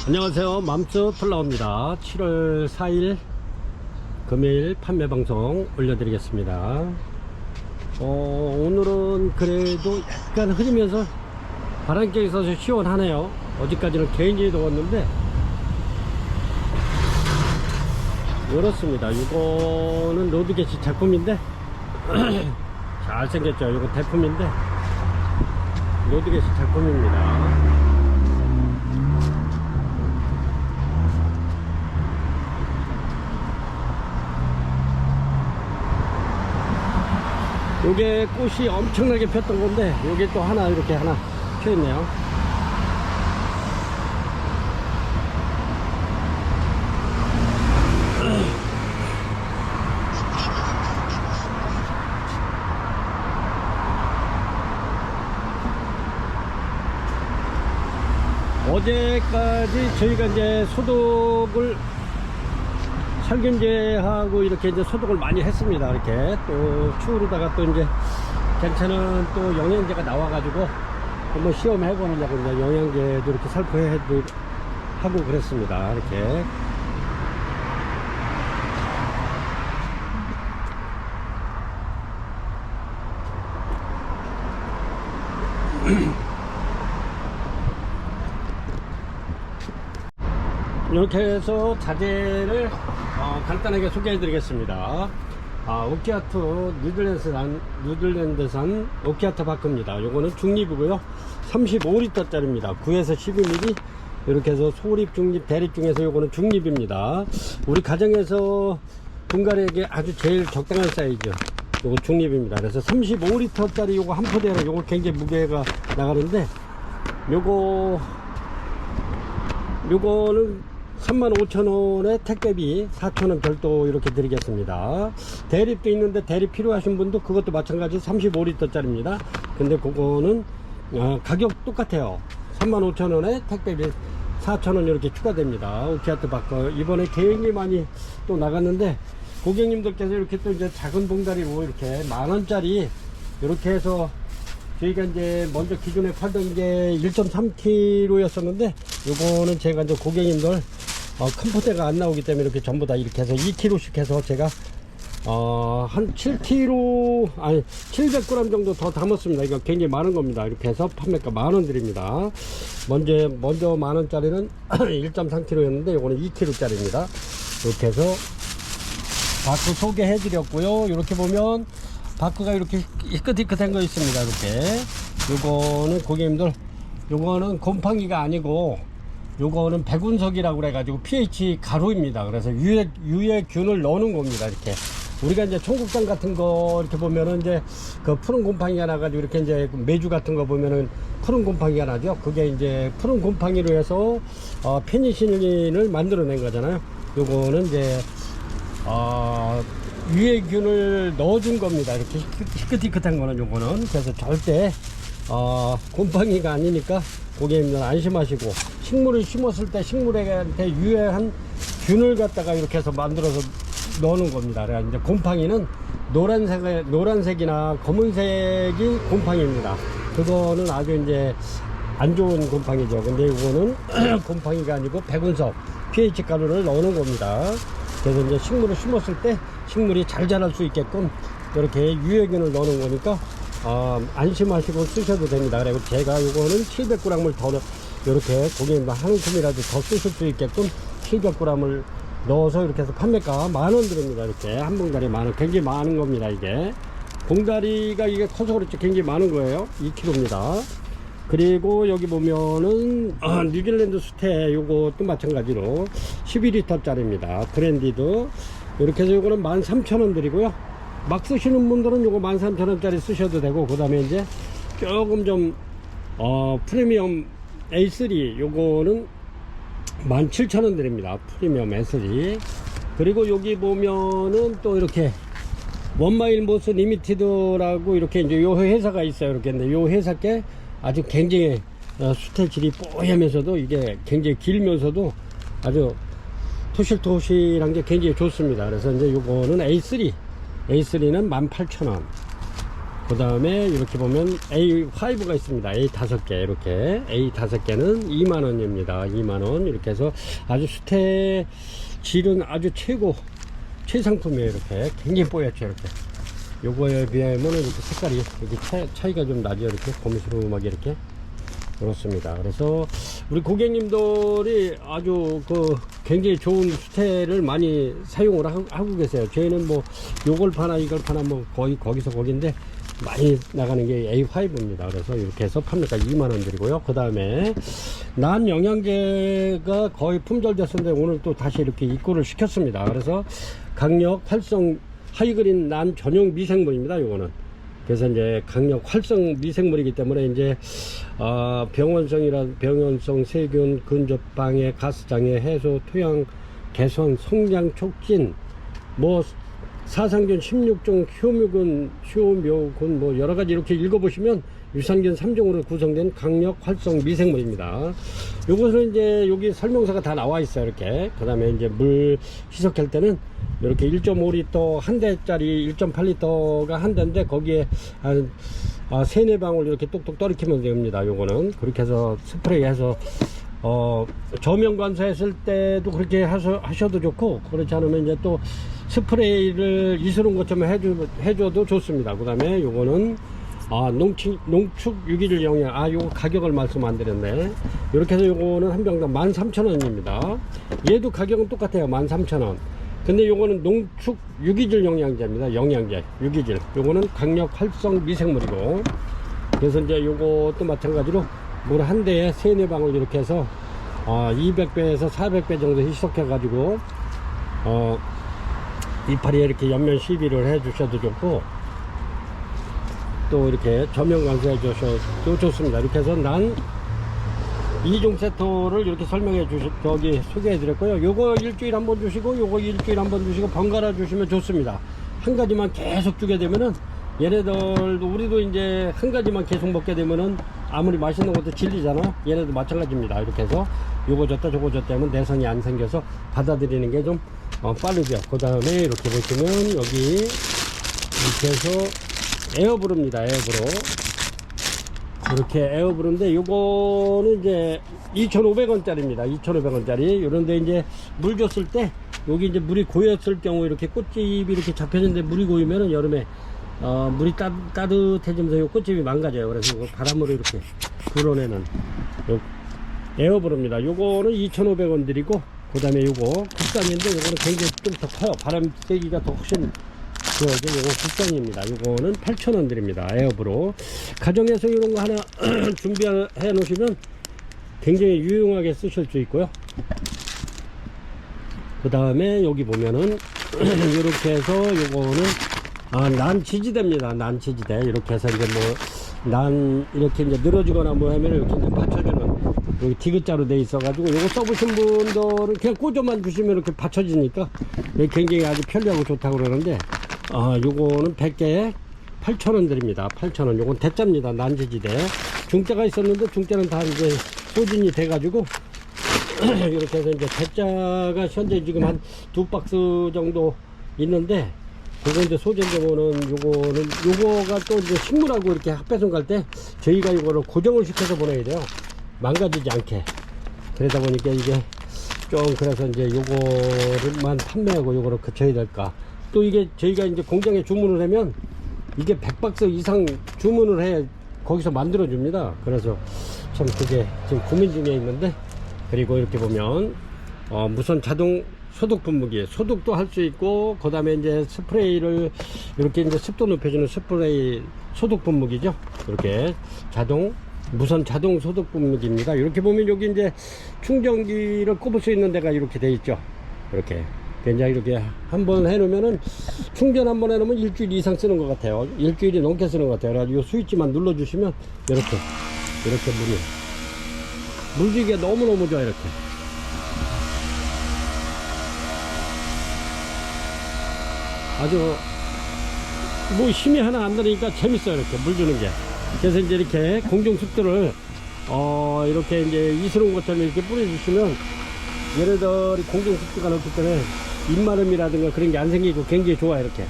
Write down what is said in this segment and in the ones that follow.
안녕하세요. 맘스 플라워입니다. 7월 4일 금요일 판매 방송 올려드리겠습니다. 오늘은 그래도 약간 흐리면서 바람결이 있어서 시원하네요. 어제까지는 굉장히 더웠는데 이렇습니다. 이거는 로드게시 작품인데 잘생겼죠. 이거 대품인데 로드게시 작품입니다. 요게 꽃이 엄청나게 폈던 건데 요게 또 하나 이렇게 하나 펴 있네요. 어제까지 저희가 이제 소독을 살균제하고 이렇게 이제 소독을 많이 했습니다. 이렇게 또 추우르다가 또 이제 괜찮은 또 영양제가 나와가지고 한번 시험해 보느냐고 이제 영양제도 이렇게 살포해도 하고 그랬습니다. 이렇게. 이렇게 해서 자재를 간단하게 소개해 드리겠습니다. 오키아트 뉴질랜드산 오키아트 바크입니다. 요거는 중립이고요 35L 짜리입니다. 9에서 12mm 이렇게 해서 소립, 중립, 대립 중에서 요거는 중립입니다. 우리 가정에서 분갈이에게 아주 제일 적당한 사이즈 요거 중립입니다. 그래서 35L 짜리 요거 한 포대로 요거 굉장히 무게가 나가는데 요거는 35,000원에 택배비 4,000원 별도 이렇게 드리겠습니다. 대립도 있는데 대립 필요하신 분도 그것도 마찬가지 35L 짜리입니다. 근데 그거는 가격 똑같아요. 35,000원에 택배비 4,000원 이렇게 추가됩니다. 오키아트 바커 이번에 굉장히 많이 또 나갔는데 고객님들께서 이렇게 또 이제 작은 봉다리로 이렇게 만원짜리 이렇게 해서 저희가 이제 먼저 기존에 팔던 게 1.3kg 였었는데 요거는 제가 이제 고객님들 큰 포대가 안 나오기 때문에 이렇게 전부 다 이렇게 해서 2kg씩 해서 제가 한 7kg 아니 700g 정도 더 담았습니다. 이거 굉장히 많은 겁니다. 이렇게 해서 판매가 만원 드립니다. 먼저 만원짜리는 1.3kg 였는데 요거는 2kg 짜리입니다. 이렇게 해서 바크 소개해 드렸고요. 이렇게 보면 바크가 이렇게 희끗희끗한 거 있습니다. 이렇게 요거는 고객님들 요거는 곰팡이가 아니고 요거는 백운석이라고 그래가지고 pH 가루입니다. 그래서 유해균을 넣는 겁니다. 이렇게 우리가 이제 청국장 같은 거 이렇게 보면은 이제 그 푸른 곰팡이가 나가지고 이렇게 이제 메주 같은 거 보면은 푸른 곰팡이가 나죠. 그게 이제 푸른 곰팡이로 해서 페니실린을 만들어낸 거잖아요. 요거는 이제 유해균을 넣어준 겁니다. 이렇게 희끗희끗한 거는 요거는. 그래서 절대 곰팡이가 아니니까 고객님들 안심하시고 식물을 심었을 때 식물한테 유해한 균을 갖다가 이렇게 해서 만들어서 넣는 겁니다. 그래서 이제 곰팡이는 노란색이나 검은색이 곰팡이입니다. 그거는 아주 이제 안 좋은 곰팡이죠. 근데 이거는 곰팡이가 아니고 백운석 pH 가루를 넣는 겁니다. 그래서 이제 식물을 심었을 때 식물이 잘 자랄 수 있게끔 이렇게 유해균을 넣는 거니까 안심하시고 쓰셔도 됩니다. 그리고 제가 이거는 700g을 더 이렇게 고객님들 한 줌이라도 더 쓰실 수 있게끔 700g을 넣어서 이렇게 해서 판매가 만원 드립니다. 이렇게 한 봉다리 만원, 굉장히 많은 겁니다. 이게 봉다리가 이게 커서 그렇지 굉장히 많은 거예요. 2kg입니다. 그리고 여기 보면은 뉴질랜드 수태 요것도 마찬가지로 12L 짜리입니다. 브랜디드 이렇게 해서 요거는 13,000원 드리고요. 막 쓰시는 분들은 요거 13,000원짜리 쓰셔도 되고, 그 다음에 이제 조금 좀 프리미엄 A3 요거는 17,000원 드립니다. 프리미엄 A3. 그리고 여기 보면은 또 이렇게 원마일 모스 리미티드라고 이렇게 이제 요 회사가 있어요. 이렇게. 근데 요 회사께 아주 굉장히 수태 질이 뽀얗면서도 이게 굉장히 길면서도 아주 토실토실한 게 굉장히 좋습니다. 그래서 이제 요거는 A3는 18,000원. 그 다음에 이렇게 보면 A5가 있습니다. A5개 이렇게 A5개는 2만원입니다. 2만원 이렇게 해서 아주 수태 질은 아주 최상품이에요. 이렇게 굉장히 뽀얗죠. 이렇게 요거에 비하면 이렇게 색깔이 이렇게 차이가 좀 나죠. 이렇게 고무스름하게 이렇게 그렇습니다. 그래서 우리 고객님들이 아주 굉장히 좋은 수태를 많이 사용을 하고 계세요. 저희는 뭐 요걸 파나 이걸 파나 뭐 거의 거기서 거긴데 많이 나가는 게 A5입니다. 그래서 이렇게 해서 판매가 2만원 드리고요. 그 다음에 난 영양제가 거의 품절됐었는데 오늘 또 다시 이렇게 입고를 시켰습니다. 그래서 강력 활성 하이그린 난 전용 미생물입니다. 요거는 그래서 이제 강력 활성 미생물이기 때문에 이제 병원성 세균 근접 방해 가스 장애 해소 토양 개선 성장 촉진 뭐 사상균 16종 효묘균 뭐 여러가지 이렇게 읽어보시면 유산균 3종으로 구성된 강력 활성 미생물입니다. 요것은 이제 여기 설명서가 다 나와 있어요. 이렇게 그 다음에 이제 물 희석할 때는 이렇게 1.5리터 한 대짜리 1.8리터가 한 대인데 거기에 한 3-4방울 이렇게 똑똑 떨이키면 됩니다. 요거는 그렇게 해서 스프레이 해서 저면 관사했을 때도 그렇게 하셔도 좋고, 그렇지 않으면 이제 또 스프레이를 이스론 것처럼 해줘도 좋습니다. 그 다음에 요거는 농축 유기질 영양, 요거 가격을 말씀 안 드렸네. 이렇게 해서 요거는 한 병당 13,000원입니다. 얘도 가격은 똑같아요. 13,000원. 근데 요거는 농축 유기질 영양제입니다. 영양제, 유기질. 요거는 강력 활성 미생물이고, 그래서 이제 요것도 마찬가지로 물 한 대에 3-4방울 이렇게 해서 200배에서 400배 정도 희석해 가지고 이파리에 이렇게 옆면 시비를 해 주셔도 좋고, 또 이렇게 저면 관수해 주셔도 좋습니다. 이렇게 해서 난 2종 세트를 이렇게 설명해 소개해 드렸고요. 요거 일주일에 한 번 주시고 요거 일주일에 한 번 주시고 번갈아 주시면 좋습니다. 한 가지만 계속 주게 되면은, 얘네들도 우리도 이제 한 가지만 계속 먹게 되면은 아무리 맛있는 것도 질리잖아. 얘네도 마찬가지입니다. 이렇게 해서 요거 줬다 저거 줬다 하면 내성이 안 생겨서 받아들이는 게 좀 빠르죠. 그 다음에 이렇게 보시면 여기 이렇게 해서 에어브루입니다. 에어브루. 이렇게 에어브루인데 요거는 이제 2,500원짜리입니다. 2,500원짜리. 요런데 이제 물 줬을 때 여기 이제 물이 고였을 경우 이렇게 꽃집이 이렇게 잡혀졌는데 물이 고이면은 여름에 물이 따뜻해지면서 요 꽃집이 망가져요. 그래서 이거 바람으로 이렇게 불어내는 요 에어브루입니다. 요거는 2,500원 드리고, 그 다음에 요거 국산인데 요거는 굉장히 좀 더 커요. 바람 세기가 더 훨씬 요거 국산입니다. 요거는 8,000원 드립니다. 에어브루. 가정에서 이런 거 하나 준비해 놓으시면 굉장히 유용하게 쓰실 수 있고요. 그 다음에 여기 보면은 이렇게 해서 요거는 난 지지대입니다. 난 지지대. 이렇게 해서 이제 난 이렇게 이제 늘어지거나 뭐 하면 이렇게 이제 받쳐주는, 여기 디귿자로 돼 있어가지고 요거 써보신 분들은 그냥 꽂아만 주시면 이렇게 받쳐지니까 굉장히 아주 편리하고 좋다고 그러는데, 요거는 100개에 8,000원 드립니다. 8,000원. 요건 대자입니다. 난지지대. 중자가 있었는데 중자는 다 이제 소진이 돼가지고 이렇게 해서 이제 대자가 현재 지금 한 2박스 정도 있는데, 그거 이제 소진되면은 요거가 또 이제 식물하고 이렇게 합배송 갈 때 저희가 이거를 고정을 시켜서 보내야 돼요. 망가지지 않게. 그러다 보니까 이게 좀, 그래서 이제 요거를만 판매하고 요거를 그쳐야 될까. 또 이게 저희가 이제 공장에 주문을 하면 이게 100박스 이상 주문을 해 거기서 만들어 줍니다. 그래서 참 그게 지금 고민 중에 있는데, 그리고 이렇게 보면 무선 자동 소독 분무기, 소독도 할 수 있고, 그 다음에 이제 스프레이를 이렇게 이제 습도 높여주는 스프레이 소독 분무기죠. 이렇게 무선 자동 소독 분무기입니다. 이렇게 보면 여기 이제 충전기를 꼽을 수 있는 데가 이렇게 돼 있죠. 이렇게 굉장히 이렇게 한번 해놓으면은, 충전 한번 해놓으면 일주일 이상 쓰는 것 같아요. 일주일이 넘게 쓰는 것 같아요. 그래가지고 이 스위치만 눌러주시면 이렇게 물주기가 너무너무 좋아요. 이렇게 아주 뭐 힘이 하나 안 나니까 재밌어요. 이렇게 물 주는 게. 그래서 이제 이렇게 공중 습도를 이렇게 이제 이스러운 것처럼 이렇게 뿌려주시면 얘네들이 공중 습도가 높기 때문에 입마름이라든가 그런 게 안 생기고 굉장히 좋아요. 이렇게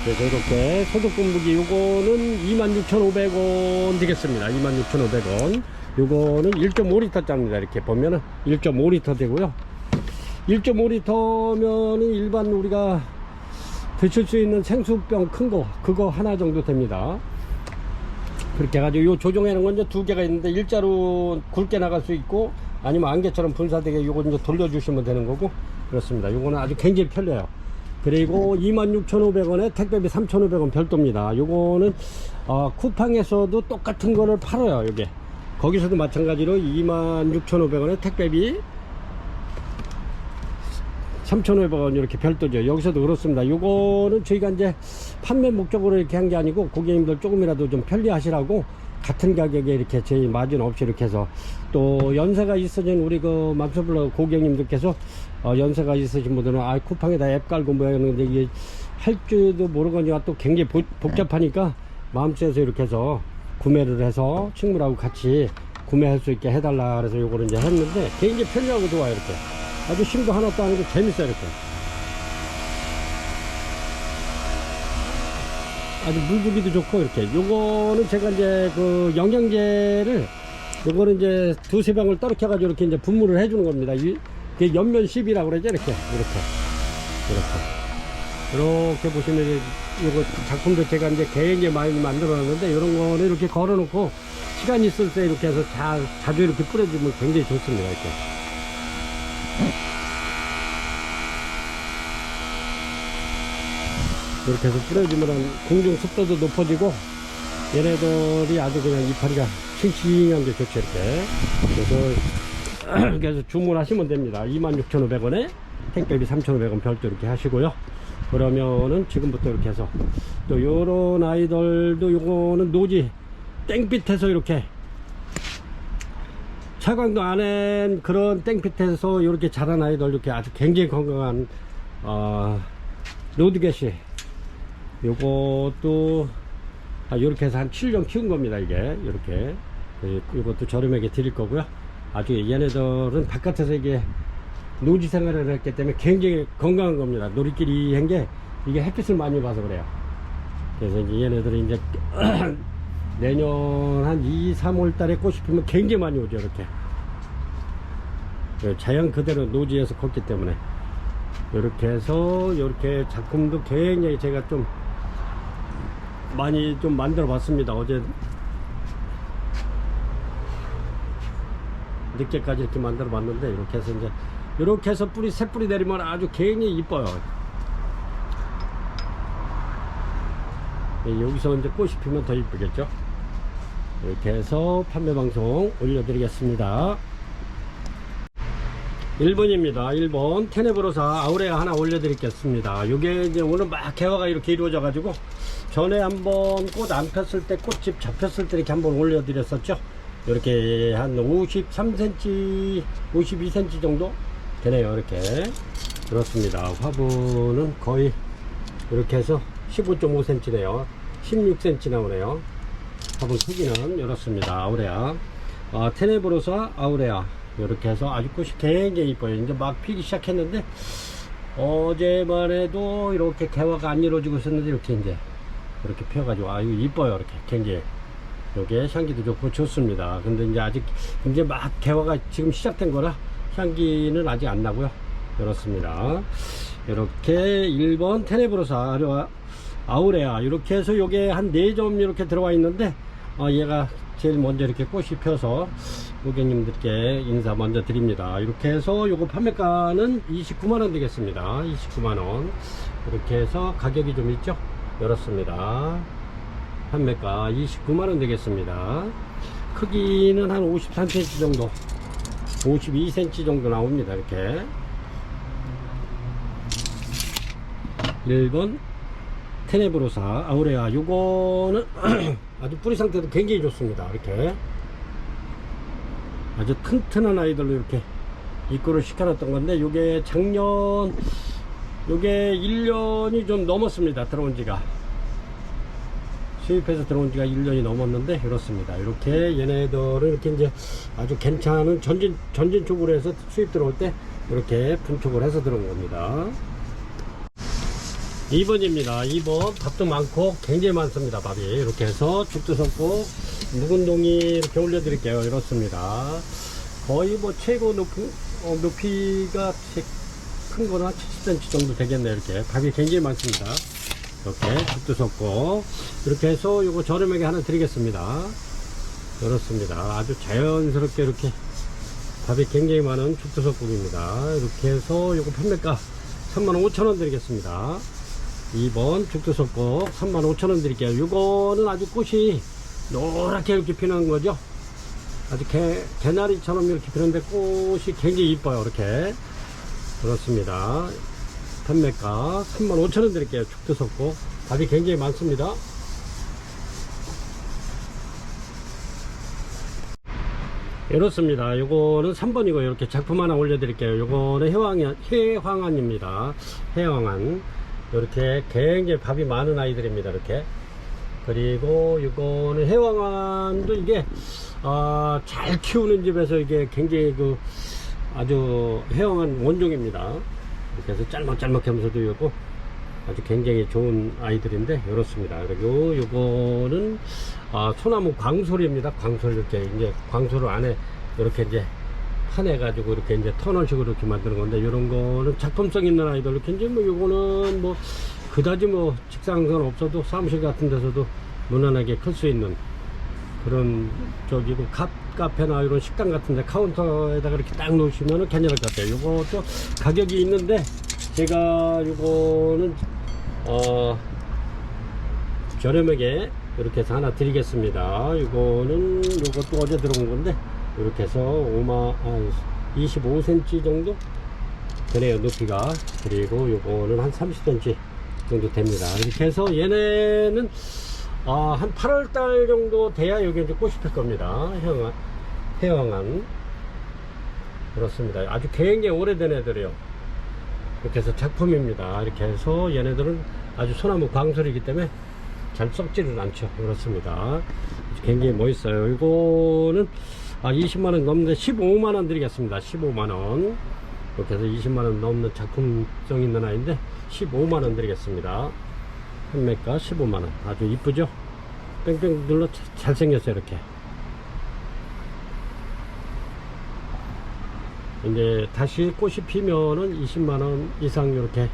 그래서 이렇게 소독분무기 요거는 26,500원 되겠습니다. 26,500원. 요거는 1.5L 짜리입니다. 이렇게 보면은 1.5L 되고요. 1.5L면은 일반 우리가 드실 수 있는 생수병 큰 거, 그거 하나 정도 됩니다. 그렇게 해가지고 요 조종하는 건 이제 두 개가 있는데 일자로 굵게 나갈 수 있고 아니면 안개처럼 분사되게 요거 이제 돌려주시면 되는 거고 그렇습니다. 요거는 아주 굉장히 편려해요. 그리고 26,500원에 택배비 3,500원 별도입니다. 요거는 쿠팡에서도 똑같은 거를 팔아요. 요게 거기서도 마찬가지로 26,500원에 택배비 3,500원 이렇게 별도죠. 여기서도 그렇습니다. 요거는 저희가 이제 판매 목적으로 이렇게 한 게 아니고 고객님들 조금이라도 좀 편리하시라고 같은 가격에 이렇게 저희 마진 없이 이렇게 해서 또 연세가 있으신 우리 그 맘소블러 고객님들께서 연세가 있으신 분들은 쿠팡에다 앱 깔고 뭐 하는데 이게 할 줄도 모르거니와 또 굉장히 복잡하니까 마음속에서 이렇게 해서 구매를 해서 친구라고 같이 구매할 수 있게 해달라 그래서 요거를 이제 했는데 굉장히 편리하고 좋아요. 이렇게 아주 힘도 하나도 안 하고 재밌어요. 이렇게 아주 물 주기도 좋고 이렇게 요거는 제가 이제 그 영양제를 요거는 이제 두세 병을 떨어 켜가지고 이렇게 이제 분무를 해주는 겁니다. 이게 연면 10이라고 그러죠. 이렇게 보시면 요거 작품도 제가 이제 굉장히 많이 만들어 놨는데 이런 거는 이렇게 걸어 놓고 시간 있을 때 이렇게 해서 자주 이렇게 뿌려주면 굉장히 좋습니다. 이렇게 이렇게 해서 뿌려주면 공중 습도도 높아지고 얘네들이 아주 그냥 이파리가 싱싱한 게 좋죠. 이렇게 그래서 주문하시면 됩니다. 26,500원에 택배비 3,500원 별도 이렇게 하시고요. 그러면은 지금부터 이렇게 해서 또 요런 아이들도 요거는 노지 땡빛에서 이렇게 차광도 안 한 그런 땡빛에서 이렇게 자란 아이들 이렇게 아주 굉장히 건강한 로드게시 요것도 이렇게 해서 한 7년 키운 겁니다. 이게 이렇게 이것도 저렴하게 드릴 거고요. 아주 얘네들은 바깥에서 이게 노지 생활을 했기 때문에 굉장히 건강한 겁니다. 놀이끼리 한 게 이게 햇빛을 많이 봐서 그래요. 그래서 이제 얘네들은 이제 내년 한 2, 3월 달에 꽃이 피면 굉장히 많이 오죠. 이렇게 자연 그대로 노지에서 컸기 때문에 이렇게 해서 이렇게 작품도 굉장히 제가 좀 많이 좀 만들어 봤습니다. 어제 늦게까지 이렇게 만들어 봤는데 이렇게 해서 이제 이렇게 해서 새 뿌리 내리면 아주 굉장히 이뻐요. 여기서 이제 꽃이 피면 더 이쁘겠죠. 이렇게 해서 판매 방송 올려드리겠습니다. 1번입니다. 1번 테네브로사 아우레아 하나 올려드리겠습니다. 요게 이제 오늘 막 개화가 이렇게 이루어져 가지고 전에 한번 꽃 안 폈을 때 꽃집 잡혔을 때 이렇게 한번 올려드렸었죠. 이렇게 한 53cm 52cm 정도 되네요. 이렇게 그렇습니다. 화분은 거의 이렇게 해서 15.5cm 네요. 16cm 나오네요. 화분 크기는 이렇습니다. 아우레아 테네브로사 아우레아 이렇게 해서 아주 꽃이 굉장히 이뻐요. 이제 막 피기 시작했는데 어제만 해도 이렇게 개화가 안 이루어지고 있었는데 이렇게 이제 이렇게 펴가지고 아유 이뻐요. 이렇게 굉장히 요게 향기도 좋고 좋습니다. 근데 이제 아직 이제 막 개화가 지금 시작된 거라 향기는 아직 안 나고요. 이렇습니다. 이렇게 1번 테네브로사 아우레아 이렇게 해서 요게 한 4점 이렇게 들어와 있는데 얘가 제일 먼저 이렇게 꽃이 펴서 고객님들께 인사 먼저 드립니다. 이렇게 해서 요거 판매가는 29만원 되겠습니다. 29만원 이렇게 해서 가격이 좀 있죠. 이렇습니다. 판매가 29만원 되겠습니다. 크기는 한 53cm 정도 52cm 정도 나옵니다. 이렇게 1번 테네브로사 아우레아 요거는 아주 뿌리 상태도 굉장히 좋습니다. 이렇게 아주 튼튼한 아이들로 이렇게 입구를 시켜놨던 건데 요게 작년 요게 1년이 좀 넘었습니다. 들어온 지가 수입해서 들어온 지가 1년이 넘었는데 이렇습니다. 이렇게 얘네들은 이렇게 이제 아주 괜찮은 전진 쪽으로 해서 수입 들어올 때 이렇게 분촉을 해서 들어온 겁니다. 2번입니다. 2번 밥도 많고 굉장히 많습니다. 밥이 이렇게 해서 죽도 섞고 묵은 동이 이렇게 올려드릴게요. 이렇습니다. 거의 뭐 최고 높이가 큰 거는 70cm 정도 되겠네요. 이렇게 밥이 굉장히 많습니다. 이렇게 죽도 섞고 이렇게 해서 요거 저렴하게 하나 드리겠습니다. 이렇습니다. 아주 자연스럽게 이렇게 밥이 굉장히 많은 죽도 섞국입니다. 이렇게 해서 요거 판매가 35,000원 드리겠습니다. 2번 죽도 섞국 35,000원 드릴게요. 요거는 아주 꽃이 노랗게 이렇게 피는 거죠. 아주 개나리처럼 이렇게 피는데 꽃이 굉장히 이뻐요. 이렇게 그렇습니다. 판매가 35,000원 드릴게요. 죽도 섞국 밥이 굉장히 많습니다. 이렇습니다. 요거는 3번이고 이렇게 작품 하나 올려드릴게요. 요거는 해황안입니다. 해황안. 이렇게 굉장히 밥이 많은 아이들입니다. 이렇게. 그리고 요거는 해황안도 이게 잘 키우는 집에서 이게 굉장히 아주 해황안 원종입니다. 이렇게 해서 짤막짤막하면서도 요거 아주 굉장히 좋은 아이들인데 이렇습니다. 그리고 요거는 소나무 광솔입니다. 광솔 이렇게 이제 광솔을 안에 이렇게 이제 파내 가지고 이렇게 이제 터널식으로 이렇게 만드는 건데 이런 거는 작품성 있는 아이들 이렇게 이제 뭐 요거는 뭐 그다지 뭐 직사광선 없어도 사무실 같은 데서도 무난하게 클 수 있는 그런 저기고 카페나 이런 식당 같은 데 카운터에다가 이렇게 딱 놓으시면 괜찮을 것 같아요. 요것도 가격이 있는데 제가 요거는 저렴하게 이렇게 해서 하나 드리겠습니다. 요것도 어제 들어온 건데 이렇게 해서 25cm 정도 되네요. 높이가. 그리고 요거는 한 30cm 정도 됩니다. 이렇게 해서 얘네는 한 8월달 정도 돼야 여기 이제 꽃이 필 겁니다. 해황안. 그렇습니다. 아주 굉장히 오래된 애들이에요. 이렇게 해서 작품입니다. 이렇게 해서 얘네들은 아주 소나무 광솔이기 때문에 잘 썩지를 않죠. 그렇습니다. 굉장히 멋있어요. 이거는 20만원 넘는데 15만원 드리겠습니다. 15만원. 이렇게 해서 20만원 넘는 작품성 있는 아이인데 15만원 드리겠습니다. 판매가 15만원. 아주 이쁘죠? 뺑뺑 눌러 잘생겼어요. 이렇게 이제 다시 꽃이 피면은 20만원 이상 이렇게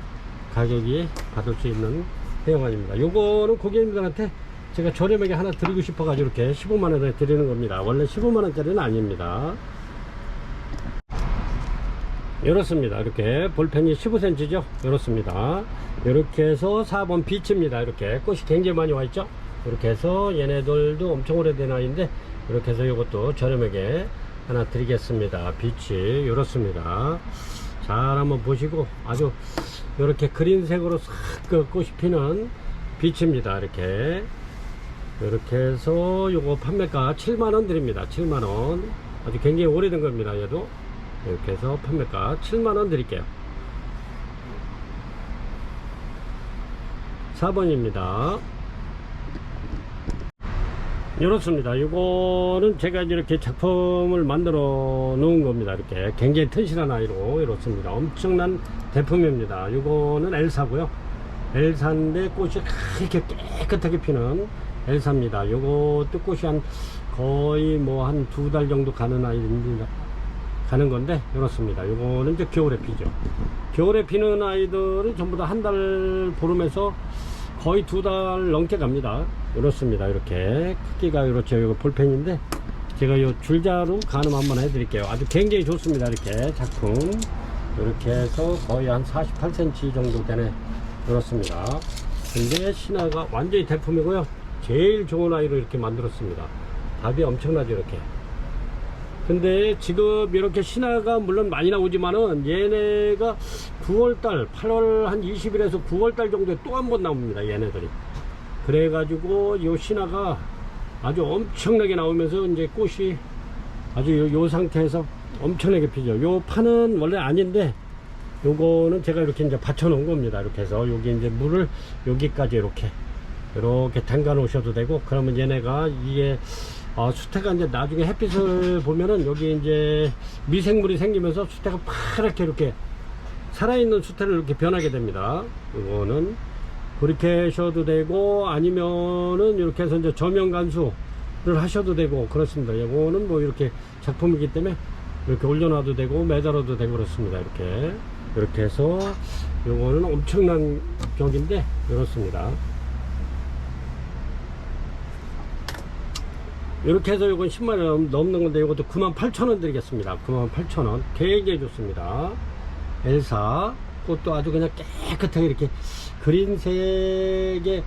가격이 받을 수 있는 해황안입니다. 요거는 고객님들한테 제가 저렴하게 하나 드리고 싶어 가지고 이렇게 15만원에 드리는 겁니다. 원래 15만원짜리는 아닙니다. 이렇습니다. 이렇게 볼펜이 15cm죠. 이렇습니다. 이렇게 해서 4번 비치입니다. 이렇게 꽃이 굉장히 많이 와 있죠. 이렇게 해서 얘네들도 엄청 오래된 아이인데 이렇게 해서 이것도 저렴하게 하나 드리겠습니다. 비치 이렇습니다. 잘 한번 보시고 아주 이렇게 그린색으로 싹 꽃이 피는 비치입니다. 이렇게 해서 요거 판매가 7만원 드립니다. 7만원. 아주 굉장히 오래된 겁니다. 얘도 이렇게 해서 판매가 7만원 드릴게요. 4번입니다. 이렇습니다. 이거는 제가 이렇게 작품을 만들어 놓은 겁니다. 이렇게 굉장히 튼실한 아이로 이렇습니다. 엄청난 대품입니다. 이거는 엘사고요. 엘사인데 꽃이 이렇게 깨끗하게 피는 엘사입니다. 요것도 꽃이 거의 뭐 한 2달 정도 가는 아이입니다. 가는 건데 이렇습니다. 요거는 이제 겨울에 피죠. 겨울에 피는 아이들은 전부 다 한 달 보름에서 거의 2달 넘게 갑니다. 이렇습니다. 이렇게 크기가 이렇죠. 이거 볼펜인데 제가 요 줄자로 가늠 한번 해드릴게요. 아주 굉장히 좋습니다. 이렇게 작품 이렇게 해서 거의 한 48cm 정도 되네. 이렇습니다. 근데 신화가 완전히 대품이고요. 제일 좋은 아이로 이렇게 만들었습니다. 답이 엄청나죠. 이렇게. 근데 지금 이렇게 신화가 물론 많이 나오지만은 얘네가 9월달 8월 한 20일에서 9월달 정도에 또 한 번 나옵니다. 얘네들이. 그래가지고 요 신화가 아주 엄청나게 나오면서 이제 꽃이 아주 요 상태에서 엄청나게 피죠. 요 판은 원래 아닌데 요거는 제가 이렇게 이제 받쳐 놓은 겁니다. 이렇게 해서 여기 이제 물을 여기까지 이렇게 담가 놓으셔도 되고, 그러면 얘네가 이게 수태가 이제 나중에 햇빛을 보면은 여기 이제 미생물이 생기면서 수태가 파랗게 이렇게 살아있는 수태를 이렇게 변하게 됩니다. 이거는 그렇게 하셔도 되고, 아니면은 이렇게 해서 이제 저면 간수를 하셔도 되고 그렇습니다. 이거는 뭐 이렇게 작품이기 때문에 이렇게 올려놔도 되고 매달아도 되고 그렇습니다. 이렇게 해서 요거는 엄청난 벽인데 이렇습니다. 이렇게 해서 이건 10만원 넘는 건데 이것도 98,000원 드리겠습니다. 98,000원. 굉장히 좋습니다. 엘사. 꽃도 아주 그냥 깨끗하게 이렇게 그린색에,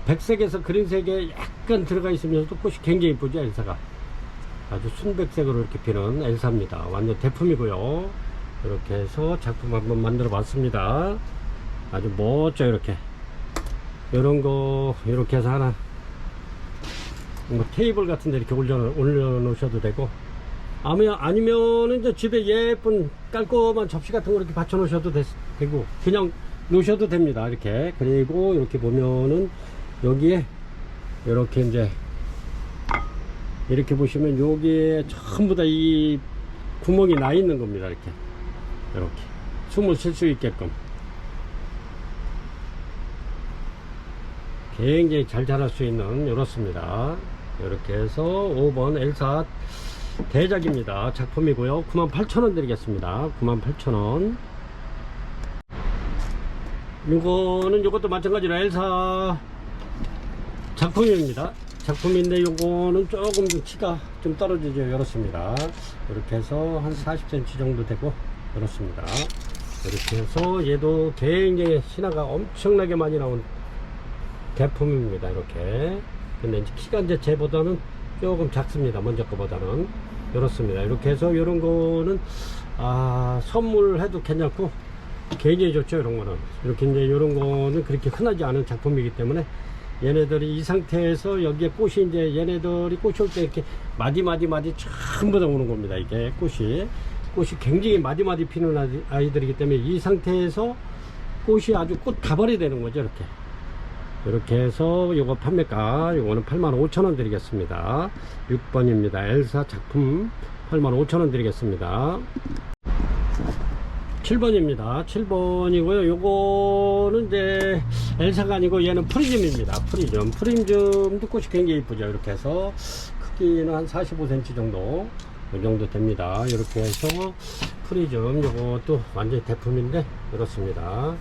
백색에서 그린색에 약간 들어가 있으면서도 꽃이 굉장히 이쁘죠, 엘사가. 아주 순백색으로 이렇게 피는 엘사입니다. 완전 대품이고요. 이렇게 해서 작품 한번 만들어 봤습니다. 아주 멋져, 이렇게. 이런 거, 이렇게 해서 하나, 뭐 테이블 같은 데 이렇게 올려놓으셔도 되고, 아니면은 이제 집에 예쁜 깔끔한 접시 같은 거 이렇게 받쳐 놓으셔도 되고, 그냥 놓으셔도 됩니다. 이렇게. 그리고 이렇게 보면은 여기에 이렇게 이제 이렇게 보시면 여기에 전부 다 이 구멍이 나 있는 겁니다. 이렇게 숨을 쉴 수 있게끔 굉장히 잘 자랄 수 있는 이렇습니다. 이렇게 해서 5번 엘사 대작입니다. 작품이고요. 98,000원 드리겠습니다. 98,000원. 요것도 마찬가지로 엘사 작품입니다. 작품인데 요거는 조금 좀 키가 좀 떨어지죠. 이렇습니다. 이렇게 해서 한 40cm 정도 되고 이렇습니다. 이렇게 해서 얘도 굉장히 신화가 엄청나게 많이 나온 대품입니다. 이렇게. 근데 이제 키가 이제 쟤보다는 조금 작습니다. 먼저 거보다는. 이렇습니다. 이렇게 해서 이런 거는 선물해도 괜찮고 굉장히 좋죠. 이런 거는 이렇게 이제 이런 거는 그렇게 흔하지 않은 작품이기 때문에 얘네들이 이 상태에서 여기에 꽃이 이제 얘네들이 꽃이 올 때 이렇게 마디 전부 다 오는 겁니다. 이게 꽃이 굉장히 마디 피는 아이들이기 때문에 이 상태에서 꽃이 아주 꽃 다발이 되는 거죠. 이렇게 해서 요거 판매가 요거는 85,000원 드리겠습니다. 6번입니다. 엘사 작품 85,000원 드리겠습니다. 7번입니다. 7번이고요. 요거는 이제 엘사가 아니고 얘는 프리즘입니다. 프리즘도 꽃이 굉장히 이쁘죠. 이렇게 해서 크기는 한 45cm 정도 이 정도 됩니다. 이렇게 해서 프리즘 요것도 완전히 대품인데 이렇습니다.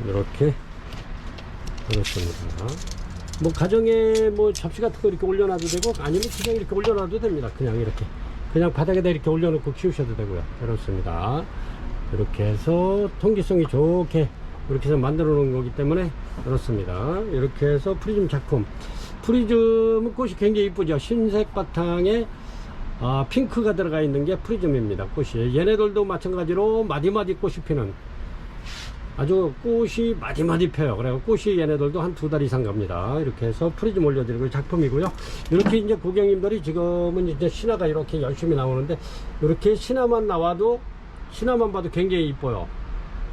이렇게 그렇습니다. 뭐 가정에 뭐 접시 같은 거 이렇게 올려놔도 되고 아니면 그냥 이렇게 올려놔도 됩니다. 그냥 바닥에다 이렇게 올려놓고 키우셔도 되고요. 그렇습니다. 이렇게 해서 통기성이 좋게 이렇게 해서 만들어 놓은 거기 때문에 그렇습니다. 이렇게 해서 프리즘 작품. 프리즘은 꽃이 굉장히 이쁘죠. 흰색 바탕에 핑크가 들어가 있는 게 프리즘입니다. 꽃이. 얘네들도 마찬가지로 마디마디 꽃이 피는 아주 꽃이 마디마디 펴요. 그래서 꽃이 얘네들도 한 2달 이상 갑니다. 이렇게 해서 프리즘 올려드리고 작품이고요. 이렇게 이제 고객님들이 지금은 이제 신화가 이렇게 열심히 나오는데 이렇게 신화만 봐도 굉장히 이뻐요.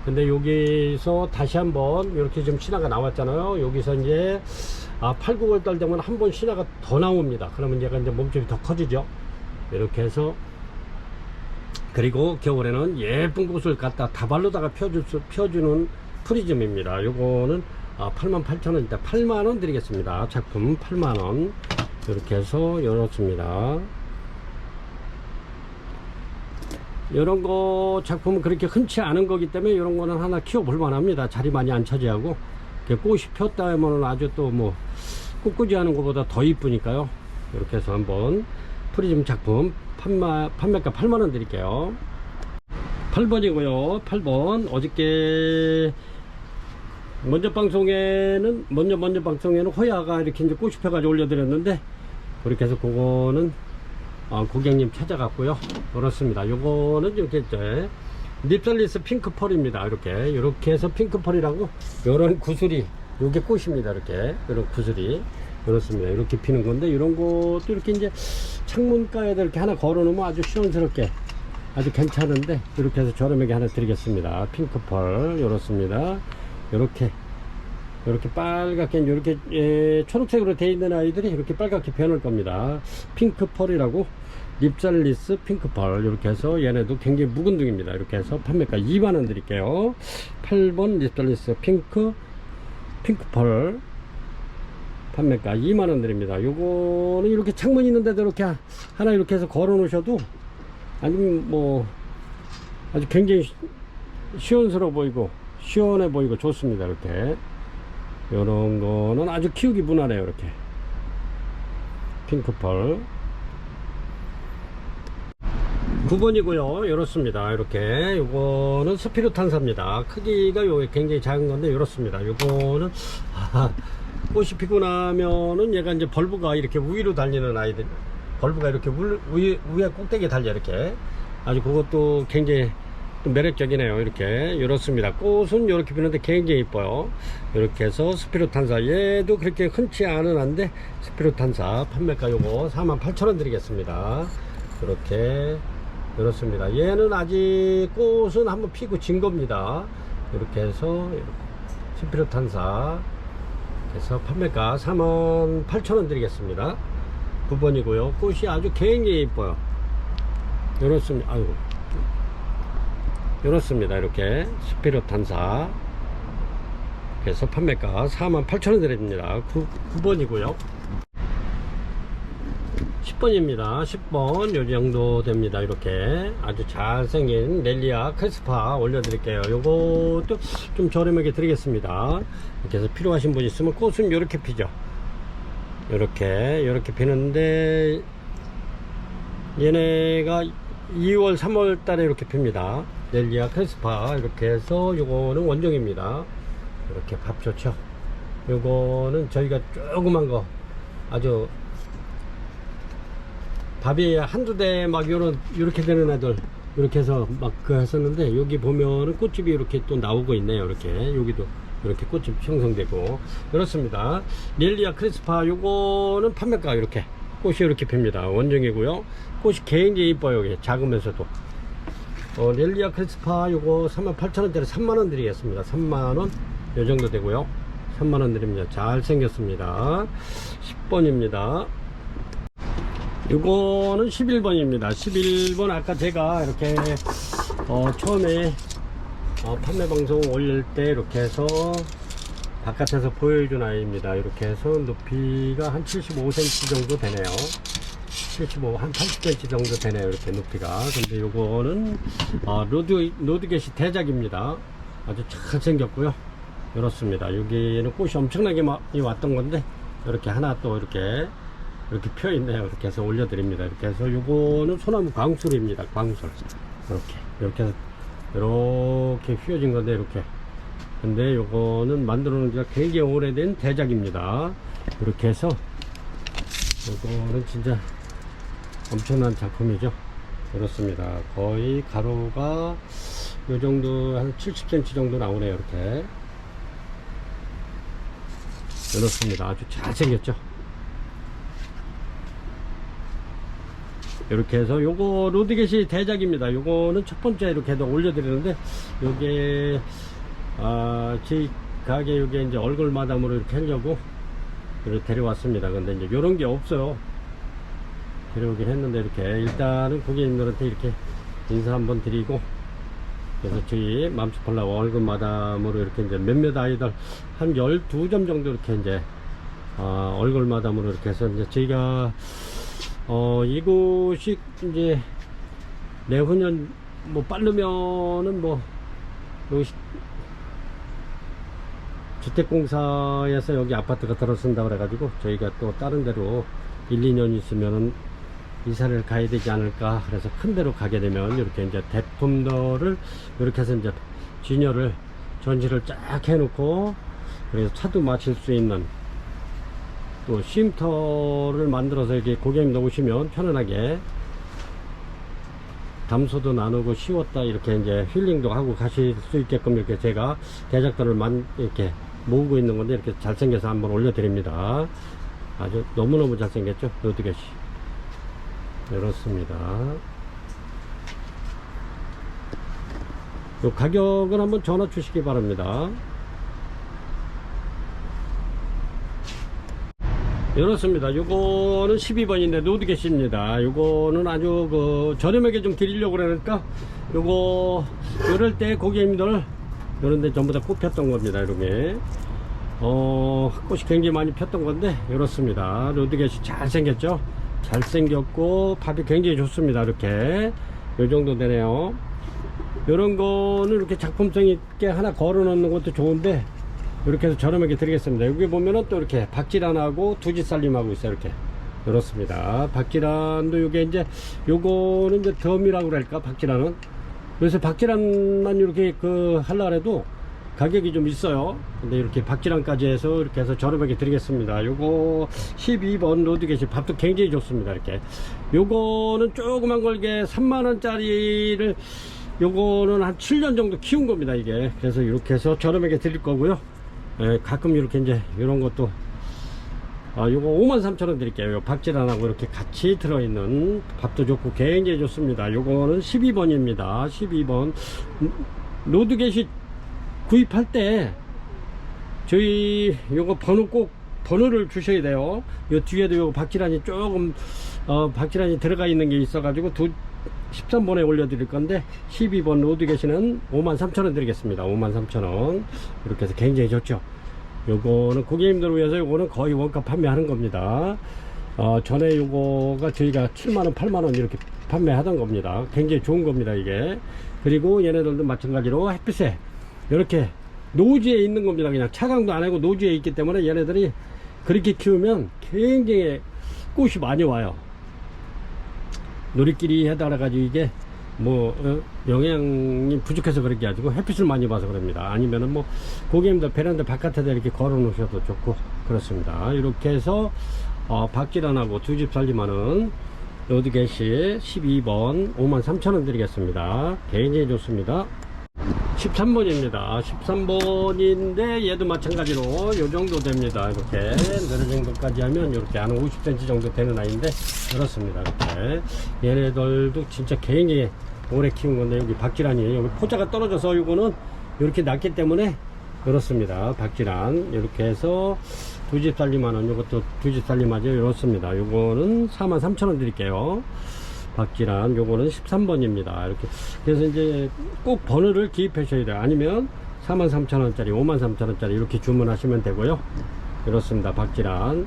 근데 여기서 다시 한번 이렇게 좀 신화가 나왔잖아요. 여기서 이제 8, 9월달 되면 한 번 신화가 더 나옵니다. 그러면 얘가 이제 몸집이 더 커지죠. 이렇게 해서 그리고 겨울에는 예쁜 꽃을 갖다 다발로다가 펴주는 프리즘입니다. 요거는 88,000원입니다. 8만원 드리겠습니다. 작품 8만원. 이렇게 해서 이렇습니다. 이런 거 작품은 그렇게 흔치 않은 거기 때문에 이런 거는 하나 키워볼 만합니다. 자리 많이 안 차지하고 꽃이 폈다 하면 아주 또 뭐 꽃꽂이 하는 것보다 더 이쁘니까요. 이렇게 해서 한번 프리즘 작품 판매가 8만원 드릴게요. 8번이고요. 8번 어저께 먼저 방송에는 호야가 이렇게 이제 꽃이 펴가지고 올려드렸는데 그렇게 해서 그거는 고객님 찾아갔고요. 그렇습니다. 요거는 이렇게 이제 립살리스 핑크펄입니다. 이렇게 해서 핑크펄이라고 요런 구슬이 요게 꽃입니다. 요런 구슬이 그렇습니다. 이렇게 피는 건데 이런 것도 이렇게 이제 창문가에다 이렇게 하나 걸어 놓으면 아주 시원스럽게 아주 괜찮은데 이렇게 해서 저렴하게 하나 드리겠습니다. 핑크펄 이렇습니다. 이렇게 빨갛게 이렇게 초록색으로 되어 있는 아이들이 이렇게 빨갛게 변할 겁니다. 핑크펄이라고 립살리스 핑크펄 이렇게 해서 얘네도 굉장히 묵은 둥입니다. 이렇게 해서 판매가 2만원 드릴게요. 8번 립살리스 핑크펄 판매가 2만원 드립니다. 요거는 이렇게 창문 있는데도 이렇게 하나 이렇게 해서 걸어 놓으셔도 아니면 뭐 아주 굉장히 시원스러워 보이고 시원해 보이고 좋습니다. 이렇게 요런 거는 아주 키우기 무난해요. 이렇게 핑크펄 9번이고요 이렇습니다. 이렇게 요거는 스피루탄사입니다. 크기가 요게 굉장히 작은 건데 이렇습니다. 요거는 꽃이 피고 나면은 얘가 이제 벌브가 이렇게 위로 달리는 아이들, 벌브가 이렇게 위에 꼭대기에 달려 이렇게 아주 그것도 굉장히 또 매력적이네요. 이렇게 이렇습니다. 꽃은 이렇게 피는데 굉장히 이뻐요. 이렇게 해서 스피루탄사 얘도 그렇게 흔치 않은 한데 스피루탄사 판매가 요거 48,000원 드리겠습니다. 이렇게 이렇습니다. 얘는 아직 꽃은 한번 피고 진 겁니다. 이렇게 해서 스피루탄사 그래서 판매가 48,000원 드리겠습니다. 9번이고요. 꽃이 아주 굉장히 이뻐요. 이렇습니다. 아이고. 이렇습니다. 이렇게 스피루탄사 그래서 판매가 48,000원 드립니다. 9번이고요. 10번입니다. 10번 요 정도 됩니다. 이렇게 아주 잘생긴 렐리아 크레스파 올려드릴게요. 요것도 좀 저렴하게 드리겠습니다. 이렇게 해서 필요하신 분 있으면 꽃은 이렇게 피죠. 이렇게 피는데 얘네가 2월 3월 달에 이렇게 핍니다. 렐리아 크레스파 이렇게 해서 요거는 원종입니다. 이렇게 밥 좋죠. 요거는 저희가 조그만 거 아주 밥이 한두 대 막 요렇게 되는 애들 이렇게 해서 막 그 했었는데 여기 보면은 꽃집이 이렇게 또 나오고 있네요. 이렇게 여기도 이렇게 꽃집 형성되고 그렇습니다. 렐리아 크레스파 요거는 판매가 이렇게 꽃이 이렇게 핍니다. 원종이고요. 꽃이 굉장히 이뻐요. 여기 작으면서도 렐리아 크레스파 요거 38,000원짜리 3만원 드리겠습니다. 3만원 요 정도 되고요. 3만원 드립니다. 잘생겼습니다. 10번입니다. 요거는 11번입니다. 11번 아까 제가 이렇게 처음에 판매 방송 올릴 때 이렇게 해서 바깥에서 보여준 아이입니다. 이렇게 해서 높이가 한 75cm 정도 되네요. 75, 한 80cm 정도 되네요. 이렇게 높이가. 근데 요거는 로드겟이 대작입니다. 아주 잘 생겼고요. 이렇습니다. 여기는 꽃이 엄청나게 많이 왔던 건데 이렇게 하나 또 이렇게 펴 있네요. 이렇게 해서 올려드립니다. 이렇게 해서 요거는 소나무 광술입니다. 광술. 이렇게 해서 이렇게 휘어진 건데 이렇게. 근데 요거는 만들어 놓은 지가 굉장히 오래된 대작입니다. 이렇게 해서 요거는 진짜 엄청난 작품이죠. 그렇습니다. 거의 가로가 요 정도 한 70cm 정도 나오네요. 이렇게. 이렇습니다. 아주 잘생겼죠. 이렇게 해서 요거 로드겟이 대작입니다. 요거는 첫 번째 이렇게 해서 올려드리는데 요게 저희 가게 요게 이제 얼굴 마담으로 이렇게 하려고 이렇게 데려왔습니다. 근데 이제 요런 게 없어요. 데려오긴 했는데 이렇게 일단은 고객님들한테 이렇게 인사 한번 드리고 그래서 저희 맘스팔라 얼굴 마담으로 이렇게 이제 몇몇 아이들 한 12점 정도 이렇게 이제 얼굴 마담으로 이렇게 해서 이제 저희가 이곳이 이제 내후년 뭐 빠르면은 뭐 주택공사에서 여기 아파트가 들어선다 그래가지고 저희가 또 다른 데로 1, 2년 있으면은 이사를 가야 되지 않을까. 그래서 큰 데로 가게 되면 이렇게 이제 대품들을 이렇게 해서 이제 진열을 전시를 쫙 해놓고 그래서 차도 마실 수 있는 또 쉼터를 만들어서 이렇게 고객님들 오시면 편안하게 담소도 나누고 쉬웠다 이렇게 이제 힐링도 하고 가실 수 있게끔 이렇게 제가 대작들을 이렇게 모으고 있는 건데 이렇게 잘생겨서 한번 올려드립니다. 아주 너무너무 잘생겼죠. 로드겟이. 이렇습니다. 요 가격은 한번 전화 주시기 바랍니다. 이렇습니다. 요거는 12번인데 노드겟입니다. 요거는 아주 그 저렴하게 좀 드리려고 그러니까 요거 이럴 때 고객님들 요런데 전부 다 꽃 폈던 겁니다. 이렇게 꽃이 굉장히 많이 폈던 건데 이렇습니다. 노드겟이 잘생겼죠. 잘생겼고 밥이 굉장히 좋습니다. 이렇게 요 정도 되네요. 요런 거는 이렇게 작품성 있게 하나 걸어 놓는 것도 좋은데 이렇게 해서 저렴하게 드리겠습니다. 여기 보면은 또 이렇게 박지란하고 두지살림하고 있어요. 이렇게 이렇습니다. 박지란도 요게 이제 요거는 이제 덤이라고 그럴까, 박지란은. 그래서 박지란만 이렇게 하려고 해도 가격이 좀 있어요. 근데 이렇게 박지란까지 해서 이렇게 해서 저렴하게 드리겠습니다. 요거 12번 로드겟이 밥도 굉장히 좋습니다. 이렇게 요거는 조그만 걸게 3만원짜리를 요거는 한 7년 정도 키운 겁니다. 이게 그래서 이렇게 해서 저렴하게 드릴 거고요. 가끔 이렇게 이제 이런 것도 요거 53,000원 드릴게요. 요 박지란하고 이렇게 같이 들어있는 밥도 좋고 굉장히 좋습니다. 요거는 12번입니다 12번 로드겟이 구입할 때 저희 요거 번호 꼭 번호를 주셔야 돼요. 요 뒤에도 요 박지란이 조금 박지란이 들어가 있는 게 있어 가지고 13번에 올려 드릴 건데 12번 로드겟은 53,000원 드리겠습니다. 53,000원. 이렇게 해서 굉장히 좋죠. 요거는 고객님들을 위해서 요거는 거의 원가 판매하는 겁니다. 전에 요거가 저희가 7만원 8만원 이렇게 판매하던 겁니다. 굉장히 좋은 겁니다. 이게. 그리고 얘네들도 마찬가지로 햇빛에 이렇게 노지에 있는 겁니다. 그냥 차광도 안 하고 노지에 있기 때문에 얘네들이 그렇게 키우면 굉장히 꽃이 많이 와요. 놀이끼리 해달라 가지고 이게 뭐 영양이 부족해서 그런 게 아니고 햇빛을 많이 봐서 그럽니다. 아니면은 뭐 고객님들 베란다 바깥에다 이렇게 걸어 놓으셔도 좋고 그렇습니다. 이렇게 해서 박지란하고 두 집 살림하는 로드겟이 12번 53,000원 드리겠습니다. 굉장히 좋습니다. 13번입니다 13번인데 얘도 마찬가지로 요 정도 됩니다. 이렇게 어느 정도까지 하면 이렇게 한 50cm 정도 되는 아이인데 그렇습니다. 이렇게 얘네들도 진짜 굉장히 오래 키운 건데 여기 박지란이 여기 포자가 떨어져서 이거는 이렇게 낮기 때문에 그렇습니다. 박지란 이렇게 해서 두 집 살림하는 요것도 두 집 살림하죠. 이렇습니다. 요거는 43,000원 드릴게요. 박지란 요거는 13번입니다. 이렇게 그래서 이제 꼭 번호를 기입하셔야 돼요. 아니면 43,000원짜리 53,000원짜리 이렇게 주문하시면 되고요. 이렇습니다. 박지란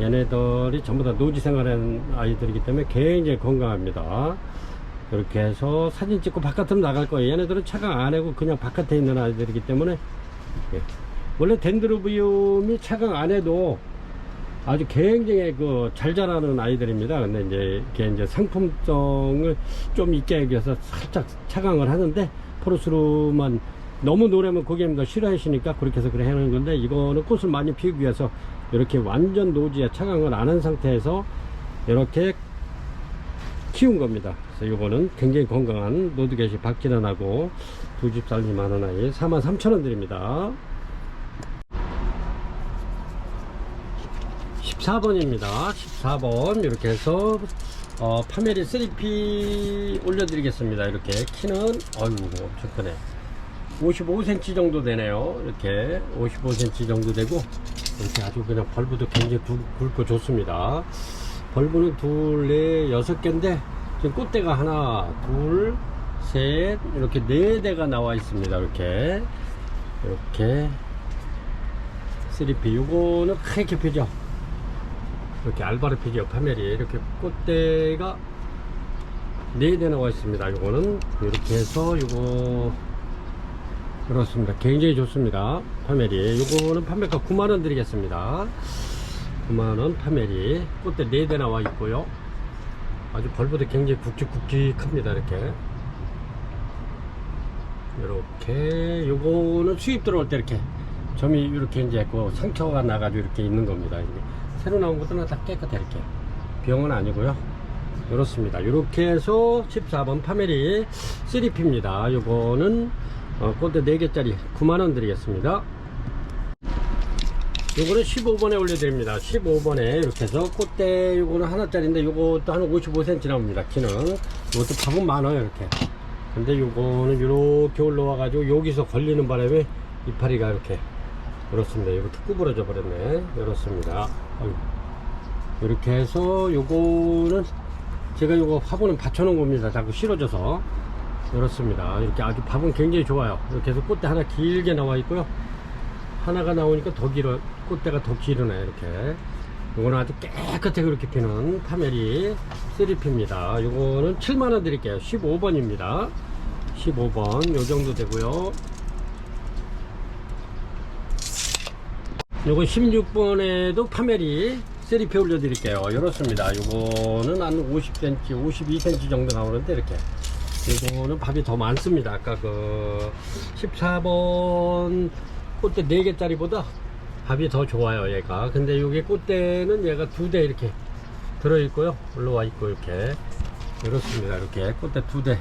얘네들이 전부 다 노지 생활하는 아이들이기 때문에 굉장히 건강합니다. 이렇게 해서 사진 찍고 바깥으로 나갈 거예요. 얘네들은 차강 안 하고 그냥 바깥에 있는 아이들이기 때문에 원래 덴드로비움이 차강 안 해도 아주 굉장히 잘 자라는 아이들입니다. 근데 이제 상품성을 좀 있게 하기 위해서 살짝 차강을 하는데 포르스루만 너무 노래면 고객님들 싫어하시니까 그렇게 해서 그래 하는 건데 이거는 꽃을 많이 피우기 위해서 이렇게 완전 노지에 차강을 안 한 상태에서 이렇게 키운 겁니다. 그래서 이거는 굉장히 건강한 노드겟이 박지란하고 두 집 살림하는 아이 43,000원 드립니다. 14번입니다 14번 이렇게 해서 파메리 3P 올려드리겠습니다. 이렇게 키는 엄청 크네. 55cm 정도 되네요. 이렇게 55cm 정도 되고 이렇게 아주 그냥 벌브도 굉장히 굵고 좋습니다. 벌브는 둘, 넷, 6개인데 지금 꽃대가 하나, 둘, 셋 이렇게 4대가 나와 있습니다. 이렇게 3P 요거는 크게 피죠. 이렇게 알바르피지오 파메리 이렇게 꽃대가 4대 나와 있습니다. 요거는 이렇게 해서 요거 그렇습니다. 굉장히 좋습니다. 파메리 요거는 판매가 9만원 드리겠습니다. 9만원 파메리 꽃대 4대 나와 있고요. 아주 벌보다 굉장히 굵직굵직합니다. 이렇게 요거는 수입 들어올 때 이렇게 점이 이렇게 이제 상처가 나가지고 이렇게 있는 겁니다. 새로 나온 것들은 다 깨끗해. 이렇게 병은 아니고요. 이렇습니다. 이렇게 해서 14번 파메리 3P입니다. 요거는 꽃대 4개짜리 9만원 드리겠습니다. 요거는 15번에 올려드립니다. 15번에 이렇게 해서 꽃대 요거는 하나짜리인데 요것도 한 55cm 나옵니다. 키는 요것도 밥은 많아요. 이렇게 근데 요거는 이렇게 올라와 가지고 여기서 걸리는 바람에 이파리가 이렇게 그렇습니다. 이것도 구부러져 버렸네. 이렇습니다. 이렇게 해서 요거는 제가 요거 화분은 받쳐놓은 겁니다. 자꾸 실어져서. 그렇습니다. 이렇게 아주 밥은 굉장히 좋아요. 이렇게 해서 꽃대 하나 길게 나와 있고요. 하나가 나오니까 더 길어, 꽃대가 더 길으네. 이렇게. 요거는 아주 깨끗하게 그렇게 피는 파메리 3P입니다. 요거는 7만원 드릴게요. 15번입니다. 15번 요 정도 되고요. 요건 16번에도 파메리 3P 올려드릴게요. 이렇습니다. 요거는 한 50cm, 52cm 정도 나오는데 이렇게. 요거는 밥이 더 많습니다. 아까 그 14번 꽃대 4개짜리보다 밥이 더 좋아요, 얘가. 근데 요게 꽃대는 얘가 2대 이렇게 들어있고요. 올라와 있고, 이렇게. 이렇습니다. 이렇게 꽃대 2대.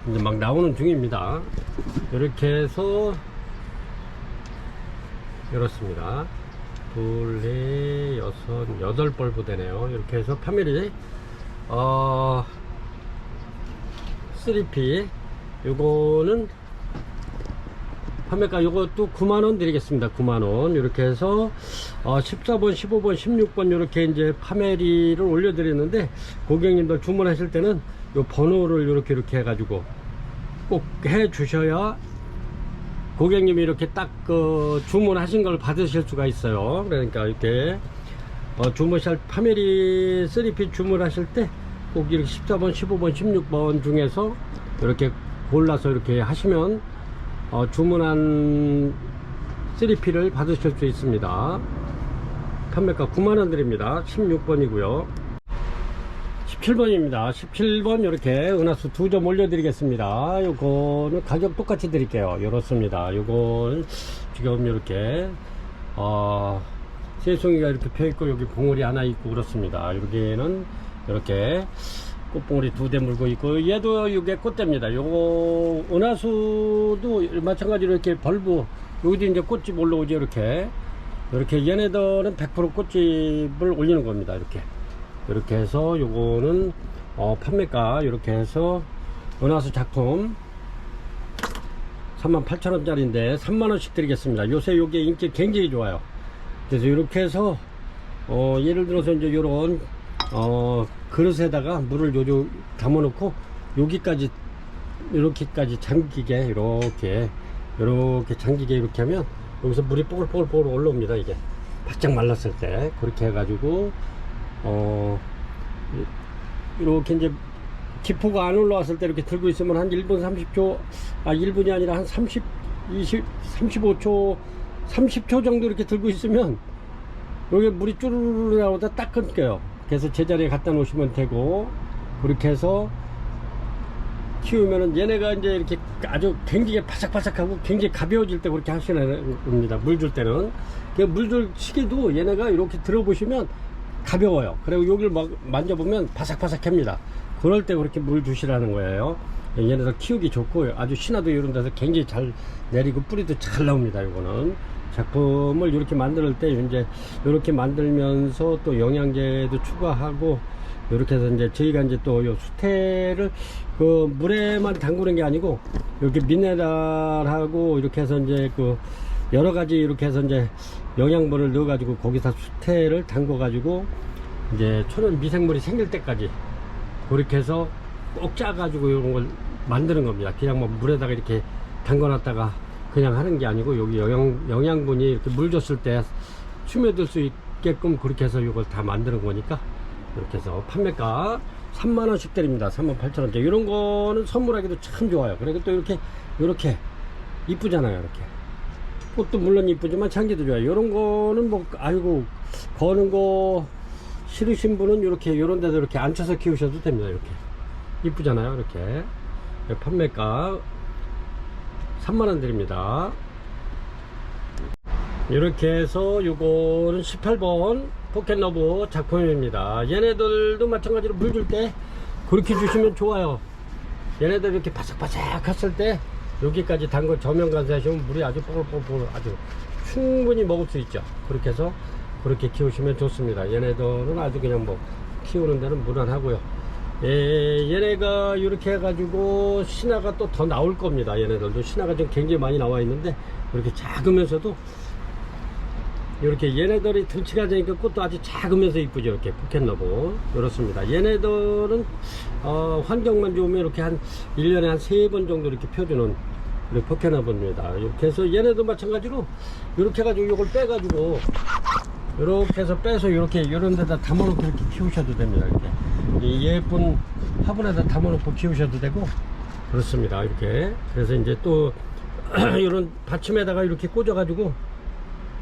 이제 막 나오는 중입니다. 이렇게 해서, 이렇습니다. 2, 4, 6, 8벌 부대네요. 이렇게 해서 파밀리, 3P. 요거는, 판매가 요것도 9만원 드리겠습니다. 9만원. 이렇게 해서 14번, 15번, 16번 이렇게 이제 파메리를 올려드렸는데, 고객님들 주문하실 때는 요 번호를 이렇게 해가지고 꼭 해 주셔야 고객님이 이렇게 딱 그 주문하신 걸 받으실 수가 있어요. 그러니까 이렇게 주문하실 파메리 3P 주문하실 때 꼭 이렇게 14번, 15번, 16번 중에서 이렇게 골라서 이렇게 하시면 주문한 3P를 받으실 수 있습니다. 판매가 9만원 드립니다. 16번이고요 17번입니다 17번 이렇게 은하수 2점 올려드리겠습니다. 요거는 가격 똑같이 드릴게요. 이렇습니다. 요거는 지금 이렇게 새송이가 이렇게 펴있고 여기 봉우리 하나 있고 그렇습니다. 여기는 이렇게 꽃봉오리 2대 물고 있고, 얘도 이게 꽃대입니다. 요거 은하수도 마찬가지로 이렇게 벌브, 여기도 이제 꽃집 올라오죠. 이렇게 얘네들은 100% 꽃집을 올리는 겁니다. 이렇게 해서 요거는 판매가 이렇게 해서 은하수 작품 38,000원짜리인데 3만원씩 드리겠습니다. 요새 요게 인기 굉장히 좋아요. 그래서 이렇게 해서 예를 들어서 이제 요런 그릇에다가 물을 요조 담아 놓고 여기까지 이렇게까지 잠기게 이렇게 잠기게 이렇게 하면 여기서 물이 뽀글뽀글 올라옵니다. 이게 바짝 말랐을 때 그렇게 해가지고 이렇게 이제 기포가 안 올라왔을 때 이렇게 들고 있으면 한 1분 30초 1분이 아니라 한 30, 20, 35초 30초 정도 이렇게 들고 있으면 여기 물이 쭈르르 나오다 딱 끊겨요. 그래서 제자리에 갖다 놓으시면 되고, 그렇게 해서 키우면은 얘네가 이제 이렇게 아주 굉장히 바삭바삭하고 굉장히 가벼워질 때 그렇게 하시는 겁니다. 물 줄 때는. 물 줄 시기도 얘네가 이렇게 들어보시면 가벼워요. 그리고 여기를 막 만져보면 바삭바삭합니다. 그럴 때 그렇게 물 주시라는 거예요. 얘네들 키우기 좋고 아주 신화도 이런 데서 굉장히 잘 내리고 뿌리도 잘 나옵니다. 이거는. 작품을 이렇게 만들 때 이제 이렇게 만들면서 또 영양제도 추가하고 이렇게 해서 이제 저희가 이제 또 요 수태를 그 물에만 담그는 게 아니고 이렇게 미네랄하고 이렇게 해서 이제 그 여러 가지 이렇게 해서 이제 영양분을 넣어 가지고 거기다 수태를 담궈 가지고 이제 천연 미생물이 생길 때까지 그렇게 해서 꼭 짜 가지고 이런 걸 만드는 겁니다. 그냥 뭐 물에다가 이렇게 담궈 놨다가 그냥 하는 게 아니고 여기 영양분이 이렇게 물 줬을 때 스며들 수 있게끔 그렇게 해서 이걸 다 만드는 거니까 이렇게 해서 판매가 3만원씩 드립니다. 38,000원짜리. 이런 거는 선물하기도 참 좋아요. 그리고 또 이렇게 이쁘잖아요. 이렇게 꽃도 물론 이쁘지만 향기도 좋아요. 이런 거는 뭐 아이고 거는 거 싫으신 분은 이렇게 이런 데도 이렇게 앉혀서 키우셔도 됩니다. 이렇게 이쁘잖아요. 이렇게 판매가 3만원 드립니다. 이렇게 해서 요거는 18번 포켓러브 작품입니다. 얘네들도 마찬가지로 물 줄 때 그렇게 주시면 좋아요. 얘네들 이렇게 바삭바삭 했을 때 여기까지 담궈 저면 간수하시면 물이 아주 뽀글뽀글 아주 충분히 먹을 수 있죠. 그렇게 해서 그렇게 키우시면 좋습니다. 얘네들은 아주 그냥 뭐 키우는 데는 무난하고요. 얘네가 이렇게 해가지고 신화가 또 더 나올 겁니다. 얘네들도 신화가 좀 굉장히 많이 나와 있는데 이렇게 작으면서도 이렇게 얘네들이 등치가 되니까 꽃도 아주 작으면서 이쁘죠. 이렇게 포켓러브 이렇습니다. 얘네들은 환경만 좋으면 이렇게 한 1년에 한 3번 정도 이렇게 펴주는 우리 포켓러브입니다. 이렇게 해서 얘네도 마찬가지로 이렇게 해가지고 이걸 빼가지고 이렇게 해서 빼서 이렇게 이런 데다 담아놓고 이렇게 키우셔도 됩니다. 이렇게 이 예쁜 화분에다 담아놓고 키우셔도 되고 그렇습니다. 이렇게 그래서 이제 또 이런 받침에다가 이렇게 꽂아가지고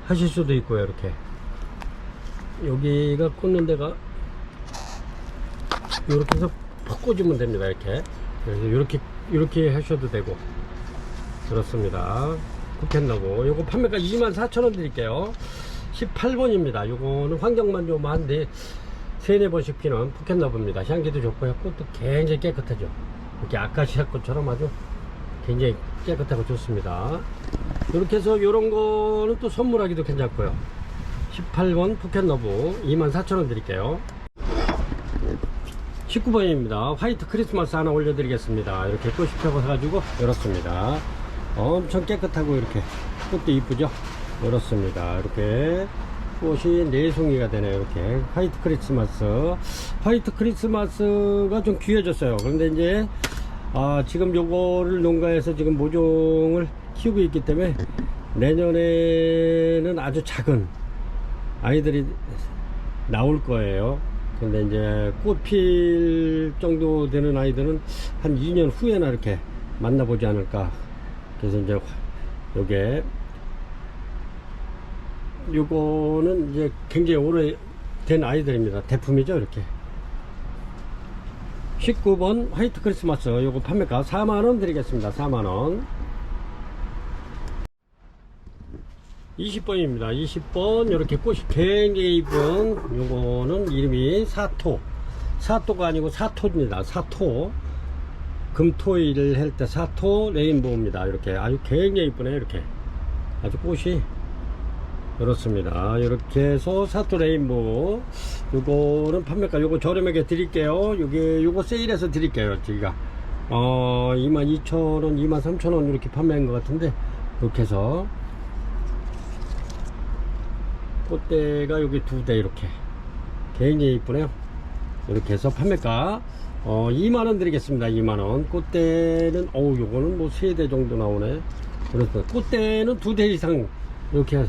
하실 수도 있고요. 이렇게 여기가 꽂는 데가 이렇게 해서 퍽 꽂으면 됩니다. 이렇게 그래서 이렇게 하셔도 되고 그렇습니다. 포켓러브 요거 판매가 24,000원 드릴게요. 18번입니다. 요거는 환경만 좀 한데 3-4번씩 피는 포켓러브입니다. 향기도 좋고요. 꽃도 굉장히 깨끗하죠. 이렇게 아카시아 꽃처럼 아주 굉장히 깨끗하고 좋습니다. 이렇게 해서 요런 거는 또 선물하기도 괜찮고요. 18번 포켓러브 24,000원 드릴게요. 19번입니다. 화이트 크리스마스 하나 올려드리겠습니다. 이렇게 꽃이 펴가지고 이렇습니다. 엄청 깨끗하고 이렇게 꽃도 이쁘죠. 이렇습니다. 이렇게 꽃이 4송이가 되네요. 이렇게 화이트 크리스마스가 좀 귀해졌어요. 그런데 이제 지금 요거를 농가에서 지금 모종을 키우고 있기 때문에 내년에는 아주 작은 아이들이 나올 거예요. 근데 이제 꽃 필 정도 되는 아이들은 한 2년 후에나 이렇게 만나보지 않을까. 그래서 이제 요거는 이제 굉장히 오래된 아이들입니다. 대품이죠. 이렇게 19번 화이트 크리스마스 요거 판매가 4만원 드리겠습니다. 4만원. 20번입니다. 20번 이렇게 꽃이 굉장히 이쁜 요거는 이름이 사토가 아니고 사토입니다. 사토 금토일 할 때 사토 레인보우입니다. 이렇게 아주 굉장히 이쁘네요. 이렇게 아주 꽃이 그렇습니다. 이렇게 해서 사토 레인보우 요거는 판매가 요거 저렴하게 드릴게요. 요거 세일해서 드릴게요. 저희가 22,000원 23,000원 이렇게 판매한 것 같은데 이렇게 해서 꽃대가 여기 2대 이렇게 굉장히 이쁘네요. 이렇게 해서 판매가 2만원 드리겠습니다. 2만원. 꽃대는 요거는 뭐 3대 정도 나오네. 그렇습니다. 꽃대는 2대 이상 이렇게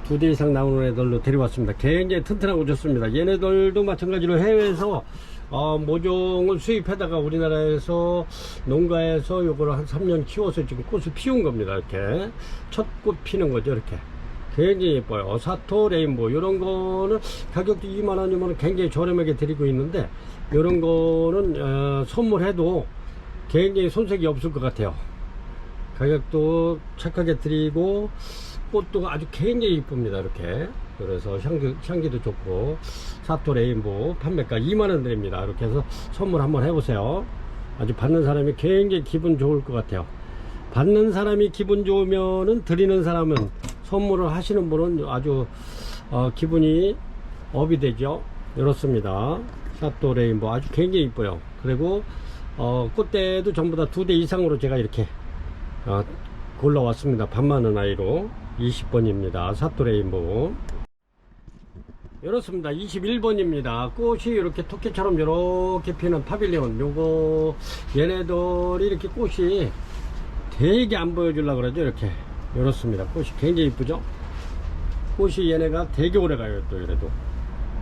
2대 이상 나오는 애들로 데려왔습니다. 굉장히 튼튼하고 좋습니다. 얘네들도 마찬가지로 해외에서 모종을 수입해다가 우리나라에서 농가에서 요거를 한 3년 키워서 지금 꽃을 피운 겁니다. 이렇게 첫 꽃 피는 거죠. 이렇게 굉장히 예뻐요. 사토 레인보우 이런 거는 가격도 2만원이면 굉장히 저렴하게 드리고 있는데 이런 거는 선물해도 굉장히 손색이 없을 것 같아요. 가격도 착하게 드리고 꽃도 아주 굉장히 이쁩니다. 이렇게 그래서 향기도 좋고 사토 레인보우 판매가 2만원 드립니다. 이렇게 해서 선물 한번 해보세요. 아주 받는 사람이 굉장히 기분 좋을 것 같아요. 받는 사람이 기분 좋으면은 드리는 사람은 선물을 하시는 분은 아주 기분이 업이 되죠. 이렇습니다. 사토 레인보우 아주 굉장히 이뻐요. 그리고 꽃대도 전부 다 2대 이상으로 제가 이렇게 골라왔습니다. 반만원 아이로 20번입니다. 사토 레인보우 이렇습니다. 21번입니다. 꽃이 이렇게 토끼처럼 이렇게 피는 파빌리온 요거 얘네들이 이렇게 꽃이 되게 안 보여주려고 그러죠. 이렇게 이렇습니다. 꽃이 굉장히 이쁘죠. 꽃이 얘네가 되게 오래 가요. 또 이래도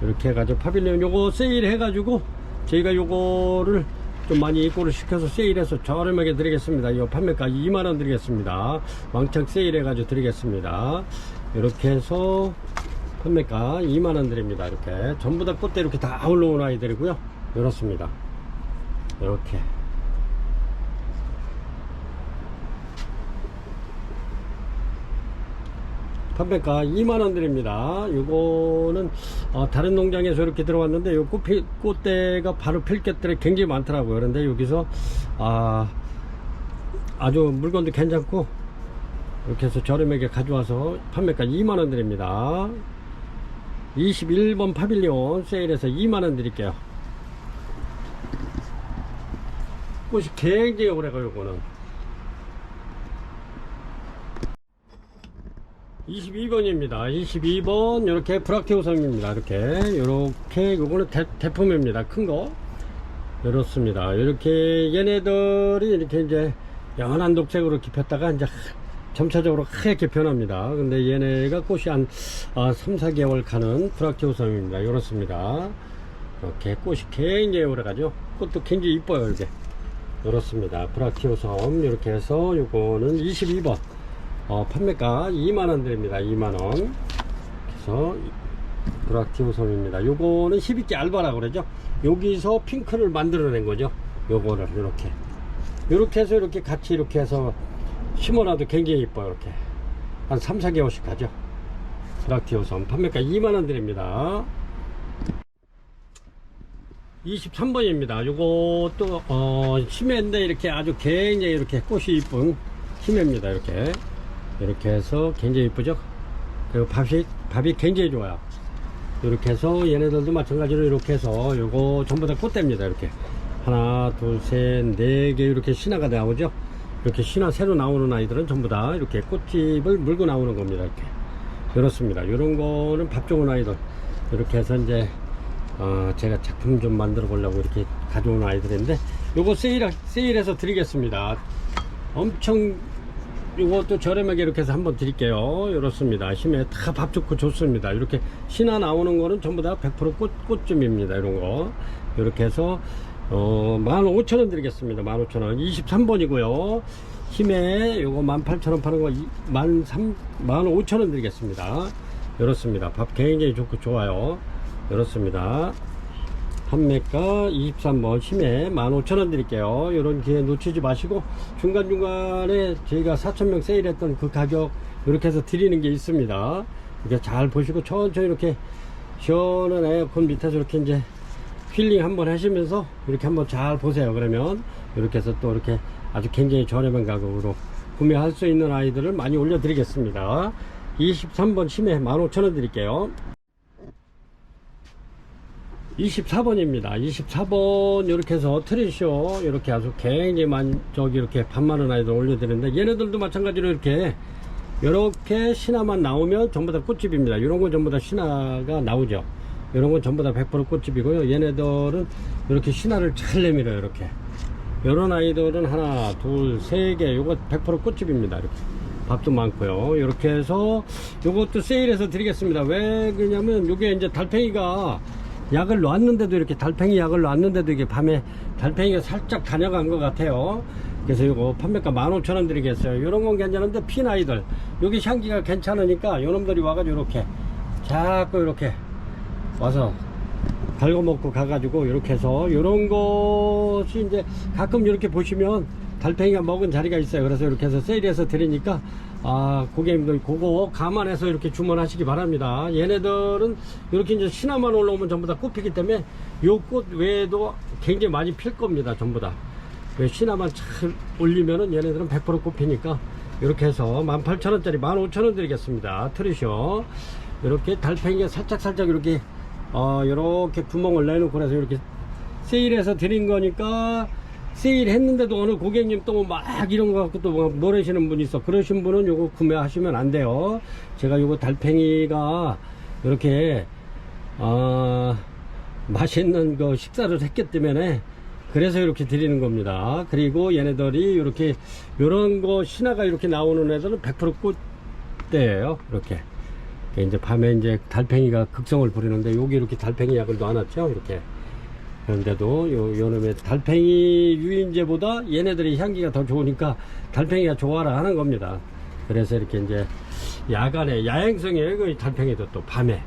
이렇게 해가지고 파빌리온 요거 세일 해가지고 저희가 요거를 좀 많이 입고를 시켜서 세일해서 저렴하게 드리겠습니다. 이 판매가 2만원 드리겠습니다. 왕창 세일해가지고 드리겠습니다. 이렇게 해서 판매가 2만원 드립니다. 이렇게 전부 다 꽃대 이렇게 다 올라온 아이들이고요. 이렇습니다. 이렇게 판매가 2만원 드립니다. 이거는 다른 농장에서 이렇게 들어왔는데 요 꽃대가 바로 필 것들이 굉장히 많더라고요. 그런데 여기서 아주 물건도 괜찮고 이렇게 해서 저렴하게 가져와서 판매가 2만원 드립니다. 21번 파빌리온 세일해서 2만원 드릴게요. 꽃이 굉장히 오래가요. 이거는 22번입니다. 22번 이렇게 브락티오섬입니다. 이렇게 요거는 대품입니다. 큰거 이렇습니다. 이렇게 얘네들이 이렇게 이제 연한 녹색으로 이렇게 폈다가 이제 점차적으로 하얗게 변합니다. 근데 얘네가 꽃이 한 3, 4개월 가는 브락티오섬입니다. 이렇습니다. 이렇게 꽃이 굉장히 오래가죠. 꽃도 굉장히 이뻐요. 이렇게 이렇습니다. 브락티오섬 이렇게 해서 요거는 22번 판매가 2만원 드립니다. 2만원. 그래서 브락티오섬입니다. 요거는 12개 알바라고 그러죠. 여기서 핑크를 만들어낸 거죠. 요거를 이렇게 해서 이렇게 같이 이렇게 해서 심어놔도 굉장히 이뻐요. 이렇게 한 3, 4개월씩 가죠. 브락티오섬 판매가 2만원 드립니다. 23번입니다. 요것도 심해인데 이렇게 아주 굉장히 이렇게 꽃이 이쁜 심해입니다. 이렇게 해서 굉장히 이쁘죠. 그리고 밥이 굉장히 좋아요. 이렇게 해서 얘네들도 마찬가지로 이렇게 해서 요거 전부 다 꽃대입니다. 이렇게 하나 둘 셋 네 개 이렇게 신화가 나오죠. 이렇게 신화 새로 나오는 아이들은 전부 다 이렇게 꽃집을 물고 나오는 겁니다. 이렇게 이렇습니다. 이런 거는 밥 좋은 아이들 이렇게 해서 이제 제가 작품 좀 만들어 보려고 이렇게 가져온 아이들인데 요거 세일해서 드리겠습니다. 엄청 이것도 저렴하게 이렇게 해서 한번 드릴게요. 이렇습니다. 심해 다 밥 좋고 좋습니다. 이렇게 신화 나오는 거는 전부 다 100% 꽃쯤입니다. 이런 거 이렇게 해서 15,000원 드리겠습니다. 15,000원 23번이고요 힘에 요거 18,000원 파는 거 15,000원 드리겠습니다. 이렇습니다. 밥 굉장히 좋고 좋아요. 이렇습니다. 판매가 23번 힘에 15,000원 드릴게요. 이런 기회 놓치지 마시고 중간중간에 저희가 4,000명 세일했던 그 가격 이렇게 해서 드리는 게 있습니다. 이렇게 잘 보시고 천천히 이렇게 시원한 에어컨 밑에서 이렇게 이제 힐링 한번 하시면서 이렇게 한번 잘 보세요. 그러면 이렇게 해서 또 이렇게 아주 굉장히 저렴한 가격으로 구매할 수 있는 아이들을 많이 올려 드리겠습니다. 23번 심해 15,000원 드릴게요. 24번입니다. 24번 이렇게 해서 트리쇼 이렇게 아주 굉장히 이렇게 밥 많은 아이들 올려드리는데 얘네들도 마찬가지로 이렇게 신화만 나오면 전부 다 꽃집입니다. 이런 건 전부 다 신화가 나오죠. 이런 건 전부 다 100% 꽃집이고요. 얘네들은 이렇게 신화를 잘 내밀어요. 이렇게 이런 아이들은 하나 둘 세 개 요거 100% 꽃집입니다. 이렇게 밥도 많고요. 이렇게 해서 요것도 세일해서 드리겠습니다. 왜 그러냐면 요게 이제 달팽이가 약을 놨는데도 이렇게 달팽이 약을 놨는데도 이게 밤에 달팽이가 살짝 다녀간 것 같아요. 그래서 이거 판매가 15,000원 드리겠어요. 이런 건 괜찮은데 핀 아이들 여기 향기가 괜찮으니까 요놈들이 와가지고 이렇게 자꾸 이렇게 와서 갉아먹고 가가지고 이렇게 해서 이런 것이 이제 가끔 이렇게 보시면 달팽이가 먹은 자리가 있어요. 그래서 이렇게 해서 세일해서 드리니까 고객님들 그거 감안해서 이렇게 주문하시기 바랍니다. 얘네들은 이렇게 이제 신화만 올라오면 전부 다 꽃피기 때문에 요 꽃 외에도 굉장히 많이 필 겁니다. 전부 다 신화만 잘 올리면은 얘네들은 100% 꽃피니까 이렇게 해서 18,000원짜리 15,000원 드리겠습니다. 트리쇼 이렇게 달팽이가 살짝 이렇게 이렇게 구멍을 내놓고 그래서 이렇게 세일해서 드린 거니까 세일했는데도 어느 고객님 또 막 이런 거 갖고 또 모르시는 분이 있어. 그러신 분은 요거 구매하시면 안 돼요. 제가 요거 달팽이가 이렇게 맛있는 거 식사를 했기 때문에 그래서 이렇게 드리는 겁니다. 그리고 얘네들이 이렇게 요런 거 신화가 이렇게 나오는 애들은 100% 꽃대예요. 이렇게 이제 밤에 이제 달팽이가 극성을 부리는데 여기 이렇게 달팽이 약을 놔놨죠. 이렇게 그런데도 요놈의 달팽이 유인제보다 얘네들이 향기가 더 좋으니까 달팽이가 좋아라 하는 겁니다. 그래서 이렇게 이제 야간에 야행성이에요. 그 달팽이도 또 밤에.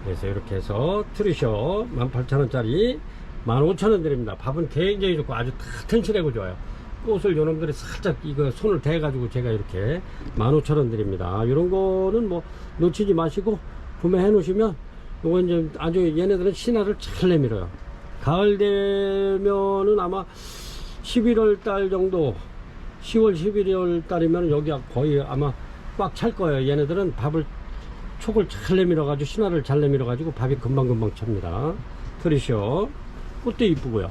그래서 이렇게 해서 트리쇼 18,000원짜리 15,000원 드립니다. 밥은 굉장히 좋고 아주 튼실하고 좋아요. 꽃을 요놈들이 살짝 이거 손을 대가지고 제가 이렇게 15,000원 드립니다. 이런 거는 뭐 놓치지 마시고 구매해 놓으시면 요거 이제 아주 얘네들은 신화를 잘 내밀어요. 가을 되면은 아마 11월 달 정도 10월 11월 달이면 여기 거의 아마 꽉 찰 거예요. 얘네들은 촉을 잘 내밀어 가지고 신화를 잘 내밀어 가지고 밥이 금방금방 찹니다. 트리쇼 꽃도 이쁘고요.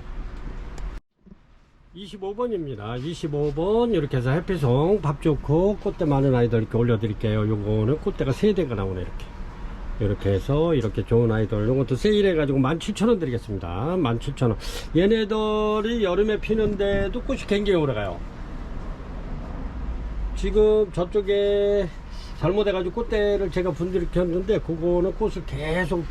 25번입니다. 25번 이렇게 해서 해피송 밥 좋고 꽃대 많은 아이들 이렇게 올려드릴게요. 요거는 꽃대가 3대가 나오네. 이렇게 해서 이렇게 좋은 아이들 요것도 세일해 가지고 17,000원 드리겠습니다. 17,000원. 얘네들이 여름에 피는데도 꽃이 굉장히 오래가요. 지금 저쪽에 잘못해 가지고 꽃대를 제가 분들켰는데 그거는 꽃을 계속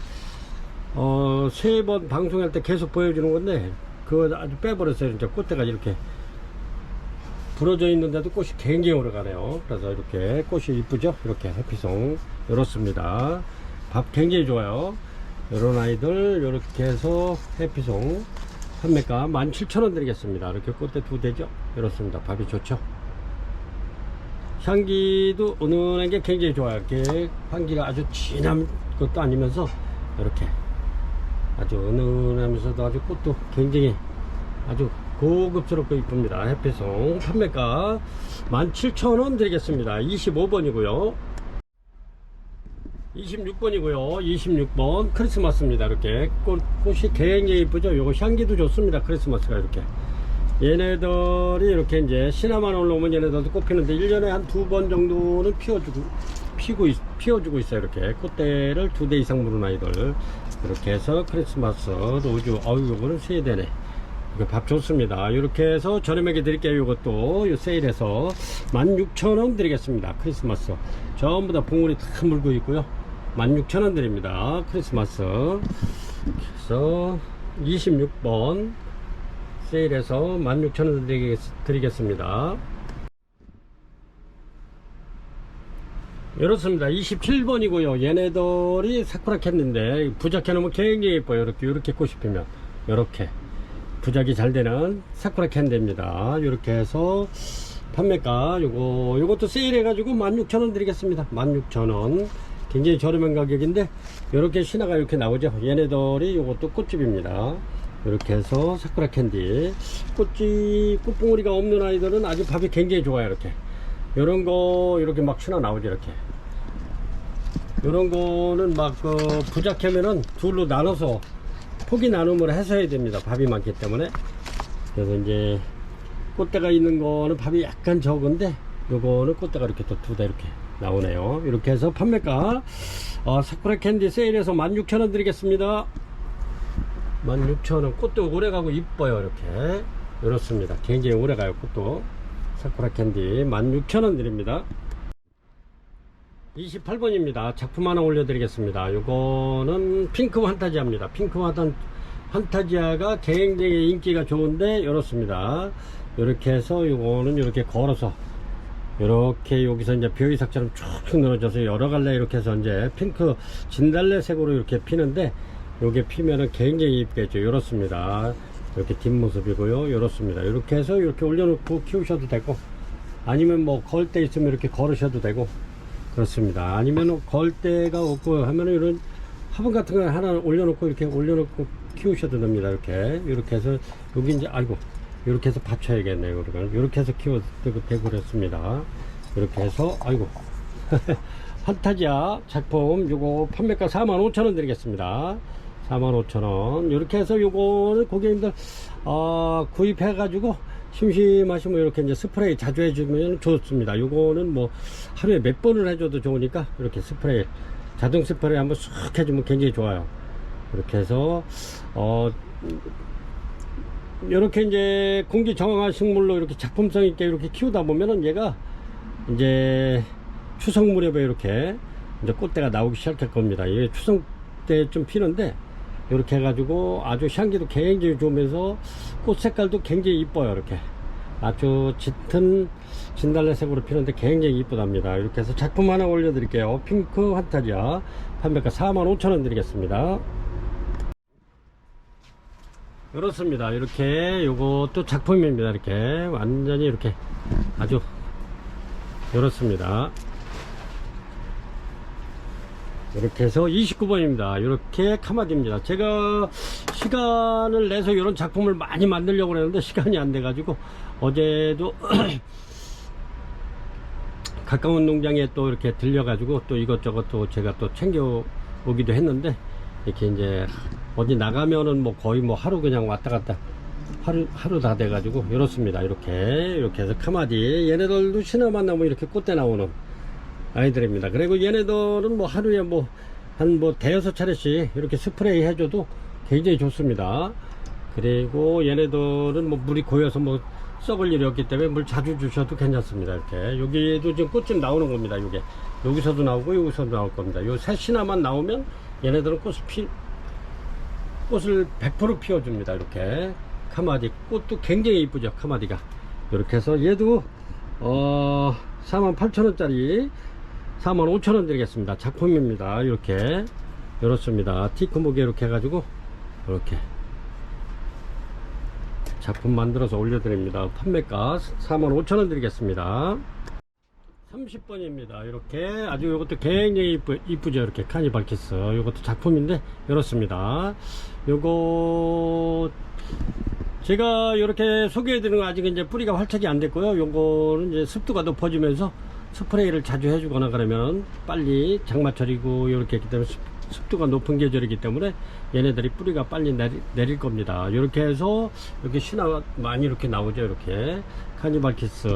3번 방송할 때 계속 보여주는 건데 그거 아주 빼버렸어요. 이제 꽃대가 이렇게 부러져 있는데도 꽃이 굉장히 오래 가네요. 그래서 이렇게 꽃이 이쁘죠? 이렇게 해피송 이렇습니다. 밥 굉장히 좋아요. 이런 아이들 이렇게 해서 해피송 판매가 17,000원 드리겠습니다. 이렇게 꽃대 2대죠? 이렇습니다. 밥이 좋죠? 향기도 은은한 게 굉장히 좋아요. 이렇게 향기가 아주 진한 것도 아니면서 이렇게 아주 은은하면서도 아주 꽃도 굉장히 아주 고급스럽고 이쁩니다. 해피송 판매가 17,000원 드리겠습니다. 25번이고요 26번이고요 26번 크리스마스입니다. 이렇게 꽃이 굉장히 이쁘죠. 요거 향기도 좋습니다. 크리스마스가 이렇게 얘네들이 이렇게 이제 시나만 올라오면 얘네들도 꽃 피는데 1년에 한 2번 정도는 피워주고 있어요. 이렇게 꽃대를 2대 이상 무는 아이들 이렇게 해서 크리스마스 로즈 요거는 3대네. 이거 밥 좋습니다. 이렇게 해서 저렴하게 드릴게요. 요것도 요 세일해서 16,000원 드리겠습니다. 크리스마스 전부 다 봉우리 다 물고 있고요 16,000원 드립니다. 크리스마스. 그래서 26번 세일해서 16,000원 드리겠습니다. 이렇습니다. 27번이고요 얘네들이 사쿠라 캔인데 부작해 놓으면 굉장히 예뻐요. 이렇게 꽃이 피면 이렇게 부작이 잘 되는 사쿠라 캔입니다. 이렇게 해서 판매가 요것도 세일해 가지고 16,000원 드리겠습니다. 16,000원. 굉장히 저렴한 가격인데 이렇게 신화가 이렇게 나오죠. 얘네들이 요것도 꽃집입니다. 이렇게 해서 사쿠라 캔디 꽃봉오리가 없는 아이들은 아주 밥이 굉장히 좋아요. 이렇게 요런 거 이렇게 막 신화 나오죠. 이렇게 요런 거는 막 부작하면은 둘로 나눠서 포기 나눔을 해서 해야 됩니다. 밥이 많기 때문에. 그래서 이제 꽃대가 있는 거는 밥이 약간 적은데 요거는 꽃대가 이렇게 또 2대 이렇게 나오네요. 이렇게 해서 판매가 사쿠라 캔디 세일해서 16,000원 드리겠습니다. 16,000원. 꽃도 오래가고 이뻐요. 이렇게 이렇습니다. 굉장히 오래가요. 꽃도 사쿠라 캔디 16,000원 드립니다. 28번입니다 작품 하나 올려드리겠습니다. 요거는 핑크 환타지아입니다. 핑크 환타지아가 굉장히 인기가 좋은데 이렇습니다. 이렇게 해서 요거는 이렇게 걸어서 이렇게 여기서 이제 벼이삭처럼 쭉쭉 늘어져서 여러 갈래 이렇게 해서 이제 핑크 진달래색으로 이렇게 피는데 요게 피면은 굉장히 이쁘겠죠. 이렇습니다. 이렇게 뒷모습이고요. 이렇습니다. 이렇게 해서 이렇게 올려놓고 키우셔도 되고 아니면 뭐 걸 때 있으면 이렇게 걸으셔도 되고 그렇습니다. 아니면 걸 데가 없고 하면은 이런 화분 같은 거 하나 올려놓고 이렇게 올려놓고 키우셔도 됩니다. 이렇게 해서 여기 이제 이렇게 해서 받쳐야겠네요. 이렇게 해서 키워도 되고 그랬습니다. 이렇게 해서 판타지아 작품 요거 판매가 45,000원 드리겠습니다. 45,000원. 이렇게 해서 요거는 고객님들 구입해 가지고 심심하시면 이렇게 이제 스프레이 자주 해주면 좋습니다. 요거는 뭐 하루에 몇 번을 해줘도 좋으니까 이렇게 스프레이 자동 스프레이 한번 쑥 해주면 굉장히 좋아요. 이렇게 해서 이렇게 이제 공기 정화한 식물로 이렇게 작품성 있게 이렇게 키우다 보면은 얘가 이제 추석 무렵에 이렇게 이제 꽃대가 나오기 시작할 겁니다. 이게 추석 때 좀 피는데 이렇게 해가지고 아주 향기도 굉장히 좋으면서 꽃 색깔도 굉장히 이뻐요. 이렇게 아주 짙은 진달래색으로 피는데 굉장히 이쁘답니다. 이렇게 해서 작품 하나 올려드릴게요. 핑크 환타지아 판매가 45,000원 드리겠습니다. 그렇습니다. 이렇게 요것도 작품입니다. 이렇게 완전히 이렇게 아주 이렇습니다. 이렇게 해서 29번입니다. 이렇게 카마디입니다. 제가 시간을 내서 이런 작품을 많이 만들려고 그랬는데 시간이 안 돼가지고 어제도 가까운 농장에 또 이렇게 들려가지고 또 이것저것 또 제가 또 챙겨 오기도 했는데 이렇게 이제 어디 나가면은 뭐 거의 뭐 하루 그냥 왔다 갔다 하루 다 돼가지고 이렇습니다. 이렇게 해서 카마디, 얘네들도 신화만 나면 이렇게 꽃대 나오는 아이들입니다. 그리고 얘네들은 뭐 하루에 한 대여섯 차례씩 이렇게 스프레이 해줘도 굉장히 좋습니다. 그리고 얘네들은 물이 고여서 썩을 일이 없기 때문에 물 자주 주셔도 괜찮습니다. 이렇게 여기에도 지금 꽃 좀 나오는 겁니다. 요게 여기서도 나오고 여기서도 나올 겁니다. 요 새 신화만 나오면 얘네들은 꽃을 100% 피워줍니다. 이렇게 카마디 꽃도 굉장히 이쁘죠. 카마디가 이렇게 해서 얘도 48,000원짜리 45,000원 드리겠습니다. 작품입니다. 이렇게 이렇습니다. 티크목에 이렇게 해가지고 이렇게 작품 만들어서 올려드립니다. 판매가 45,000원 드리겠습니다. 30번입니다. 이렇게 아주 이것도 굉장히 이쁘죠. 이렇게 카니발키스 이것도 작품인데 이렇습니다. 요거 제가 이렇게 소개해드리는 건 아직 이제 뿌리가 활착이 안 됐고요. 요거는 이제 습도가 높아지면서 스프레이를 자주 해주거나 그러면 빨리 장마철이고 이렇게 했기 때문에 습도가 높은 계절이기 때문에 얘네들이 뿌리가 빨리 내릴 겁니다. 이렇게 해서 이렇게 신화 많이 이렇게 나오죠. 이렇게 카니발키스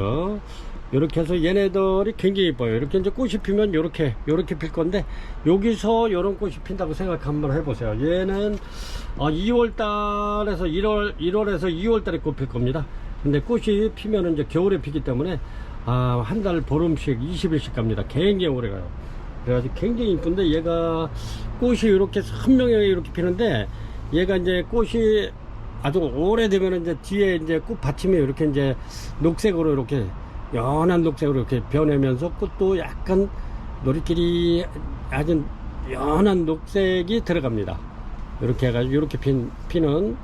이렇게 해서 얘네들이 굉장히 이뻐요. 이렇게 이제 꽃이 피면 이렇게 필 건데 여기서 이런 꽃이 핀다고 생각 한번 해보세요. 얘는 2월달에서 1월에서 2월달에 꽃 필 겁니다. 근데 꽃이 피면은 이제 겨울에 피기 때문에 한 달 보름씩 20일씩 갑니다. 굉장히 오래 가요. 그래가지고 굉장히 이쁜데 얘가 꽃이 이렇게 선명하게 이렇게 피는데 얘가 이제 꽃이 아주 오래되면 이제 뒤에 이제 꽃 받침이 이렇게 이제 녹색으로 이렇게 연한 녹색으로 이렇게 변하면서 꽃도 약간 머리끼리 아주 연한 녹색이 들어갑니다. 이렇게 해가지고 이렇게 피는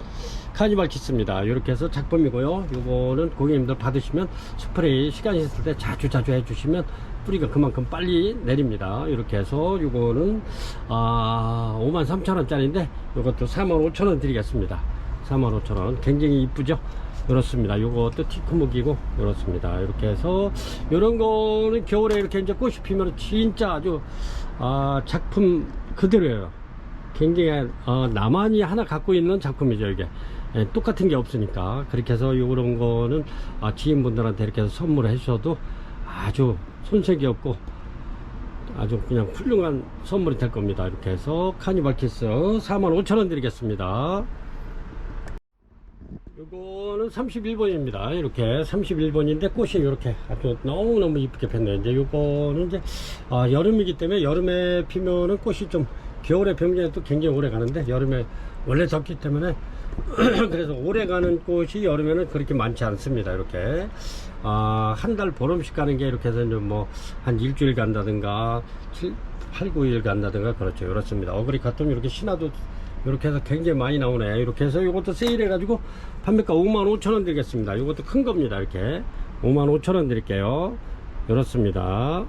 카니발키스입니다. 이렇게 해서 작품이고요. 이거는 고객님들 받으시면 스프레이 시간 있을 때 자주 해주시면 뿌리가 그만큼 빨리 내립니다. 이렇게 해서 이거는 53,000원짜리인데 이것도 45,000원 드리겠습니다. 45,000원 굉장히 이쁘죠. 이렇습니다. 요것도 티크목이고 이렇습니다. 이렇게 해서 이런 거는 겨울에 이렇게 이제 꽃이 피면 진짜 아주 작품 그대로예요. 굉장히 나만이 하나 갖고 있는 작품이죠. 이게 똑같은 게 없으니까. 그렇게 해서 이런 거는 지인분들한테 이렇게 해서 선물해 주셔도 아주 손색이 없고 아주 그냥 훌륭한 선물이 될 겁니다. 이렇게 해서 카니발키스 45,000원 드리겠습니다. 요거는 31번입니다. 이렇게 31번인데 꽃이 이렇게 아주 너무너무 이쁘게 폈네요. 이제 요거는 이제 여름이기 때문에 여름에 피면은 꽃이 좀 겨울에 피면 또 굉장히 오래 가는데 여름에 원래 덥기 때문에 그래서 오래 가는 꽃이 여름에는 그렇게 많지 않습니다. 이렇게 한 달 보름씩 가는 게 이렇게 해서 한 일주일 간다든가 8, 9일 간다든가 그렇죠. 이렇습니다. 어그리 카톤 이렇게 신화도 이렇게 해서 굉장히 많이 나오네. 이렇게 해서 이것도 세일해 가지고 판매가 55,000원 드리겠습니다. 이것도 큰 겁니다. 이렇게 55,000원 드릴게요. 이렇습니다.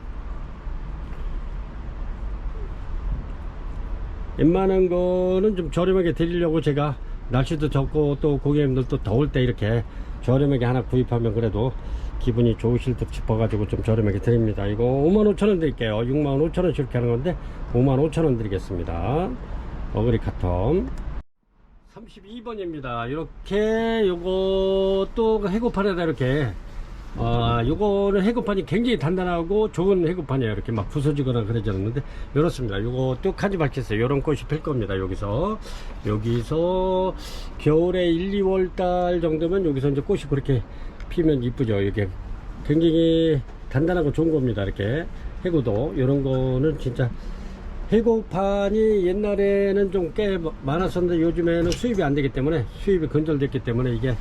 웬만한 거는 좀 저렴하게 드리려고 제가 날씨도 덥고 또 고객님들도 더울 때 이렇게 저렴하게 하나 구입하면 그래도 기분이 좋으실 듯 싶어가지고 좀 저렴하게 드립니다. 이거 55,000원 드릴게요. 65,000원씩 이렇게 하는 건데 55,000원 드리겠습니다. 어그리 카톰 32번입니다. 이렇게 요것도 해고판에다 이렇게 요거는 해고판이 굉장히 단단하고 좋은 해고판이에요. 이렇게 막 부서지거나 그러지 않는데 이렇습니다. 요것도 카니발키스 요런 꽃이 필 겁니다. 여기서 겨울에 1, 2월 달 정도면 여기서 이제 꽃이 그렇게 피면 이쁘죠. 이게 굉장히 단단하고 좋은 겁니다. 이렇게 해고도 요런 거는 진짜 해고판이 옛날에는 좀 꽤 많았었는데 요즘에는 수입이 안 되기 때문에 수입이 근절됐기 때문에 이게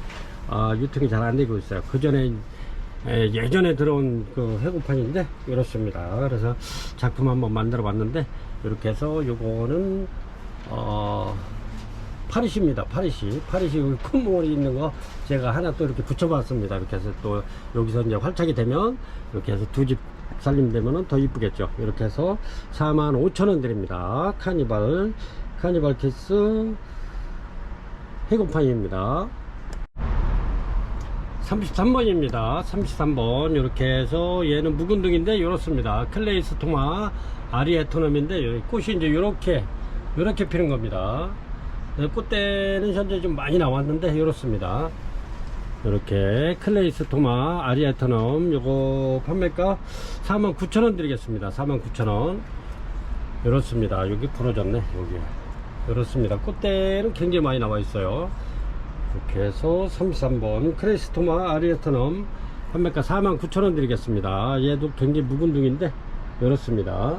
유통이 잘 안 되고 있어요. 그 전에 예전에 들어온 그 해고판인데 이렇습니다. 그래서 작품 한번 만들어 봤는데 이렇게 해서 요거는 파리시입니다. 파리시 큰 몽울이 있는 거 제가 하나 또 이렇게 붙여 봤습니다. 이렇게 해서 또 여기서 이제 활착이 되면 이렇게 해서 두 집 살림되면은 더 이쁘겠죠. 이렇게 해서 45,000원 드립니다. 카니발키스 해고판입니다. 33번입니다. 33번 이렇게 해서 얘는 묵은둥인데 이렇습니다. 클레이스토마 아리에토넘인데 꽃이 이제 이렇게 피는 겁니다. 꽃대는 현재 좀 많이 나왔는데 이렇습니다. 이렇게 클레이스토마 아리아토넘 요거 판매가 49,000원 드리겠습니다. 49,000원. 이렇습니다. 여기 부러졌네. 여기 이렇습니다. 꽃대는 굉장히 많이 나와 있어요. 이렇게 해서 33번 클레이스토마 아리아토넘 판매가 49,000원 드리겠습니다. 얘도 굉장히 묵은 둥인데 이렇습니다.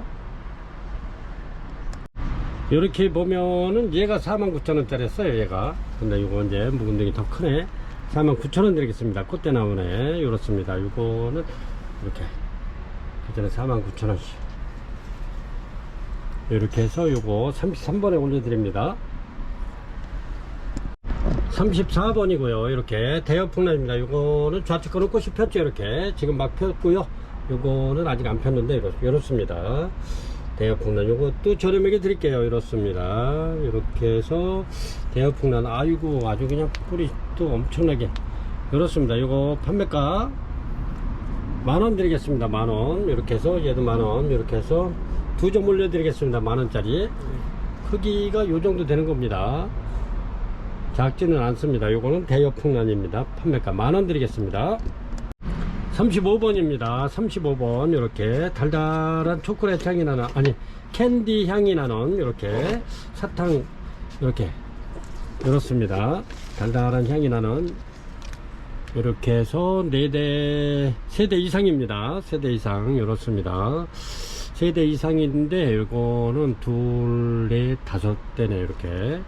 이렇게 보면은 얘가 49,000원짜리 였어요. 얘가. 근데 이거 이제 묵은 둥이 더 크네. 49,000원 드리겠습니다. 꽃대 나오네. 이렇습니다. 이거는 이렇게 그 전에 49,000원씩 이렇게 해서 요거 33번에 올려드립니다. 34번이고요. 이렇게 대여풍란입니다. 요거는 좌측 거는 꽃이 폈죠. 이렇게 지금 막 폈고요. 요거는 아직 안 폈는데 이렇습니다. 대여풍란 요것도 저렴하게 드릴게요. 이렇습니다. 이렇게 해서 대여풍란 아이고 아주 그냥 뿌리도 엄청나게 이렇습니다. 요거 판매가 만원 드리겠습니다. 만원. 이렇게 해서 얘도 만원. 이렇게 해서 두 점 올려드리겠습니다. 만원짜리. 크기가 요 정도 되는 겁니다. 작지는 않습니다. 요거는 대여풍란입니다. 판매가 만원 드리겠습니다. 35번입니다. 35번 이렇게 달달한 초콜릿 향이 나는 아니 캔디 향이 나는 이렇게 사탕 이렇게 이렇습니다. 달달한 향이 나는 이렇게 해서 4대 세대 이상입니다. 세대 이상 이렇습니다. 세대 이상인데 이거는 둘, 넷, 5대네. 이렇게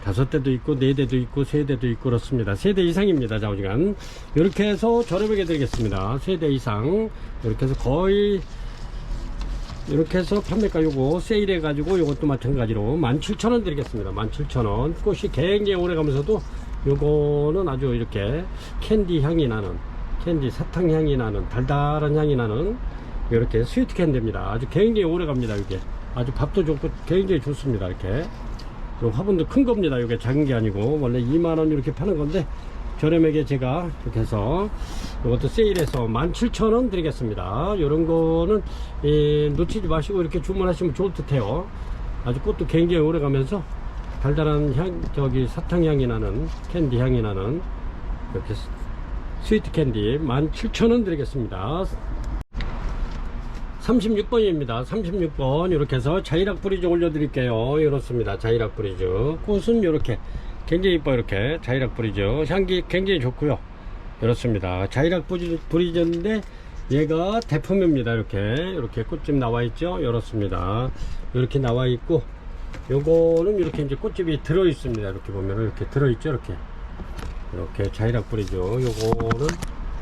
5대도 있고 4대도 있고 3대도 있고 그렇습니다. 세대 이상입니다. 좌우지간 이렇게 해서 저렴하게 드리겠습니다. 세대 이상 이렇게 해서 거의 이렇게 해서 판매가 요거 세일해 가지고 요것도 마찬가지로 17,000원 드리겠습니다. 17,000원. 꽃이 굉장히 오래 가면서도 요거는 아주 이렇게 캔디 향이 나는 캔디 사탕 향이 나는 달달한 향이 나는 이렇게 스위트 캔디입니다. 아주 굉장히 오래 갑니다. 이게 아주 밥도 좋고 굉장히 좋습니다. 이렇게 요 화분도 큰 겁니다. 이게 작은 게 아니고 원래 2만원 이렇게 파는 건데 저렴하게 제가 이렇게 해서 이것도 세일해서 17,000원 드리겠습니다. 이런 거는 놓치지 마시고 이렇게 주문하시면 좋을 듯 해요. 아주 꽃도 굉장히 오래 가면서 달달한 향, 사탕 향이 나는 캔디 향이 나는 이렇게 스위트 캔디 17,000원 드리겠습니다. 36번입니다. 36번 이렇게 해서 자이락 브리즈 올려드릴게요. 이렇습니다. 자이락 브리즈 꽃은 이렇게 굉장히 이뻐. 이렇게 자이락 브리즈 향기 굉장히 좋고요. 이렇습니다. 자이락 브리즈인데 얘가 대품입니다. 이렇게 꽃집 나와 있죠. 이렇습니다. 이렇게 나와 있고 요거는 이렇게 이제 꽃집이 들어 있습니다. 이렇게 보면 이렇게 들어 있죠. 이렇게 자이락 브리즈 요거는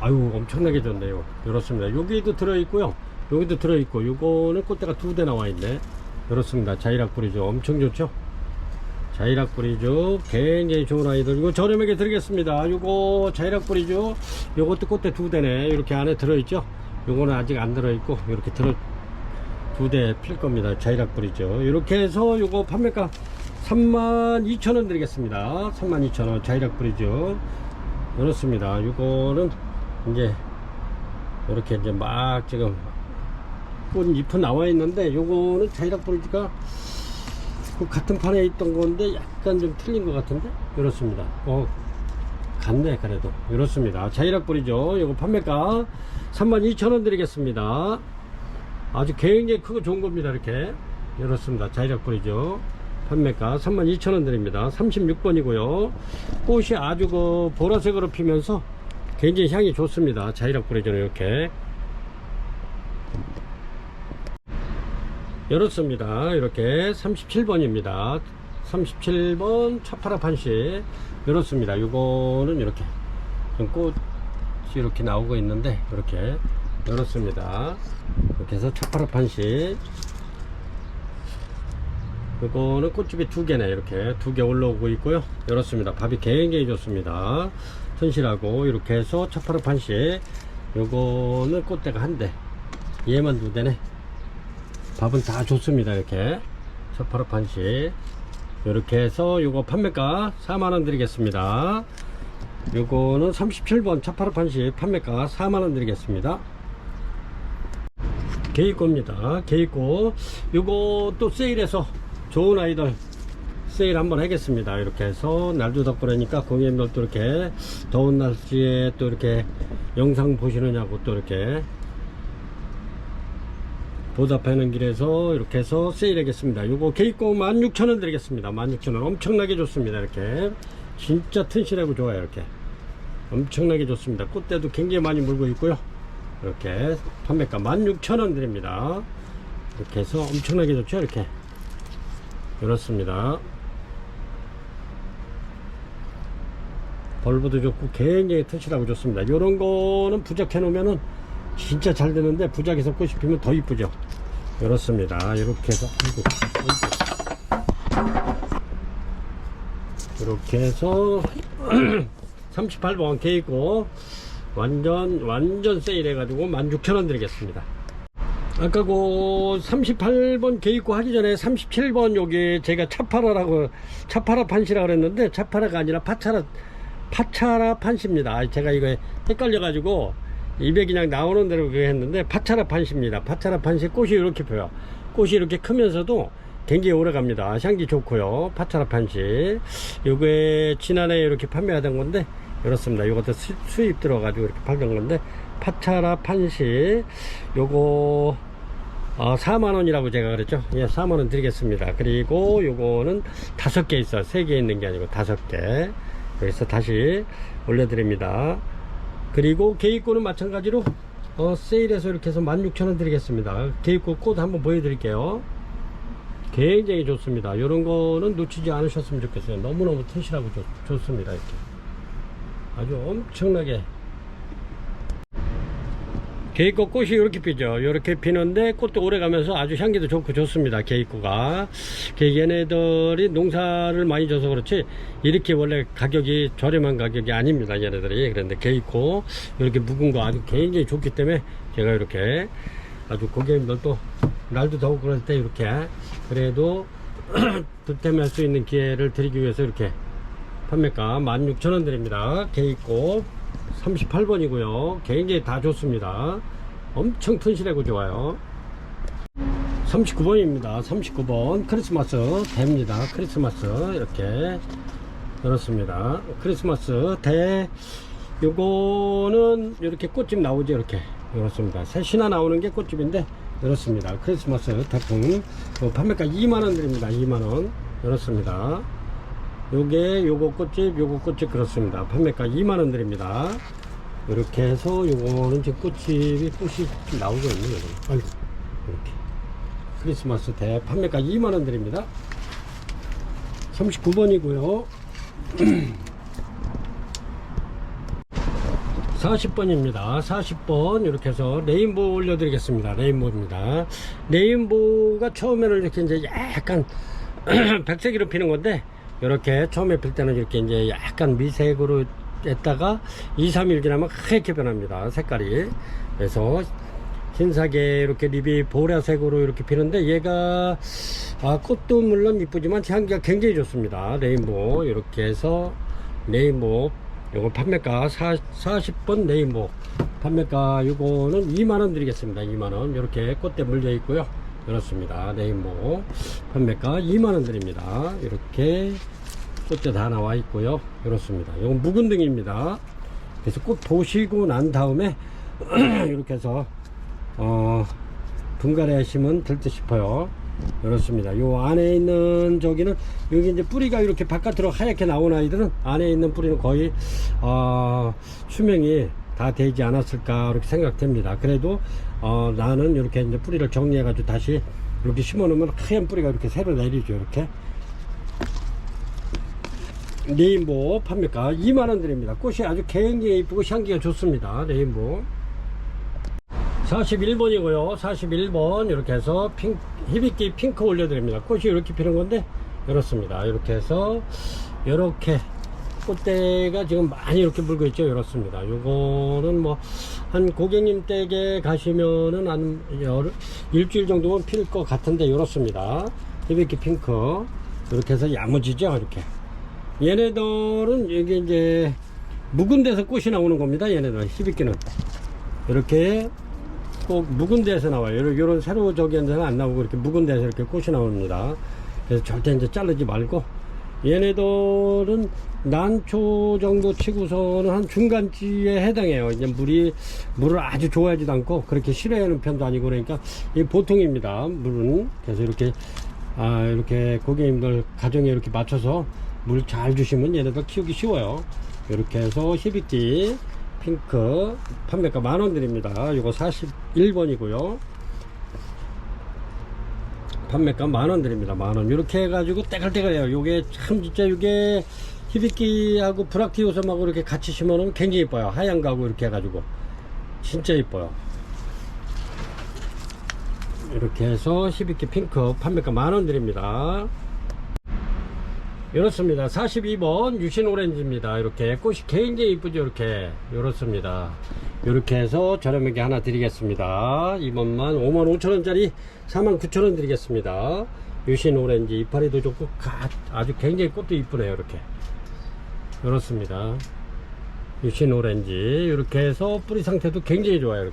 아유 엄청나게 좋네요. 이렇습니다. 여기도 들어 있고요. 여기도 들어있고 요거는 꽃대가 2대 나와있네. 그렇습니다. 자이락 브리즈 엄청 좋죠. 자이락 브리즈 굉장히 좋은 아이들. 이거 저렴하게 드리겠습니다. 요거 자이락 브리즈 요것도 꽃대 2대네. 이렇게 안에 들어있죠. 요거는 아직 안 들어있고 이렇게 2대 필 겁니다. 자이락 브리즈 이렇게 해서 요거 판매가 32,000원 드리겠습니다. 32,000원 자이락 브리즈 그렇습니다. 요거는 이제 이렇게 이제 막 지금 꽃잎은 나와 있는데 요거는 자이락 브리즈가 그 같은 판에 있던 건데 약간 좀 틀린 것 같은데 이렇습니다. 같네. 그래도 이렇습니다. 자이락 브리즈 요거 판매가 32,000원 드리겠습니다. 아주 굉장히 크고 좋은 겁니다. 이렇습니다. 자이락 브리즈 판매가 32,000원 드립니다. 36번이고요 꽃이 아주 그 보라색으로 피면서 굉장히 향이 좋습니다. 자이락 브리즈는 이렇습니다. 이렇게 37번입니다. 37번 차파라 판시 이렇습니다. 요거는 이렇게 좀 꽃이 이렇게 나오고 있는데 이렇습니다. 이렇게 해서 차파라 판시 요거는 꽃집이 2개네. 이렇게 2개 올라오고 있고요. 이렇습니다. 밥이 굉장히 좋습니다. 튼실하고 이렇게 해서 차파라 판시 요거는 꽃대가 1대 얘만 2대네. 밥은 다 좋습니다. 이렇게 차파라 판시 이렇게 해서 요거 판매가 4만원 드리겠습니다. 요거는 37번 차파라 판시 판매가 4만원 드리겠습니다. 게이꼬입니다. 게이꼬 요거 또 세일해서 좋은 아이들 세일 한번 하겠습니다. 이렇게 해서 날도 덥고 그러니까 고객님들도 이렇게 더운 날씨에 또 이렇게 영상 보시느냐고 또 이렇게 보답하는 길에서 이렇게 해서 세일 하겠습니다. 요거 개입고 16,000원 드리겠습니다. 16,000원 엄청나게 좋습니다. 이렇게 진짜 튼실하고 좋아요. 이렇게 엄청나게 좋습니다. 꽃대도 굉장히 많이 물고 있고요. 이렇게 판매가 16,000원 드립니다. 이렇게 해서 엄청나게 좋죠. 이렇게 이렇습니다. 벌브도 좋고 굉장히 튼실하고 좋습니다. 요런 거는 부작해 놓으면은 진짜 잘 되는데 부작에서 꽃이 피면 더 이쁘죠. 이렇습니다. 이렇게 해서 이렇게 해서 38번 개있고 완전 세일 해가지고 16,000원 드리겠습니다. 아까 그 38번 개입고 하기 전에 37번 여기 제가 차파라 판시라 그랬는데 차파라가 아니라 파차라 판시입니다. 제가 이거 헷갈려 가지고 입에 그냥 나오는 대로 그거 했는데 파차라 판시입니다. 파차라 판시 꽃이 이렇게 펴요. 꽃이 이렇게 크면서도 굉장히 오래 갑니다. 향기 좋고요. 파차라 판시 요게 지난해 이렇게 판매하던 건데 이렇습니다. 이것도 수입 들어가지고 이렇게 팔던 건데 파차라 판시 요거 4만원이라고 제가 그랬죠. 예, 4만원 드리겠습니다. 그리고 요거는 5개 있어요. 3개 있는 게 아니고 5개. 그래서 다시 올려드립니다. 그리고 개입고는 마찬가지로 세일해서 이렇게 해서 16,000원 드리겠습니다. 개입고 꽃 한번 보여드릴게요. 굉장히 좋습니다. 이런 거는 놓치지 않으셨으면 좋겠어요. 너무너무 튼실하고 좋습니다. 이렇게 아주 엄청나게 개입고 꽃이 이렇게 피죠. 이렇게 피는데 꽃도 오래 가면서 아주 향기도 좋고 좋습니다. 개입고가 얘네들이 농사를 많이 져서 그렇지 이렇게 원래 가격이 저렴한 가격이 아닙니다. 얘네들이. 그런데 개입고 이렇게 묵은 거 아주 굉장히 좋기 때문에 제가 이렇게 아주 고객님들도 날도 더우고 그럴 때 이렇게 그래도 득템할 수 있는 기회를 드리기 위해서 이렇게 판매가 16,000원 드립니다. 개입고 38번이고요. 굉장히 다 좋습니다. 엄청 튼실하고 좋아요. 39번입니다. 39번 크리스마스 대입니다. 크리스마스 이렇게 그렇습니다. 크리스마스 대 요거는 이렇게 꽃집 나오죠. 이렇게 이렇습니다. 셋이나 나오는 게 꽃집인데 이렇습니다. 크리스마스 대풍 판매가 2만원 드립니다. 2만원 이렇습니다. 요거 꽃집 그렇습니다. 판매가 2만원 드립니다. 이렇게 해서 요거는 지금 꽃이 나오고 있네요. 아이고, 이렇게 크리스마스 대 판매가 2만원 드립니다. 39번이고요 40번입니다 40번 이렇게 해서 레인보우 올려드리겠습니다. 레인보우입니다. 레인보우가 처음에는 이렇게 이제 약간 백색으로 피는 건데 이렇게 처음에 필 때는 이렇게 이제 약간 미색으로 했다가 2-3일 지나면 하얗게 변합니다. 색깔이. 그래서 흰색에 이렇게 립이 보라색으로 이렇게 피는데 얘가 꽃도 물론 이쁘지만 향기가 굉장히 좋습니다. 레인보우 이렇게 해서 레인보우 요거 판매가 40번 레인보우 판매가 요거는 2만원 드리겠습니다. 2만원 이렇게 꽃대 물려 있고요. 그렇습니다. 레인보우 판매가 2만원 드립니다. 이렇게 꽃대 다 나와 있고요. 이렇습니다. 이건 묵은 등입니다. 그래서 꽃 보시고 난 다음에 이렇게 해서 분갈이 하시면 될 듯 싶어요. 이렇습니다. 요 안에 있는 저기는 여기 이제 뿌리가 이렇게 바깥으로 하얗게 나온 아이들은 안에 있는 뿌리는 거의 수명이 다 되지 않았을까 이렇게 생각됩니다. 그래도 나는 이렇게 이제 뿌리를 정리해 가지고 다시 이렇게 심어 놓으면 하얀 뿌리가 이렇게 새로 내리죠. 이렇게 레인보우 판매가 2만원 드립니다. 꽃이 아주 굉장히 이쁘고 향기가 좋습니다. 레인보우 41번이고요 41번 이렇게 해서 히비키 핑크 올려드립니다. 꽃이 이렇게 피는 건데 이렇습니다. 이렇게 해서 이렇게 꽃대가 지금 많이 이렇게 물고 있죠. 이렇습니다. 요거는 뭐 한 고객님 댁에 가시면은 한 일주일 정도면 필 것 같은데 이렇습니다. 히비키 핑크 이렇게 해서 야무지죠. 이렇게 얘네들은 이게 이제 묵은 데서 꽃이 나오는 겁니다. 얘네들 히비키는 이렇게 꼭 묵은 데서 나와요. 요런 새로 저기 데는 안 나오고 이렇게 묵은 데서 이렇게 꽃이 나옵니다. 그래서 절대 이제 자르지 말고 얘네들은 난초 정도 치고서는 한 중간치에 해당해요. 이제 물을 아주 좋아하지도 않고 그렇게 싫어하는 편도 아니고, 그러니까 이 보통입니다. 물은. 그래서 이렇게 이렇게 고객님들 가정에 이렇게 맞춰서 물 잘 주시면 얘네들 키우기 쉬워요. 이렇게 해서 히비키 핑크 판매가 10,000원 드립니다. 이거 41번이고요. 판매가 10,000원 드립니다. 10,000원. 이렇게 해가지고 때글때글해요. 요게 참 진짜 요게 히비키하고 브락티오섬하고 이렇게 같이 심으면 굉장히 이뻐요. 하얀 거하고 이렇게 해가지고 진짜 이뻐요. 이렇게 해서 히비키 핑크 판매가 10,000원 드립니다. 이렇습니다. 42번 유신 오렌지입니다. 이렇게 꽃이 굉장히 이쁘죠. 이렇습니다. 이렇게 해서 저렴하게 하나 드리겠습니다. 이번만 55,000원짜리 49,000원 드리겠습니다. 유신 오렌지 이파리도 좋고 아주 굉장히 꽃도 이쁘네요. 이렇습니다. 유신 오렌지 이렇게 해서 뿌리 상태도 굉장히 좋아요.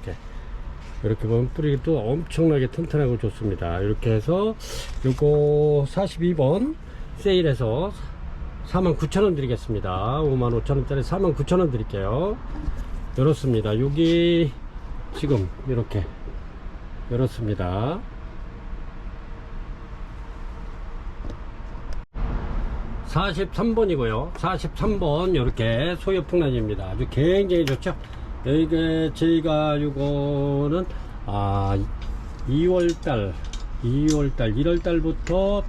이렇게 보면 뿌리도 엄청나게 튼튼하고 좋습니다. 이렇게 해서 요거 42번 세일해서 49,000원 드리겠습니다. 55,000원짜리 49,000원 드릴게요. 이렇습니다. 여기 지금 이렇습니다. 43번이고요 43번 이렇게 소요풍란입니다. 아주 굉장히 좋죠. 이게 저희가 요거는 2월달 1월달부터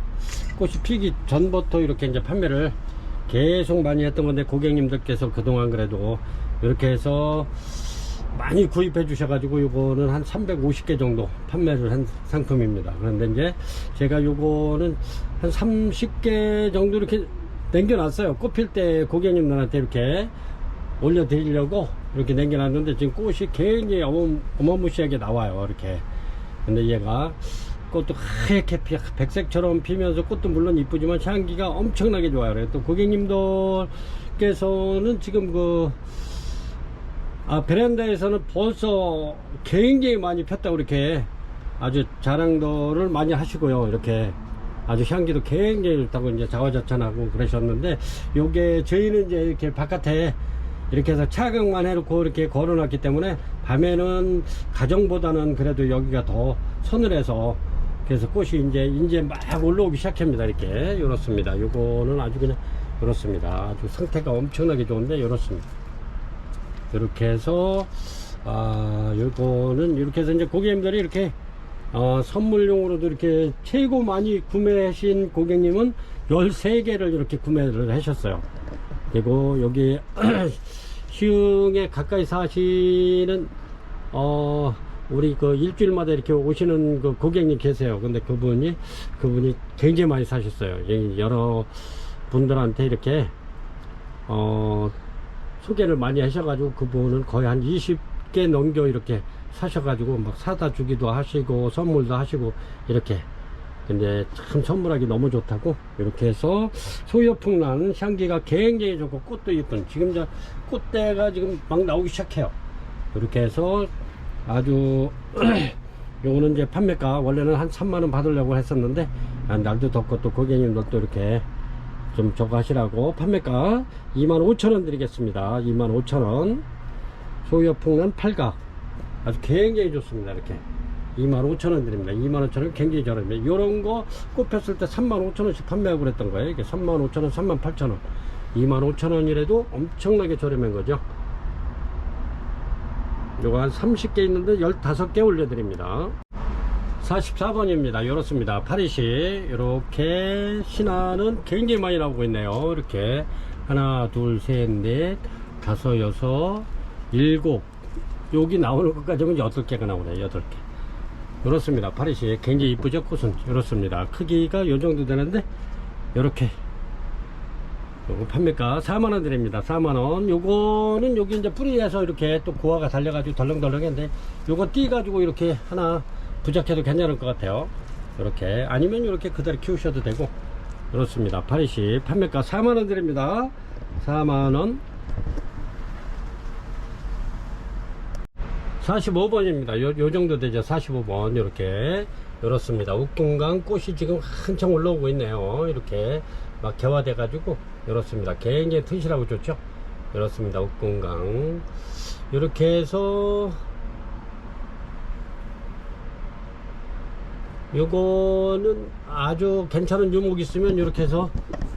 꽃이 피기 전부터 이렇게 이제 판매를 계속 많이 했던 건데, 고객님들께서 그동안 그래도 이렇게 해서 많이 구입해 주셔가지고 요거는 한 350개 정도 판매를 한 상품입니다. 그런데 이제 제가 요거는 한 30개 정도 이렇게 남겨놨어요. 꽃 필 때 고객님들한테 이렇게 올려드리려고 이렇게 남겨놨는데, 지금 꽃이 굉장히 어마무시하게 나와요. 근데 얘가 꽃도 하얗게 백색처럼 피면서 꽃도 물론 이쁘지만 향기가 엄청나게 좋아요. 또 고객님들께서는 지금 베란다에서는 벌써 굉장히 많이 폈다고 이렇게 아주 자랑들을 많이 하시고요. 아주 향기도 굉장히 좋다고 이제 자화자찬하고 그러셨는데, 요게 저희는 이제 이렇게 바깥에 이렇게 해서 차광만 해놓고 이렇게 걸어놨기 때문에 밤에는 가정보다는 그래도 여기가 더 서늘해서, 그래서 꽃이 이제 막 올라오기 시작합니다. 이렇습니다. 요거는 아주 그냥 이렇습니다. 아주 상태가 엄청나게 좋은데 이렇습니다. 이렇게 해서 요거는 이렇게 해서 이제 고객님들이 이렇게 선물용으로도 이렇게 최고 많이 구매하신 고객님은 13개를 이렇게 구매를 하셨어요. 그리고 여기 시흥에 가까이 사시는 우리 일주일마다 이렇게 오시는 고객님 계세요. 근데 그분이 굉장히 많이 사셨어요. 여러 분들한테 이렇게 소개를 많이 하셔가지고, 그분은 거의 한 20개 넘겨 이렇게 사셔가지고 막 사다 주기도 하시고 선물도 하시고 이렇게. 근데 참 선물하기 너무 좋다고 이렇게 해서 소요풍란 향기가 굉장히 좋고 꽃도 예쁜, 지금 꽃대가 지금 막 나오기 시작해요. 이렇게 해서 아주 요거는 이제 판매가 원래는 한 3만원 받으려고 했었는데, 날도 덥고 또 고객님들도 이렇게 좀 저거 하시라고 판매가 25,000원 드리겠습니다. 25,000원 소요풍란 팔각 아주 굉장히 좋습니다. 25,000원 드립니다. 25,000원 굉장히 저렴해요. 요런거 꽃 폈을 때 35,000원씩 판매하고 그랬던 거예요. 이게 35,000원 38,000원 25,000원이라도 엄청나게 저렴한 거죠. 요거 한 30개 있는데 15개 올려드립니다. 44번입니다. 이렇습니다. 파리시 이렇게 신화는 굉장히 많이 나오고 있네요. 이렇게 하나 둘 셋 넷 다섯 여섯 일곱, 여기 나오는 것까지 하면 8개가 나오네요. 8개. 이렇습니다. 파리시 굉장히 이쁘죠. 꽃은 이렇습니다. 크기가 요 정도 되는데 이렇게 요거 판매가 4만원 드립니다. 4만원. 요거는 여기 이제 뿌리에서 이렇게 또 고화가 달려가지고 덜렁덜렁했는데, 요거 띄가지고 이렇게 하나 부작해도 괜찮을 것 같아요. 이렇게 아니면 이렇게 그대로 키우셔도 되고. 그렇습니다. 파리시 판매가 4만원 드립니다. 4만원. 45번입니다. 요 정도 되죠. 45번. 이렇게 이렇습니다. 옥동강 꽃이 지금 한창 올라오고 있네요. 이렇게 막 개화돼 가지고 이렇습니다. 굉장히 튼실하고 좋죠. 이렇습니다. 옥궁강 이렇게 해서 요거는 아주 괜찮은 유목이 있으면 이렇게 해서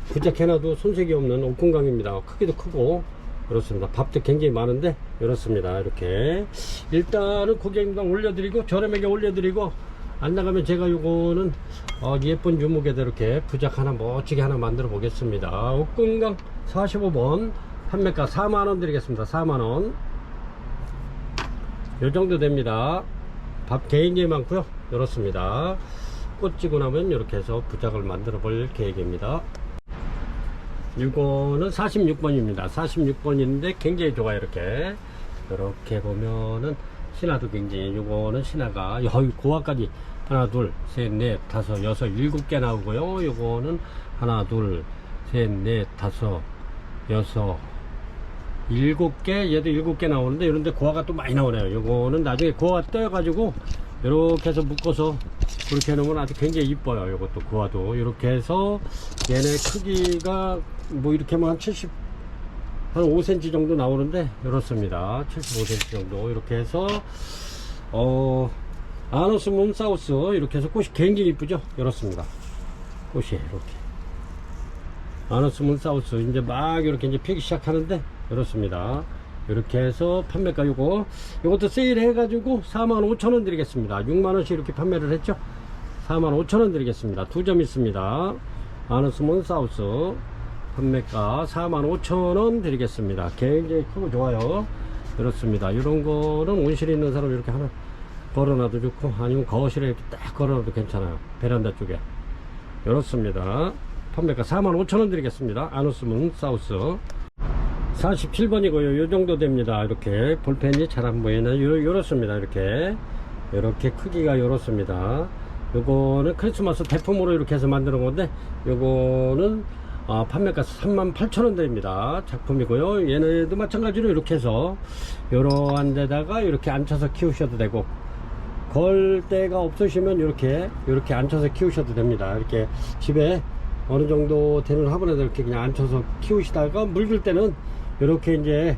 부착해놔도 손색이 없는 옥궁강입니다. 크기도 크고 그렇습니다. 밥도 굉장히 많은데 이렇습니다. 이렇게 일단은 고객님당 올려드리고 저렴하게 올려드리고 안 나가면 제가 요거는 예쁜 유목에다 이렇게 부작 하나 멋지게 하나 만들어 보겠습니다. 옥궁강 45번 판매가 4만원 드리겠습니다. 4만원 요 정도 됩니다. 밥 굉장히 많고요. 이렇습니다. 꽃 지고 나면 이렇게 해서 부작을 만들어 볼 계획입니다. 이거는 46번입니다. 46번인데 굉장히 좋아요. 이렇게 보면은 신화도 굉장히 요거는 신화가 고화까지 하나 둘셋넷 다섯 여섯 7개 나오고요. 요거는 하나 둘셋넷 다섯 여섯 7개 얘도 7개 나오는데 이런데 고화가 또 많이 나오네요. 요거는 나중에 고화 떼어가지고 이렇게 해서 묶어서 그렇게 해놓으면 아주 굉장히 이뻐요. 요것도 고화도 이렇게 해서 얘네 크기가 뭐 이렇게 하면 한 5cm 정도 나오는데 이렇습니다. 75cm 정도 이렇게 해서 아너스 몬사우스 이렇게 해서 꽃이 굉장히 이쁘죠. 이렇습니다. 꽃이 이렇게 아너스 몬사우스 이제 막 이렇게 이제 피기 시작하는데 이렇습니다. 이렇게 해서 판매가 요것도 세일 해가지고 45,000원 드리겠습니다. 6만원씩 이렇게 판매를 했죠. 45,000원 드리겠습니다. 2점 있습니다. 아너스 몬사우스 판매가 45,000원 드리겠습니다. 굉장히 크고 좋아요. 그렇습니다. 이런 거는 온실에 있는 사람 이렇게 하나 걸어놔도 좋고 아니면 거실에 이렇게 딱 걸어놔도 괜찮아요. 베란다 쪽에 이렇습니다. 판매가 45,000원 드리겠습니다. 아너스 몬사우스 47번이고요. 요 정도 됩니다. 이렇게 볼펜이 잘 안 보이는 요렇습니다. 이렇게 크기가 요렇습니다. 요거는 크리스마스 대품으로 이렇게 해서 만드는 건데 요거는 판매가 38,000원 됩니다. 작품이고요. 얘네도 마찬가지로 이렇게 해서 요러한 데다가 이렇게 앉혀서 키우셔도 되고 걸 데가 없으시면 이렇게 앉혀서 키우셔도 됩니다. 이렇게 집에 어느 정도 되는 화분에다 이렇게 그냥 앉혀서 키우시다가 물 줄 때는 이렇게 이제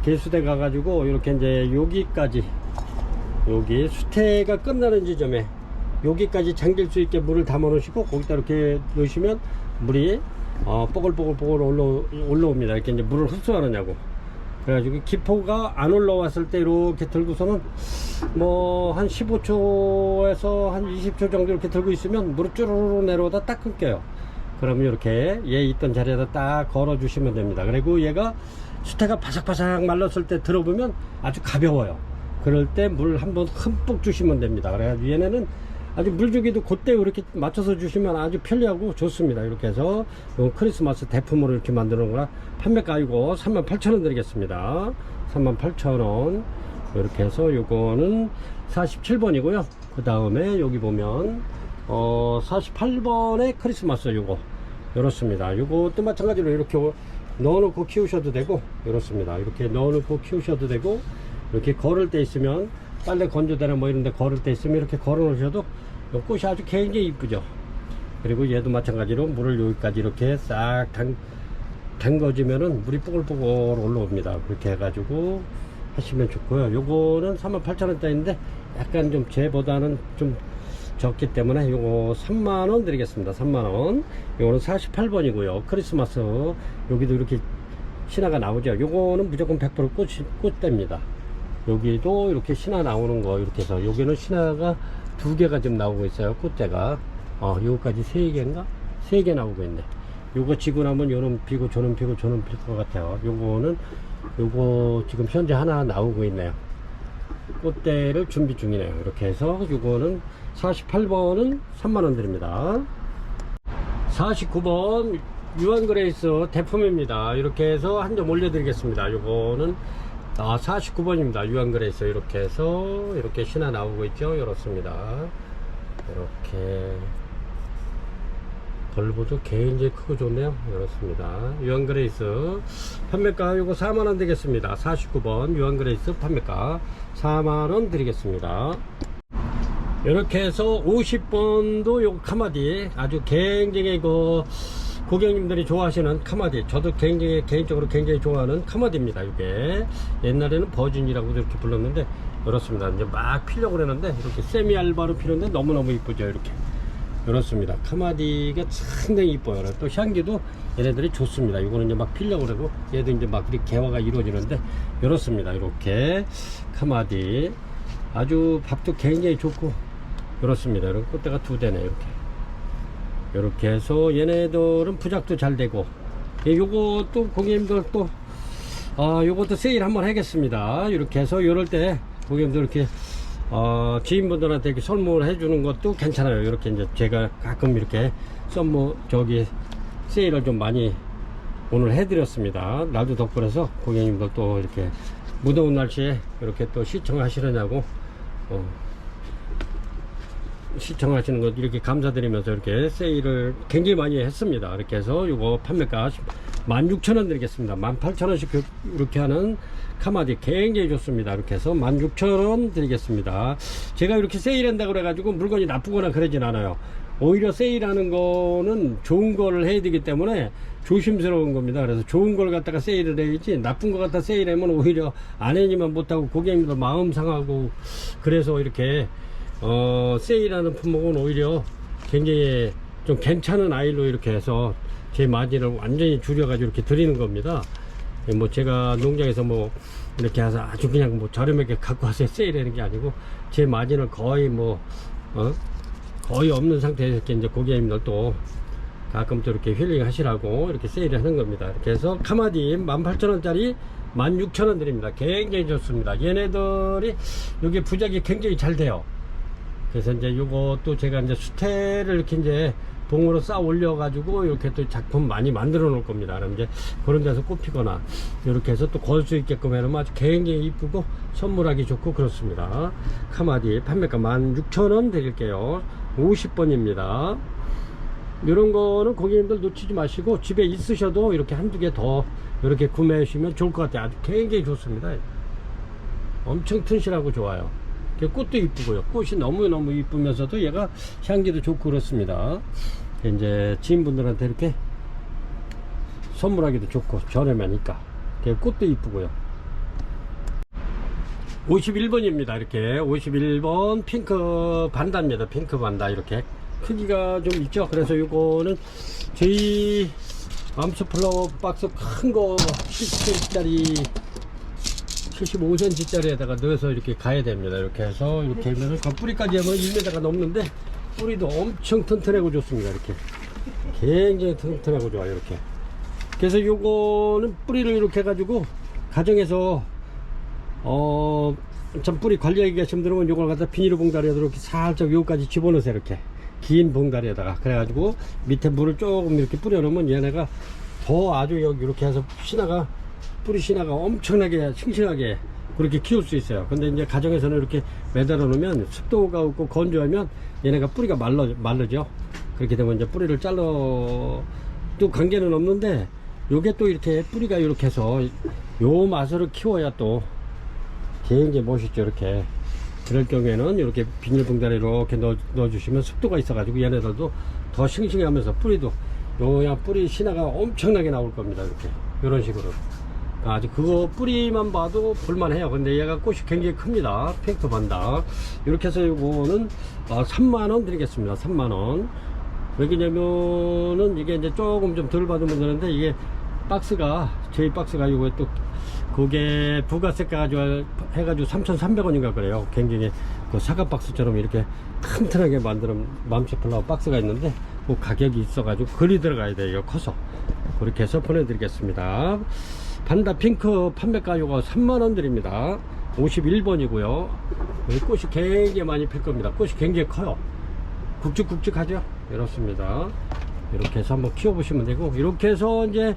개수대 가가지고 이렇게 이제 여기까지 여기 수태가 끝나는 지점에 여기까지 잠길 수 있게 물을 담아 놓으시고 거기다 이렇게 놓으시면 물이 뽀글뽀글 올라옵니다. 이렇게 이제 물을 흡수하느냐고. 그래가지고 기포가 안 올라왔을 때 이렇게 들고서는 뭐 한 15초에서 한 20초 정도 이렇게 들고 있으면 물을 쭈르르 내려오다 딱 끊겨요. 그러면 이렇게 얘 있던 자리에다 딱 걸어 주시면 됩니다. 그리고 얘가 수태가 바삭바삭 말랐을 때 들어보면 아주 가벼워요. 그럴 때 물 한번 흠뻑 주시면 됩니다. 그래가지고 얘네는 아주 물주기도 그때 이렇게 맞춰서 주시면 아주 편리하고 좋습니다. 이렇게 해서 크리스마스 대품으로 이렇게 만드는 거라 판매가 이거 38,000원 드리겠습니다. 38,000원 이렇게 해서 요거는 47번이고요. 그 다음에 여기 보면 48번에 크리스마스 요거 이렇습니다. 요것도 마찬가지로 이렇게 넣어놓고 키우셔도 되고 이렇습니다. 이렇게 넣어놓고 키우셔도 되고 이렇게 걸을 때 있으면 빨래 건조대나 뭐 이런데 걸을 때 있으면 이렇게 걸어 놓으셔도 꽃이 아주 굉장히 이쁘죠. 그리고 얘도 마찬가지로 물을 여기까지 이렇게 싹 담궈주면은 물이 뽀글뽀글 올라옵니다. 그렇게 해가지고 하시면 좋고요. 요거는 38,000원짜리인데 약간 좀 쟤보다는 좀 적기 때문에 요거 3만원 드리겠습니다. 3만원. 요거는 48번이고요. 크리스마스 여기도 이렇게 신화가 나오죠. 요거는 무조건 100% 꽃대입니다. 여기도 이렇게 신화 나오는 거 이렇게 해서 여기는 신화가 2개가 지금 나오고 있어요. 꽃대가 요거까지 3개인가? 3개 나오고 있네. 요거 지고 나면 요는 피고 저는 피고 저는 필 것 같아요. 요거 지금 현재 하나 나오고 있네요. 꽃대를 준비 중이네요. 이렇게 해서 요거는 48번은 3만원 드립니다. 49번 유한그레이스 대품입니다. 이렇게 해서 한 점 올려드리겠습니다. 요거는 49번입니다. 유한그레이스 이렇게 해서 이렇게 신화 나오고 있죠. 이렇습니다. 이렇게 걸보도 굉장히 크고 좋네요. 이렇습니다. 유한그레이스 판매가 요거 4만원 되겠습니다. 49번 유한그레이스 판매가 4만원 드리겠습니다. 이렇게 해서 50번도 요거 카마디 아주 굉장히 고객님들이 좋아하시는 카마디, 저도 개인적으로 굉장히 좋아하는 카마디입니다. 이게 옛날에는 버진이라고도 이렇게 불렀는데 이렇습니다. 이제 막 피려고 그러는데 이렇게 세미 알바로 피는데 너무너무 이쁘죠. 이렇게 이렇습니다. 카마디가 상당히 이뻐요. 또 향기도 얘네들이 좋습니다. 이거는 이제 막 피려고 그러고 얘도 이제 막 이렇게 개화가 이루어지는데 이렇습니다. 이렇게 카마디 아주 밥도 굉장히 좋고 이렇습니다. 이런 꽃대가 2대네. 이렇게 해서 얘네들은 부작도 잘 되고, 요것도 고객님들 또 요것도 세일 한번 하겠습니다. 이렇게 해서 요럴 때 고객님들 이렇게 지인분들한테 이렇게 선물을 해주는 것도 괜찮아요. 이렇게 이제 제가 가끔 이렇게 세일을 좀 많이 오늘 해드렸습니다. 날도 덥고 그래서 고객님들 또 이렇게 무더운 날씨에 이렇게 또 시청하시느냐고 시청하시는 것 이렇게 감사드리면서 이렇게 세일을 굉장히 많이 했습니다. 이렇게 해서 요거 판매가 16,000원 드리겠습니다. 18,000원씩 이렇게 하는 카마디 굉장히 좋습니다. 이렇게 해서 16,000원 드리겠습니다. 제가 이렇게 세일한다고 그래가지고 물건이 나쁘거나 그러진 않아요. 오히려 세일하는 거는 좋은 걸 해야 되기 때문에 조심스러운 겁니다. 그래서 좋은 걸 갖다가 세일을 해야지 나쁜 거 갖다 세일하면 오히려 안 해니만 못하고 고객님들 마음 상하고, 그래서 이렇게 세일하는 품목은 오히려 굉장히 좀 괜찮은 아이로 이렇게 해서 제 마진을 완전히 줄여가지고 이렇게 드리는 겁니다. 뭐 제가 농장에서 뭐 이렇게 해서 아주 그냥 뭐 저렴하게 갖고 와서 세일하는 게 아니고 제 마진을 거의 거의 없는 상태에서 이렇게 이제 고객님들 또 가끔 또 이렇게 힐링 하시라고 이렇게 세일을 하는 겁니다. 이렇게 해서 카마디 18,000원짜리 16,000원 드립니다. 굉장히 좋습니다. 얘네들이 여기 부작이 굉장히 잘 돼요. 그래서 이제 요것도 제가 이제 수태를 이렇게 이제 봉으로 쌓아 올려 가지고 이렇게 또 작품 많이 만들어 놓을 겁니다. 그럼 이제 그런 데서 꼽히거나 이렇게 해서 또 걸 수 있게끔 해놓으면 아주 굉장히 이쁘고 선물하기 좋고 그렇습니다. 카마디 판매가 16,000원 드릴게요. 50번입니다. 이런 거는 고객님들 놓치지 마시고 집에 있으셔도 이렇게 한두 개 더 이렇게 구매해 주시면 좋을 것 같아요. 아주 굉장히 좋습니다. 엄청 튼실하고 좋아요. 꽃도 이쁘고요. 꽃이 너무너무 이쁘면서도 얘가 향기도 좋고 그렇습니다. 이제 지인분들한테 이렇게 선물하기도 좋고 저렴하니까. 꽃도 이쁘고요. 51번입니다. 이렇게 51번 핑크 반다입니다. 핑크 반다. 이렇게 크기가 좀 있죠. 그래서 이거는 저희 암스 플라워 박스 큰 거 17짜리 75cm 짜리에다가 넣어서 이렇게 가야 됩니다. 이렇게 해서 이렇게 하면 뿌리까지 하면 1m가 넘는데 뿌리도 엄청 튼튼하고 좋습니다. 이렇게 굉장히 튼튼하고 좋아요. 이렇게 그래서 요거는 뿌리를 이렇게 해가지고 가정에서 참 뿌리 관리하기가 힘들면 요걸 갖다 비닐 봉다리에다 이렇게 살짝 요까지 집어넣으세요. 이렇게 긴 봉다리에다가 그래가지고 밑에 물을 조금 이렇게 뿌려놓으면 얘네가 더 아주 여기 이렇게 해서 뿌리 신화가 엄청나게 싱싱하게 그렇게 키울 수 있어요. 근데 이제 가정에서는 이렇게 매달아 놓으면 습도가 없고 건조하면 얘네가 뿌리가 마르죠. 그렇게 되면 이제 뿌리를 잘라도 관계는 없는데 요게 또 이렇게 뿌리가 이렇게 해서 요 맛으로 키워야 또 굉장히 멋있죠. 이렇게 그럴 경우에는 이렇게 비닐봉다리 이렇게 넣어주시면 습도가 있어가지고 얘네들도 더 싱싱하면서 뿌리도 요야 뿌리 신화가 엄청나게 나올 겁니다. 이렇게 이런 식으로 아주 그거 뿌리만 봐도 볼만해요. 근데 얘가 꽃이 굉장히 큽니다. 핑크 반다. 이렇게 해서 요거는 3만원 드리겠습니다. 3만원. 왜냐면은 이게 이제 조금 좀 덜 받으면 되는데 이게 박스가 저희 박스가 요거 또 그게 부가세 해가지고 3,300원인가 그래요. 굉장히 그 사과 박스처럼 이렇게 튼튼하게 만드는 맘스플라워 박스가 있는데 그 가격이 있어가지고 글이 들어가야 돼요. 커서 그렇게 해서 보내드리겠습니다. 반다 핑크 판매가 요거 3만원 드립니다. 51번이고요 꽃이 굉장히 많이 필 겁니다. 꽃이 굉장히 커요. 굵직굵직하죠. 이렇습니다. 이렇게 해서 한번 키워보시면 되고, 이렇게 해서 이제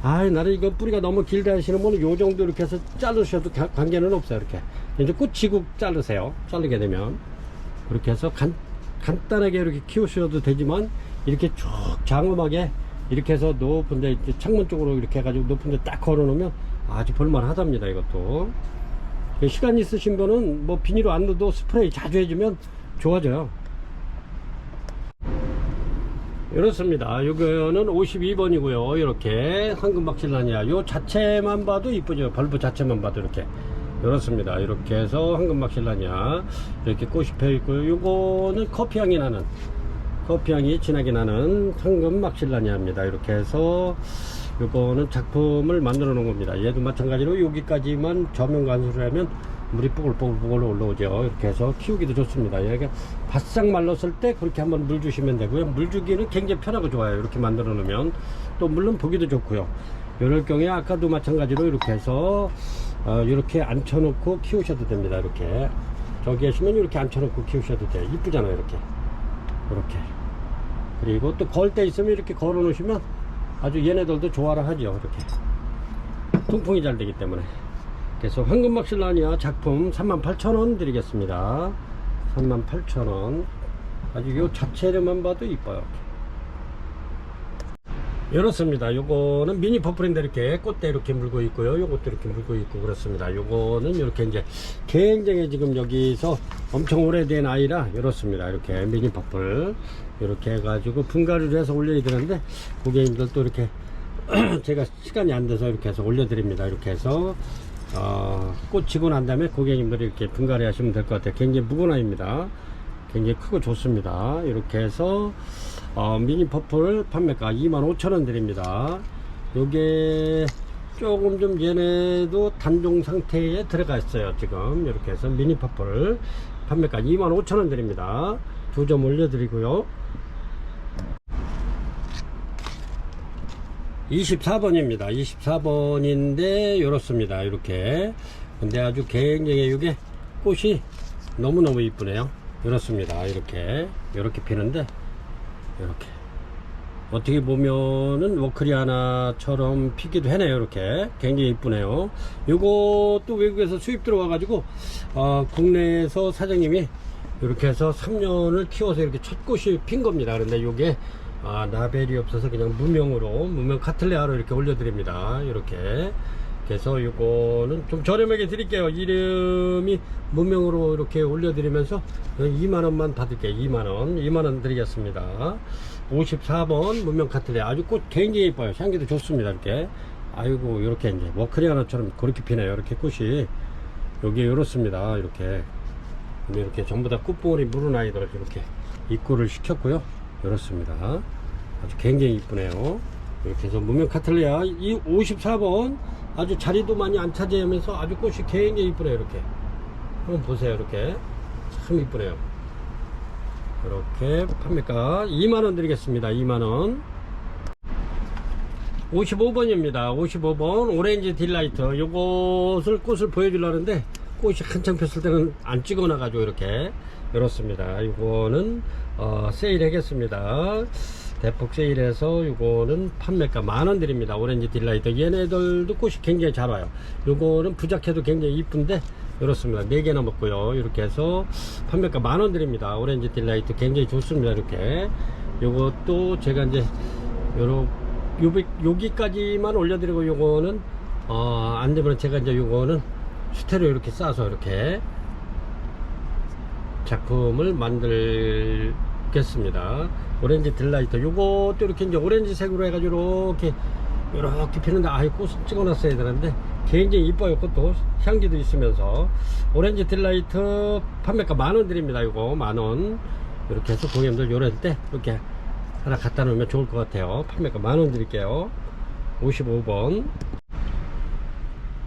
나는 이거 뿌리가 너무 길다 하시는 분은 요 정도 이렇게 해서 자르셔도 관계는 없어요. 이렇게 이제 꽃치고 자르세요. 자르게 되면 그렇게 해서 간단하게 이렇게 키우셔도 되지만 이렇게 쭉 장엄하게 이렇게 해서 높은데 창문 쪽으로 이렇게 해가지고 높은데 딱 걸어 놓으면 아주 볼만하답니다. 이것도 시간 있으신 분은 뭐 비닐로 안 넣어도 스프레이 자주 해주면 좋아져요. 이렇습니다. 이거는 52번이고요. 이렇게 황금 막실라니아 요 자체만 봐도 이쁘죠. 벌브 자체만 봐도 이렇게 이렇습니다. 이렇게 해서 황금 막실라니아 이렇게 꽃이 펴 있고요. 요거는 커피향이 진하게 나는 황금 막실라니아입니다. 이렇게 해서 요거는 작품을 만들어 놓은 겁니다. 얘도 마찬가지로 여기까지만 저면 관수를 하면 물이 뽀글뽀글 올라오죠. 이렇게 해서 키우기도 좋습니다. 얘가 바싹 말랐을 때 그렇게 한번 물 주시면 되고요. 물 주기는 굉장히 편하고 좋아요. 이렇게 만들어 놓으면 또 물론 보기도 좋고요. 이럴 경우에 아까도 마찬가지로 이렇게 해서 이렇게 앉혀놓고 키우셔도 됩니다. 이렇게 저기 계시면 이렇게 앉혀놓고 키우셔도 돼요. 이쁘잖아요. 이렇게 그리고 또 걸 때 있으면 이렇게 걸어 놓으시면 아주 얘네들도 좋아라 하죠. 이렇게 통풍이 잘 되기 때문에. 그래서 황금 막실라니아 작품 38,000원 드리겠습니다. 38,000원. 아주 요 자체로만 봐도 이뻐요. 이렇습니다. 요거는 미니 퍼플인데 이렇게 꽃대 이렇게 물고 있고요. 요것도 이렇게 물고 있고 그렇습니다. 요거는 이렇게 이제 굉장히 지금 여기서 엄청 오래된 아이라 이렇습니다. 이렇게 미니 퍼플 이렇게 해가지고 분갈이를 해서 올려야 되는데 고객님들 또 이렇게 제가 시간이 안 돼서 이렇게 해서 올려드립니다. 이렇게 해서 꽃 지고 난 다음에 고객님들이 이렇게 분갈이 하시면 될 것 같아요. 굉장히 묵은 아이입니다. 굉장히 크고 좋습니다. 이렇게 해서 미니 퍼플 판매가 25,000원 드립니다. 요게 조금 좀 얘네도 단종 상태에 들어가 있어요. 지금 이렇게 해서 미니 퍼플 판매가 25,000원 드립니다. 2점 올려드리고요. 24번입니다. 24번인데 이렇습니다. 이렇게 근데 아주 굉장히 이게 꽃이 너무너무 이쁘네요. 이렇습니다. 이렇게 피는데 이렇게 어떻게 보면은 워크리아나처럼 피기도 해네요. 이렇게 굉장히 이쁘네요. 요것도 외국에서 수입 들어와 가지고 국내에서 사장님이 이렇게 해서 3년을 키워서 이렇게 첫 꽃이 핀 겁니다. 그런데 요게 라벨이 없어서 그냥 무명 카틀레아로 이렇게 올려드립니다. 이렇게. 그래서 요거는 좀 저렴하게 드릴게요. 이름이 무명으로 이렇게 올려드리면서 2만원만 받을게요. 2만원 드리겠습니다. 54번 무명 카틀레아. 아주 꽃 굉장히 예뻐요. 향기도 좋습니다. 이렇게. 아이고, 이렇게 이제 워크리아나처럼 그렇게 피네요. 이렇게 꽃이. 여기 이렇습니다. 이렇게. 근데 이렇게 전부 다 꽃봉오리 물은 아이들을 이렇게 입구를 시켰고요. 이렇습니다. 아주 굉장히 이쁘네요. 이렇게 해서 무명 카틀레아 이 54번 아주 자리도 많이 안 차지하면서 아주 꽃이 굉장히 이쁘네요. 이렇게 한번 보세요. 이렇게 참 이쁘네요. 이렇게 판매가 2만원 드리겠습니다. 2만원. 55번입니다 55번 오렌지 딜라이트. 요것을 꽃을 보여주려는데 꽃이 한창 폈을 때는 안 찍어 놔 가지고 이렇습니다. 이거는 세일 하겠습니다. 대폭 세일해서 이거는 판매가 10,000원 드립니다. 오렌지 딜라이트. 얘네들도 꽃이 굉장히 잘 와요. 요거는 부작해도 굉장히 이쁜데 이렇습니다. 4개나 먹고요. 이렇게 해서 판매가 10,000원 드립니다. 오렌지 딜라이트 굉장히 좋습니다. 이렇게 요것도 제가 이제 여기까지만 올려드리고 요거는 안되면 제가 이제 요거는 수태로 이렇게 싸서 이렇게 작품을 만들겠습니다. 오렌지 딜라이트. 요것도 이렇게 이제 오렌지색으로 해가지고 이렇게 피는데 꽃을 찍어놨어야 되는데 굉장히 이뻐요. 꽃도 향기도 있으면서. 오렌지 딜라이트 판매가 10,000원 드립니다. 요거 10,000원. 이렇게 해서 고객님들 요럴 때 이렇게 하나 갖다 놓으면 좋을 것 같아요. 판매가 10,000원 드릴게요. 55번.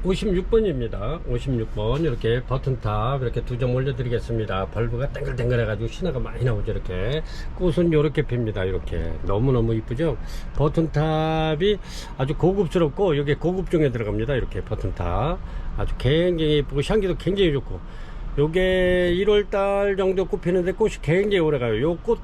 56번입니다. 56번 이렇게 버튼탑 이렇게 2점 올려드리겠습니다. 벌브가 땡글땡글 해가지고 신화가 많이 나오죠. 이렇게 꽃은 이렇게 핍니다. 이렇게 너무너무 이쁘죠. 버튼탑이 아주 고급스럽고 여기 고급종에 들어갑니다. 이렇게 버튼탑 아주 굉장히 예쁘고 향기도 굉장히 좋고 요게 1월달 정도 꽃 피는데 꽃이 굉장히 오래가요. 요 꽃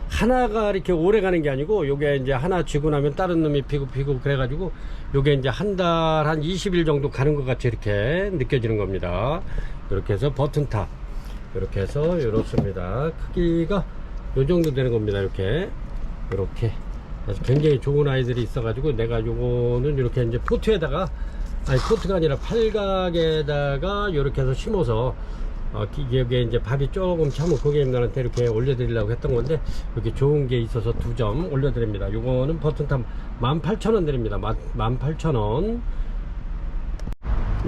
하나가 이렇게 오래 가는 게 아니고 요게 이제 하나 쥐고 나면 다른 놈이 피고 그래가지고 요게 이제 한 달 한 20일 정도 가는 것 같이 이렇게 느껴지는 겁니다. 이렇게 해서 버튼탑 이렇게 해서 이렇습니다. 크기가 요 정도 되는 겁니다. 이렇게 아주 굉장히 좋은 아이들이 있어가지고 내가 요거는 이렇게 이제 포트에다가 포트가 아니라 팔각에다가 이렇게 해서 심어서 여기에 이제 밥이 조금 차면 고객님들한테 이렇게 올려드리려고 했던 건데, 이렇게 좋은 게 있어서 2점 올려드립니다. 요거는 버튼탑 18,000원 드립니다. 18,000원.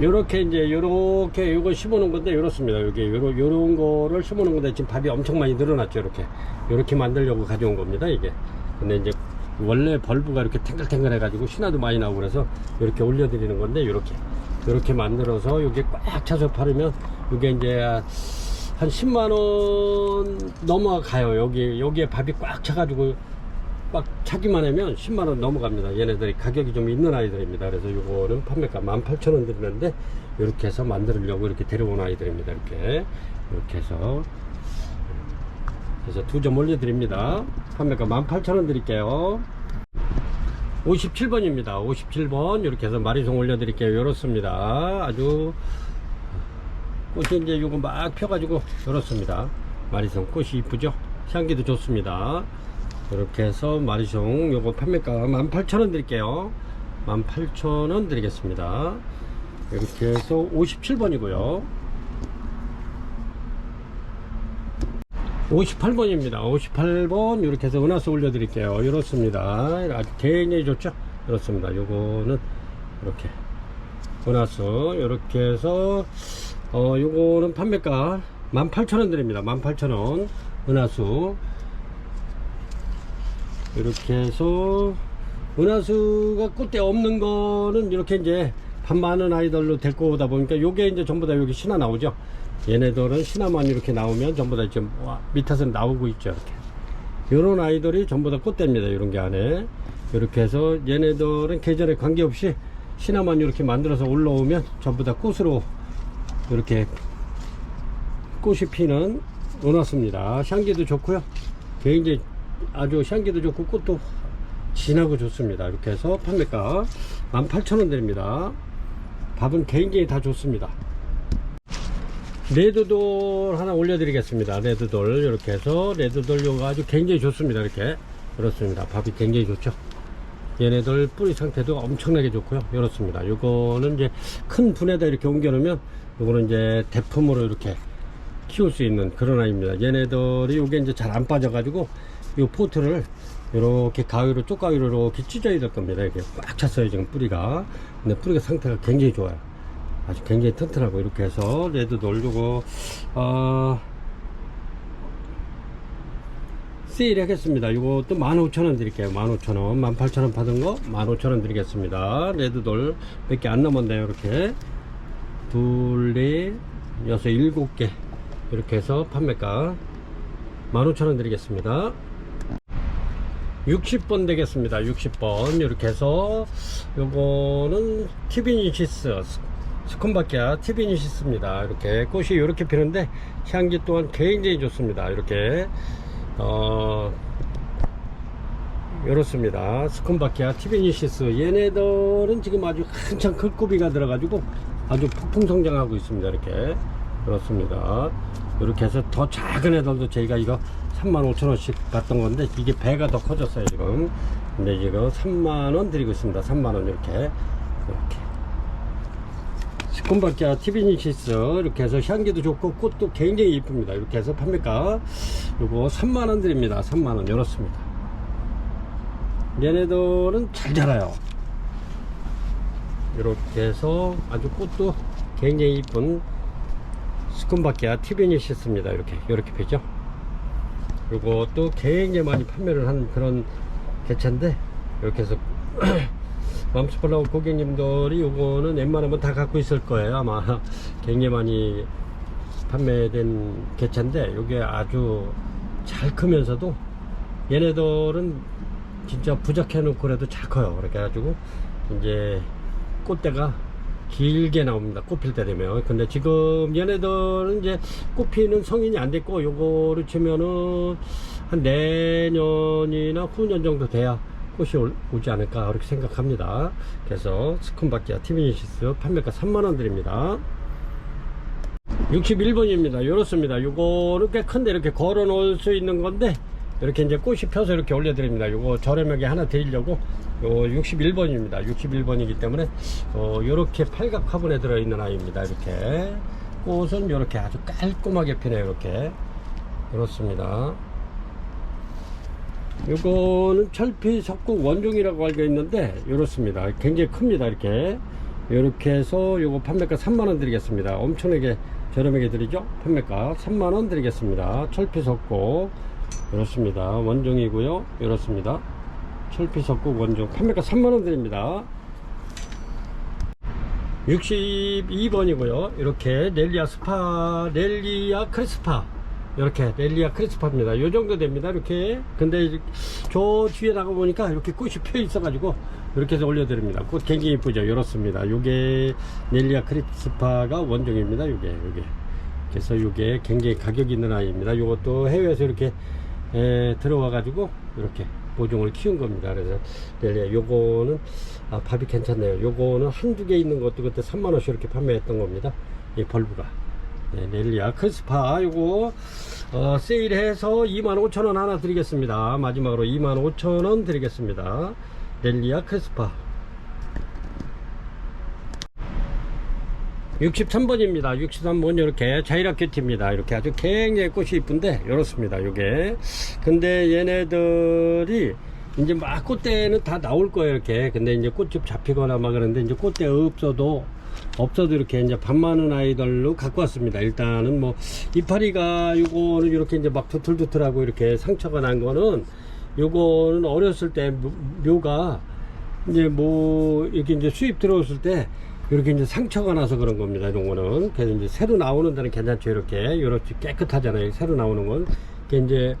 요렇게 이제 요렇게 요거 심어놓은 건데, 요렇습니다. 여기 요런 거를 심어놓은 건데, 지금 밥이 엄청 많이 늘어났죠. 요렇게 만들려고 가져온 겁니다, 이게. 근데 이제 원래 벌브가 이렇게 탱글탱글 해가지고 신화도 많이 나오고 그래서 이렇게 올려드리는 건데, 요렇게 만들어서 요게 꽉 차서 팔으면 요게 이제 한 10만원 넘어가요. 여기에 밥이 꽉 차가지고 꽉 차기만 하면 10만원 넘어갑니다. 얘네들이 가격이 좀 있는 아이들입니다. 그래서 요거는 판매가 18,000원 드리는데, 이렇게 해서 만들려고 이렇게 데려온 아이들입니다. 이렇게 해서 그래서 2점 올려드립니다. 판매가 18,000원 드릴게요. 57번입니다. 57번 이렇게 해서 마리송 올려드릴게요. 요렇습니다. 아주 꽃이 이제 요거 막 펴가지고 요렇습니다. 마리송 꽃이 이쁘죠? 향기도 좋습니다. 이렇게 해서 마리송 요거 판매가 18,000원 드릴게요. 18,000원 드리겠습니다. 이렇게 해서 57번이고요 58번입니다 58번 이렇게 해서 은하수 올려드릴게요. 이렇습니다. 아주 굉장히 좋죠? 이렇습니다. 요거는 이렇게 은하수 이렇게 해서 요거는 판매가 18,000원 드립니다. 18,000원 은하수 이렇게 해서, 은하수가 꽃대 없는 거는 이렇게 이제 밥 많은 아이들로 데리고 오다 보니까 요게 이제 전부 다 여기 신화 나오죠. 얘네들은 신화만 이렇게 나오면 전부 다 지금 밑에서 나오고 있죠. 이렇게 요런 아이들이 전부 다 꽃대입니다. 이런 게 안에 이렇게 해서 얘네들은 계절에 관계없이 신화만 이렇게 만들어서 올라오면 전부 다 꽃으로 이렇게 꽃이 피는 은하수입니다. 향기도 좋고요. 굉장히 아주 향기도 좋고 꽃도 진하고 좋습니다. 이렇게 해서 판매가 18,000원 드립니다. 밥은 굉장히 다 좋습니다. 레드돌 하나 올려드리겠습니다. 레드돌 이렇게 해서 레드돌 요거 아주 굉장히 좋습니다. 이렇게 그렇습니다. 밥이 굉장히 좋죠. 얘네들 뿌리 상태도 엄청나게 좋고요. 이렇습니다. 요거는 이제 큰 분에다 이렇게 옮겨 놓으면 요거는 이제 대품으로 이렇게 키울 수 있는 그런 아이입니다. 얘네들이 요게 이제 잘 안 빠져 가지고 요 포트를 이렇게 가위로 쪽가위로 이렇게 찢어야 될 겁니다. 이렇게 꽉 찼어요 지금 뿌리가. 근데 뿌리가 상태가 굉장히 좋아요. 아주 굉장히 튼튼하고. 이렇게 해서 레드돌 요거 세일 하겠습니다. 요것도 15,000원 드릴게요. 15,000원 18,000원 받은 거 15,000원 드리겠습니다. 레드돌 몇 개 안 남았네요. 이렇게 둘, 넷, 여섯, 7개 이렇게 해서 판매가 15,000원 드리겠습니다. 60번 되겠습니다. 60번 이렇게 해서 요거는 티비니시스 스콘바키아 티비니시스입니다. 이렇게 꽃이 이렇게 피는데 향기 또한 굉장히 좋습니다. 이렇게 이렇습니다. 스콘바키아 티비니시스 얘네들은 지금 아주 한창 클고비가 들어가지고 아주 폭풍 성장하고 있습니다. 이렇게 그렇습니다. 이렇게 해서 더 작은 애들도 저희가 이거 35,000원씩 받던 건데 이게 배가 더 커졌어요 지금. 근데 지금 3만원 드리고 있습니다. 3만원 이렇게 스콘바키아 티비니시스 이렇게 해서 향기도 좋고 꽃도 굉장히 이쁩니다. 이렇게 해서 판매가 요거 3만원 드립니다. 3만원 이렇습니다. 얘네들은 잘 자라요. 이렇게 해서 아주 꽃도 굉장히 이쁜 스콘바키아 티비니시스입니다. 이렇게 펴죠. 이것도 굉장히 많이 판매를 한 그런 개체인데, 이렇게 해서 맘스플라워 고객님들이 요거는 웬만하면 다 갖고 있을 거예요. 아마 굉장히 많이 판매된 개체인데, 요게 아주 잘 크면서도 얘네들은 진짜 부작해 놓고 그래도 잘 커요. 그렇게 해가지고 이제 꽃대가 길게 나옵니다. 꽃필 때 되면. 근데 지금 얘네들은 이제 꽃피는 성인이 안 됐고, 요거를 치면은 한 내년이나 후년 정도 돼야 꽃이 오지 않을까 그렇게 생각합니다. 그래서 스콘바키아 티비니시스 판매가 3만원 드립니다. 61번입니다. 이렇습니다. 요거는 꽤 큰데 이렇게 걸어 놓을 수 있는 건데, 이렇게 이제 꽃이 펴서 이렇게 올려드립니다. 요거 저렴하게 하나 드리려고. 요 61번입니다. 61번이기 때문에 요렇게 팔각 화분에 들어있는 아이입니다. 이렇게 꽃은 이렇게 아주 깔끔하게 피네요. 이렇게 그렇습니다. 요거는 철피 석국 원종이라고 알고 있는데 이렇습니다. 굉장히 큽니다. 이렇게 해서 요거 판매가 3만원 드리겠습니다. 엄청나게 저렴하게 드리죠. 판매가 3만원 드리겠습니다. 철피 석국 이렇습니다. 원종이고요. 이렇습니다. 철피 석국 원종 판매가 3만원 드립니다. 62번이고요. 이렇게 렐리아 크리스파, 이렇게 렐리아 크리스파입니다. 요 정도 됩니다. 이렇게. 근데 저 뒤에 나가 보니까 이렇게 꽃이 펴 있어 가지고 이렇게 해서 올려드립니다. 꽃 굉장히 이쁘죠. 이렇습니다. 요게 렐리아 크리스파가 원종입니다. 요게 그래서 요게 굉장히 가격이 있는 아이입니다. 요것도 해외에서 이렇게 들어와 가지고 이렇게 보종을 키운 겁니다. 그래서 렐리아 요거는 밥이 괜찮네요. 요거는 한두 개 있는 것도 그때 3만원씩 이렇게 판매했던 겁니다. 이 벌브가. 렐리아 크리스파 요거 세일해서 25,000원 하나 드리겠습니다. 마지막으로 25,000원 드리겠습니다. 렐리아 크리스파 63번입니다 63번 이렇게 자이라 큐티입니다. 이렇게 아주 굉장히 꽃이 이쁜데 이렇습니다. 요게 근데 얘네들이 이제 막 꽃대는 다 나올 거예요. 이렇게 근데 이제 꽃집 잡히거나 막 그러는데 이제 꽃대 없어도 이렇게 이제 밥 많은 아이들로 갖고 왔습니다. 일단은 뭐 이파리가 요거는 이렇게 이제 막 두틀두틀하고 이렇게 상처가 난 거는 요거는 어렸을 때 묘가 이제 뭐 이렇게 이제 수입 들어왔을 때 이렇게 이제 상처가 나서 그런 겁니다. 이런 거는 그래서 이제 새로 나오는 데는 괜찮죠. 이렇게 깨끗하잖아요. 새로 나오는 건 이제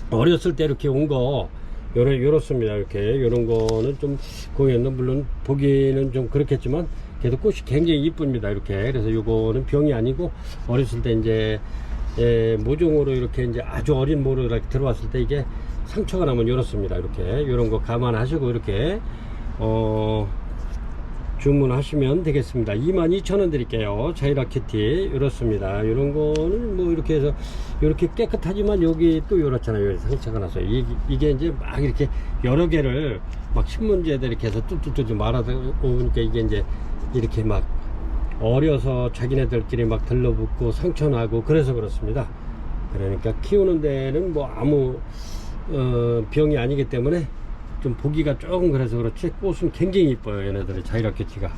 어렸을 때 이렇게 온 거 요렇습니다. 이렇게 요런 거는 좀 공연은 물론 보기는 좀 그렇겠지만 그래도 꽃이 굉장히 이쁩니다. 이렇게 그래서 요거는 병이 아니고 어렸을 때 이제 모종으로 이렇게 이제 아주 어린 모로 이렇게 들어왔을 때 이게 상처가 나면 이렇습니다. 이렇게 요런 거 감안하시고 이렇게 주문하시면 되겠습니다. 22,000원 드릴게요. 자이라 키티 이렇습니다. 이런 거는 뭐 이렇게 해서 이렇게 깨끗하지만 여기 또 이렇잖아요. 상처가 나서 이게 이제 막 이렇게 여러 개를 막 신문지에다 이렇게 해서 뚜뚜뚜 말아보니까 이게 이제 이렇게 막 어려서 자기네들끼리 막 들러붙고 상처나고 그래서 그렇습니다. 그러니까 키우는 데는 뭐 아무 병이 아니기 때문에 좀 보기가 조금 그래서 그렇지 꽃은 굉장히 이뻐요. 얘네들이 자이라 큐티가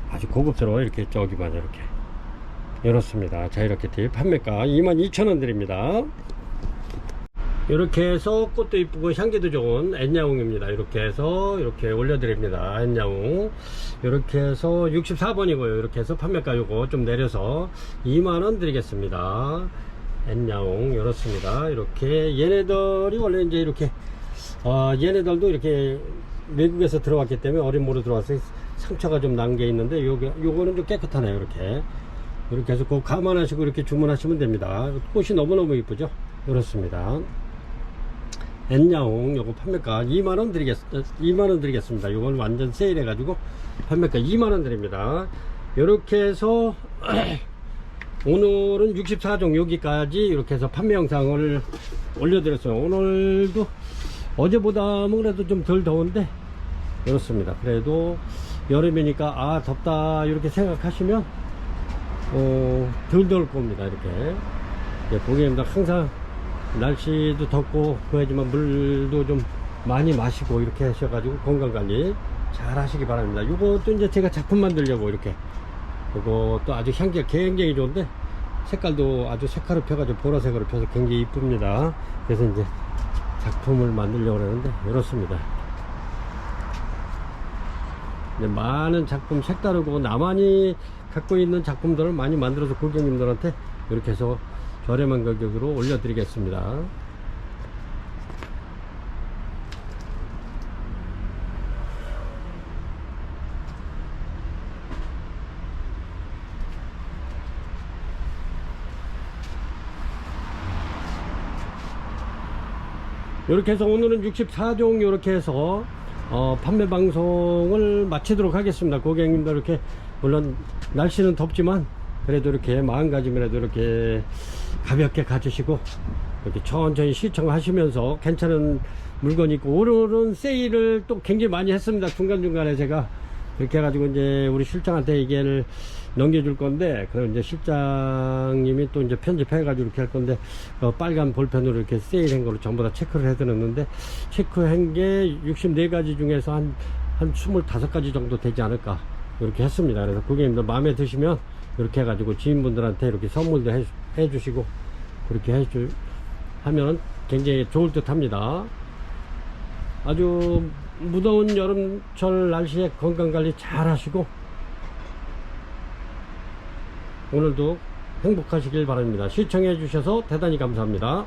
아주 고급스러워. 이렇게 저기만 이렇게 이렇습니다. 자이라 큐티 판매가 22,000원 드립니다. 이렇게 해서 꽃도 이쁘고 향기도 좋은 엔야옹입니다. 이렇게 해서 이렇게 올려드립니다. 엔야옹 이렇게 해서 64번이고요. 이렇게 해서 판매가 요거 좀 내려서 2만원 드리겠습니다. 엔야옹 이렇습니다. 이렇게 얘네들이 원래 이제 이렇게 얘네들도 이렇게 외국에서 들어왔기 때문에 어린 모로 들어와서 상처가 좀 난 게 있는데 요거는 좀 깨끗하네요. 이렇게 해서 꼭 감안하시고 이렇게 주문하시면 됩니다. 꽃이 너무너무 이쁘죠. 이렇습니다. 엔야옹 요거 판매가 2만원 드리겠습니다. 요건 완전 세일해 가지고 판매가 2만원 드립니다. 이렇게 해서 오늘은 64종 여기까지 이렇게 해서 판매 영상을 올려드렸어요. 오늘도 어제보다는 그래도 좀 덜 더운데 그렇습니다. 그래도 여름이니까 덥다 이렇게 생각하시면 덜 더울 겁니다. 이렇게 고객님들 항상 날씨도 덥고 그러지만 물도 좀 많이 마시고 이렇게 하셔가지고 건강관리 잘 하시기 바랍니다. 이것도 이제 제가 작품 만들려고 이렇게 이것도 아주 향기가 굉장히 좋은데 색깔도 아주 색깔을 펴가지고 보라색으로 펴서 굉장히 이쁩니다. 그래서 이제 작품을 만들려고 하는데 이렇습니다. 이제 많은 작품 색다르고 나만이 갖고 있는 작품들을 많이 만들어서 고객님들한테 이렇게 해서 저렴한 가격으로 올려드리겠습니다. 이렇게 해서 오늘은 64종 이렇게 해서 판매 방송을 마치도록 하겠습니다. 고객님들 이렇게 물론 날씨는 덥지만 그래도 이렇게 마음가짐이라도 이렇게 가볍게 가주시고 이렇게 천천히 시청하시면서 괜찮은 물건이 있고 오늘은 세일을 또 굉장히 많이 했습니다. 중간중간에 제가 그렇게 해가지고 이제 우리 실장한테 얘기를 넘겨줄 건데, 그럼 이제 실장님이 또 이제 편집해가지고 이렇게 할 건데, 빨간 볼펜으로 이렇게 세일한 거로 전부 다 체크를 해드렸는데, 체크한 게 64가지 중에서 한 25가지 정도 되지 않을까, 이렇게 했습니다. 그래서 고객님들 마음에 드시면, 이렇게 해가지고 지인분들한테 이렇게 선물도 해주시고, 그렇게 하면 굉장히 좋을 듯 합니다. 아주 무더운 여름철 날씨에 건강관리 잘 하시고 오늘도 행복하시길 바랍니다. 시청해 주셔서 대단히 감사합니다.